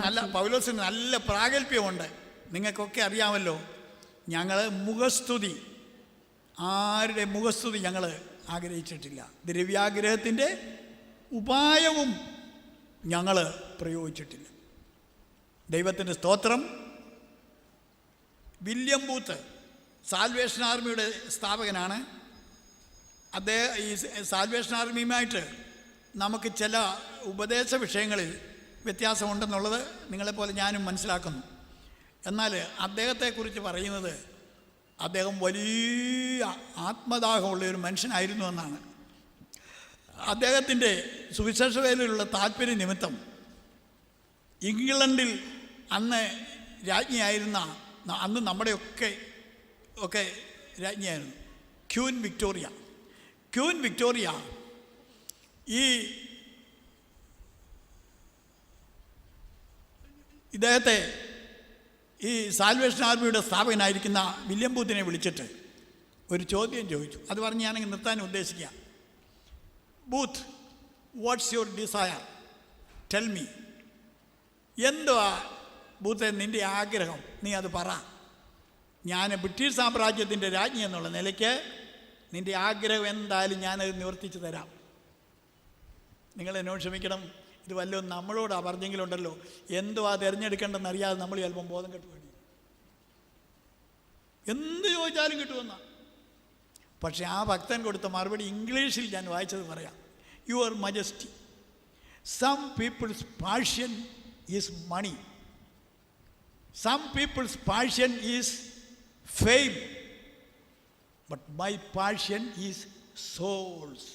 നല്ല പൗലോസിന് നല്ല പ്രാഗൽഭ്യമുണ്ട്. നിങ്ങൾക്കൊക്കെ അറിയാമല്ലോ, ഞങ്ങൾ മുഖസ്തുതി, ആരുടെ മുഖസ്തുതി ഞങ്ങൾ ആഗ്രഹിച്ചിട്ടില്ല. ദ്രവ്യാഗ്രഹത്തിൻ്റെ ഉപായവും ഞങ്ങൾ പ്രയോഗിച്ചിട്ടില്ല. ദൈവത്തിൻ്റെ സ്തോത്രം. വില്യം ബൂത്ത് സാൽവേഷൻ ആർമിയുടെ സ്ഥാപകനാണ്. അദ്ദേഹം ഈ സാൽവേഷൻ ആർമിയുമായിട്ട് നമുക്ക് ചില ഉപദേശ വിഷയങ്ങളിൽ വ്യത്യാസമുണ്ടെന്നുള്ളത് നിങ്ങളെപ്പോലെ ഞാനും മനസ്സിലാക്കുന്നു. എന്നാൽ അദ്ദേഹത്തെക്കുറിച്ച് പറയുന്നത് അദ്ദേഹം വലിയ ആത്മദാഹമുള്ള ഒരു മനുഷ്യനായിരുന്നു എന്നാണ്. അദ്ദേഹത്തിൻ്റെ സുവിശേഷ വേലയിലുള്ള താല്പര്യ നിമിത്തം ഇംഗ്ലണ്ടിൽ അന്ന് രാജ്ഞിയായിരുന്ന, അന്ന് നമ്മുടെയൊക്കെ രാജ്ഞിയായിരുന്നു ക്വീൻ വിക്ടോറിയ. ക്വീൻ വിക്ടോറിയ ഇദ്ദേഹത്തെ ഈ സാൽവേഷൻ ആർമിയുടെ സ്ഥാപകനായിരിക്കുന്ന വില്യം ബൂത്തിനെ വിളിച്ചിട്ട് ഒരു ചോദ്യം ചോദിച്ചു. അത് പറഞ്ഞ് ഞാനങ്ങ് നിർത്താൻ ഉദ്ദേശിക്കുക. Booth, what's your desire, tell me. എന്തുവാ ബൂത്തെ നിൻ്റെ ആഗ്രഹം? നീ അത് പറ. ഞാൻ ബ്രിട്ടീഷ് സാമ്രാജ്യത്തിൻ്റെ രാജ്ഞി എന്നുള്ള നിലയ്ക്ക് നിൻ്റെ ആഗ്രഹം എന്തായാലും ഞാനത് നിവർത്തിച്ച് തരാം. നിങ്ങളെന്നോട് ക്ഷമിക്കണം, ഇത് വല്ലതും നമ്മളോട് പറഞ്ഞെങ്കിലുണ്ടല്ലോ, എന്തുവാ തിരഞ്ഞെടുക്കേണ്ടെന്ന് അറിയാതെ നമ്മൾ ചിലപ്പം ബോധം കെട്ടു വേണ്ടി എന്ത് ചോദിച്ചാലും കിട്ടുമെന്ന. പക്ഷെ ആ ഭക്തൻ കൊടുത്ത മറുപടി ഇംഗ്ലീഷിൽ ഞാൻ വായിച്ചത് പറയാം. Your majesty, some people's passion is money, some people's passion is fame, but my passion is souls.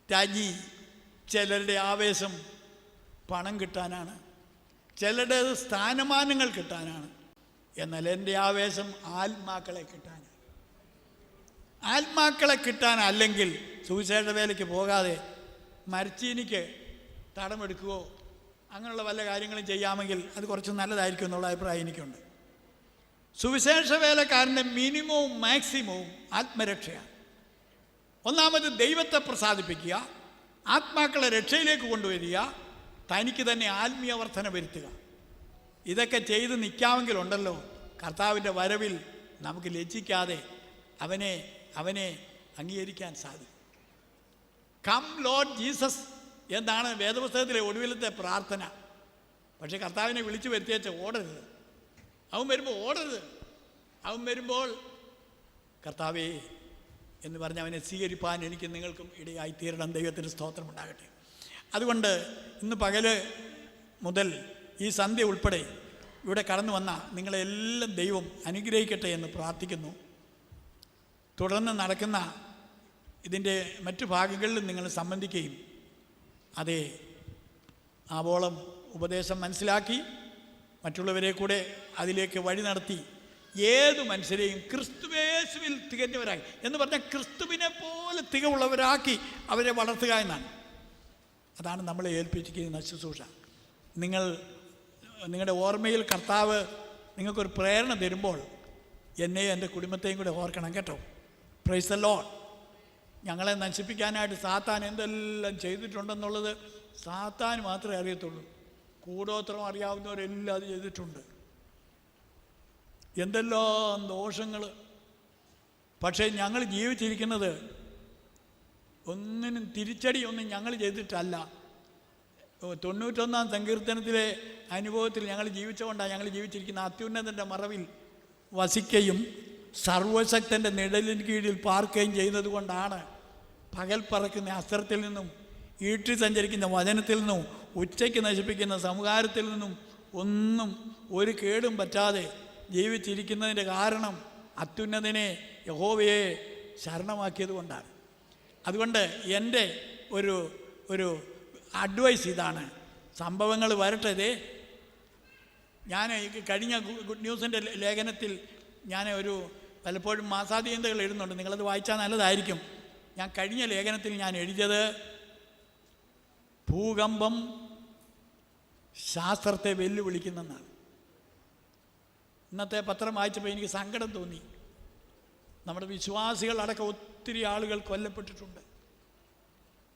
രാജി, ചിലരുടെ ആവേശം പണം കിട്ടാനാണ്, ചിലരുടെ സ്ഥാനമാനങ്ങൾ കിട്ടാനാണ്. എന്നാൽ എൻ്റെ ആവേശം ആത്മാക്കളെ കിട്ടാനാണ്. ആത്മാക്കളെ കിട്ടാനല്ലെങ്കിൽ സുവിശേഷ വേലയ്ക്ക് പോകാതെ മരച്ചീനിക്ക് തടമെടുക്കുകയോ അങ്ങനെയുള്ള വല്ല കാര്യങ്ങളും ചെയ്യാമെങ്കിൽ അത് കുറച്ച് നല്ലതായിരിക്കും എന്നുള്ള അഭിപ്രായം എനിക്കുണ്ട്. സുവിശേഷ വേലക്കാരൻ്റെ മിനിമവും മാക്സിമവും ആത്മരക്ഷയാണ്. ഒന്നാമത് ദൈവത്തെ പ്രസാദിപ്പിക്കുക, ആത്മാക്കളെ രക്ഷയിലേക്ക് കൊണ്ടുവരിക, തനിക്ക് തന്നെ ആത്മീയ വർധന വരുത്തുക. ഇതൊക്കെ ചെയ്ത് നിൽക്കാമെങ്കിലുണ്ടല്ലോ, കർത്താവിൻ്റെ വരവിൽ നമുക്ക് ലജ്ജിക്കാതെ അവനെ അംഗീകരിക്കാൻ സാധിക്കും. കം ലോർഡ് ജീസസ് എന്നാണ് വേദപുസ്തകത്തിലെ ഒടുവിലത്തെ പ്രാർത്ഥന. പക്ഷേ കർത്താവിനെ വിളിച്ചു വരുത്തിയേച്ച് ഓടരുത്. അവൻ വരുമ്പോൾ ഓടരുത്. അവൻ വരുമ്പോൾ കർത്താവേ എന്ന് പറഞ്ഞ് അവനെ സ്വീകരിപ്പാൻ എനിക്ക് നിങ്ങൾക്കും ഇടയായി തീരണം. ദൈവത്തിന് സ്തോത്രം ഉണ്ടാകട്ടെ. അതുകൊണ്ട് ഇന്ന് പകല് മുതൽ ഈ സന്ധ്യ ഉൾപ്പെടെ ഇവിടെ കടന്നു വന്ന നിങ്ങളെല്ലാം ദൈവം അനുഗ്രഹിക്കട്ടെ എന്ന് പ്രാർത്ഥിക്കുന്നു. തുടർന്ന് നടക്കുന്ന ഇതിൻ്റെ മറ്റു ഭാഗങ്ങളിലും നിങ്ങൾ സംബന്ധിക്കുകയും അതേ ആവോളം ഉപദേശം മനസ്സിലാക്കി മറ്റുള്ളവരെ കൂടെ അതിലേക്ക് വഴി നടത്തി ഏതു മനുഷ്യരെയും ക്രിസ്തുവേശുവിൽ തികഞ്ഞവരായി എന്ന് പറഞ്ഞാൽ ക്രിസ്തുവിനെ പോലെ തികവുള്ളവരാക്കി അവരെ വളർത്തുക എന്നാണ്. അതാണ് നമ്മളെ ഏൽപ്പിച്ചിരിക്കുന്ന ശുശ്രൂഷ. നിങ്ങളുടെ ഓർമ്മയിൽ കർത്താവ് നിങ്ങൾക്കൊരു പ്രേരണ തരുമ്പോൾ എന്നെയും എൻ്റെ കുടുംബത്തെയും കൂടെ ഓർക്കണം കേട്ടോ. Praise the Lord. ഞങ്ങളെ നശിപ്പിക്കാനായിട്ട് സാത്താൻ എന്തെല്ലാം ചെയ്തിട്ടുണ്ടെന്നുള്ളത് സാത്താൻ മാത്രമേ അറിയത്തുള്ളൂ. കൂടോത്രം അറിയാവുന്നവരെല്ലാം അത് ചെയ്തിട്ടുണ്ട്. എന്തെല്ലാം ദോഷങ്ങൾ. പക്ഷേ ഞങ്ങൾ ജീവിച്ചിരിക്കുന്നത് ഒന്നിനും തിരിച്ചടിയൊന്നും ഞങ്ങൾ ചെയ്തിട്ടല്ല. 91-ാം സങ്കീർത്തനത്തിലെ അനുഭവത്തിൽ ഞങ്ങൾ ജീവിച്ചുകൊണ്ടാണ് ഞങ്ങൾ ജീവിച്ചിരിക്കുന്ന. അത്യുന്നതൻ്റെ മറവിൽ വസിക്കുകയും സർവശക്തൻ്റെ നിഴലിന് കീഴിൽ പാർക്കുകയും ചെയ്യുന്നത് കൊണ്ടാണ് പകൽ പറക്കുന്ന അസ്ത്രത്തിൽ നിന്നും ഈട്ടി സഞ്ചരിക്കുന്ന വചനത്തിൽ നിന്നും ഉച്ചയ്ക്ക് നശിപ്പിക്കുന്ന സംഹാരത്തിൽ നിന്നും ഒന്നും ഒരു കേടും പറ്റാതെ ജീവിച്ചിരിക്കുന്നതിൻ്റെ കാരണം അത്യുന്നതനെ യഹോവയെ ശരണമാക്കിയത് കൊണ്ടാണ്. അതുകൊണ്ട് എൻ്റെ ഒരു അഡ്വൈസ് ഇതാണ്. സംഭവങ്ങൾ വരട്ടെ. ഞാൻ കഴിഞ്ഞ ഗുഡ് ന്യൂസിൻ്റെ ലേഖനത്തിൽ ഞാൻ പലപ്പോഴും മാസാധീനതകൾ എഴുതുന്നുണ്ട്. നിങ്ങളത് വായിച്ചാൽ നല്ലതായിരിക്കും. ഞാൻ കഴിഞ്ഞ ലേഖനത്തിൽ ഞാൻ എഴുതിയത് ഭൂകമ്പം ശാസ്ത്രത്തെ വെല്ലുവിളിക്കുന്നെന്നാണ്. ഇന്നത്തെ പത്രം വായിച്ചപ്പോൾ എനിക്ക് സങ്കടം തോന്നി. നമ്മുടെ വിശ്വാസികളടക്കം ഒത്തിരി ആളുകൾ കൊല്ലപ്പെട്ടിട്ടുണ്ട്.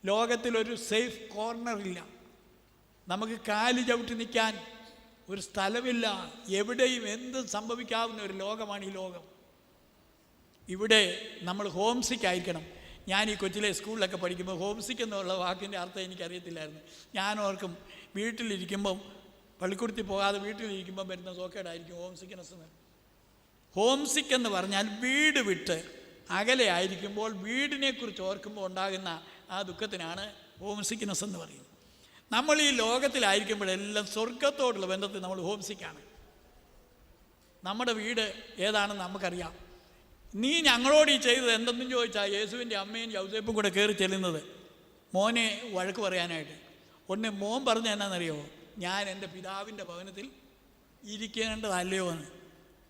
ലോകത്തിലൊരു സേഫ് കോർണറില്ല. നമുക്ക് കാല് ചവിട്ടി നിൽക്കാൻ ഒരു സ്ഥലമില്ല. എവിടെയും എന്തും സംഭവിക്കാവുന്ന ഒരു ലോകമാണ് ഈ ലോകം. ഇവിടെ നമ്മൾ ഹോം സിക്ക് ആയിരിക്കണം. ഞാൻ ഈ കൊച്ചിലെ സ്കൂളിലൊക്കെ പഠിക്കുമ്പോൾ ഹോം സിക്ക് എന്നുള്ള വാക്കിൻ്റെ അർത്ഥം എനിക്കറിയത്തില്ലായിരുന്നു. ഞാൻ ഓർക്കും വീട്ടിലിരിക്കുമ്പം പള്ളിക്കൂടത്തിൽ പോകാതെ വീട്ടിലിരിക്കുമ്പം വരുന്ന സോക്കേടായിരിക്കും ഹോം സിക്നെസ് എന്ന്. ഹോം സിക്ക് എന്ന് പറഞ്ഞാൽ വീട് വിട്ട് അകലെ ആയിരിക്കുമ്പോൾ വീടിനെക്കുറിച്ച് ഓർക്കുമ്പോൾ ഉണ്ടാകുന്ന ആ ദുഃഖത്തിനാണ് ഹോം സിക്നെസ് എന്ന് പറയുന്നത്. നമ്മൾ ഈ ലോകത്തിലായിരിക്കുമ്പോഴെല്ലാം സ്വർഗത്തോടുള്ള ബന്ധത്തിൽ നമ്മൾ ഹോം സിക്കാണ്. നമ്മുടെ വീട് ഏതാണെന്ന് നമുക്കറിയാം. നീ ഞങ്ങളോട് ഈ ചെയ്തത് എന്തെന്നും ചോദിച്ചാൽ യേശുവിൻ്റെ അമ്മയും യൗസേപ്പും കൂടെ കയറി ചെല്ലുന്നത് മോനെ വഴക്ക് പറയാനായിട്ട്. ഒന്ന് മോൻ പറഞ്ഞ എന്നാണെന്നറിയോ, ഞാൻ എൻ്റെ പിതാവിൻ്റെ ഭവനത്തിൽ ഇരിക്കേണ്ടതല്ലയോ എന്ന്.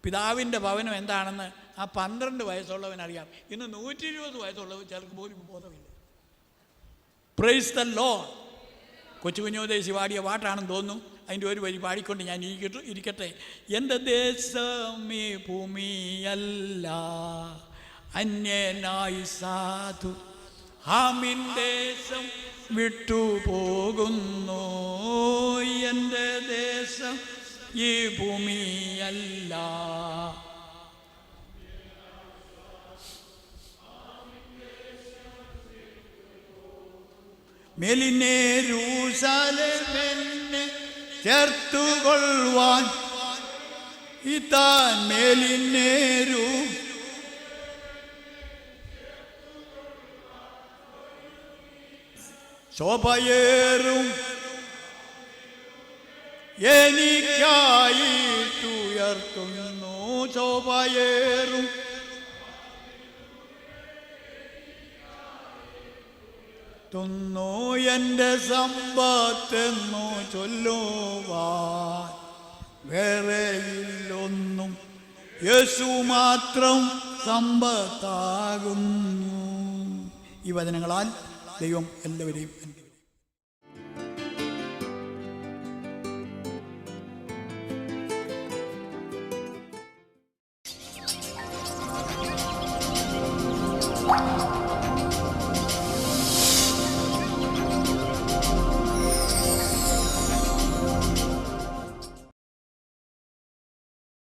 പിതാവിൻ്റെ ഭവനം എന്താണെന്ന് ആ 12 വയസ്സുള്ളവനറിയാം. ഇന്ന് 120 വയസ്സുള്ളവർ ചിലർക്ക് പോലും ബോധമില്ല. Praise the Lord. കൊച്ചു കുഞ്ഞോദേശി പാടിയ പാട്ടാണെന്ന് തോന്നുന്നു. അതിൻ്റെ ഒരു വരി പാടിക്കൊണ്ട് ഞാൻ ഇരിക്കട്ടെ. എൻ്റെ ദേശം ഈ ഭൂമിയല്ല, അന്യനായി സാധു ഹാമിൻ ദേശം വിട്ടുപോകുന്നു. എൻ്റെ ദേശം ഈ ഭൂമിയല്ല. മേലിനേരൂശലേമെന്നെ ചേർത്തുകൊള്ളുവാൻ ഇതാൻ മേലിനേരു ശോഭയേറും എനിക്കായിട്ടുയർത്തുന്നു. ശോഭയേറും ുന്നു എൻ്റെ സമ്പത്തെന്നു ചൊല്ലുവാൻ വേറെയില്ലൊന്നും, യേശു മാത്രം സമ്പത്താകുന്നു. ഈ വചനങ്ങളാൽ ദൈവം എല്ലാവരെയും അനുഗ്രഹിക്കട്ടെ.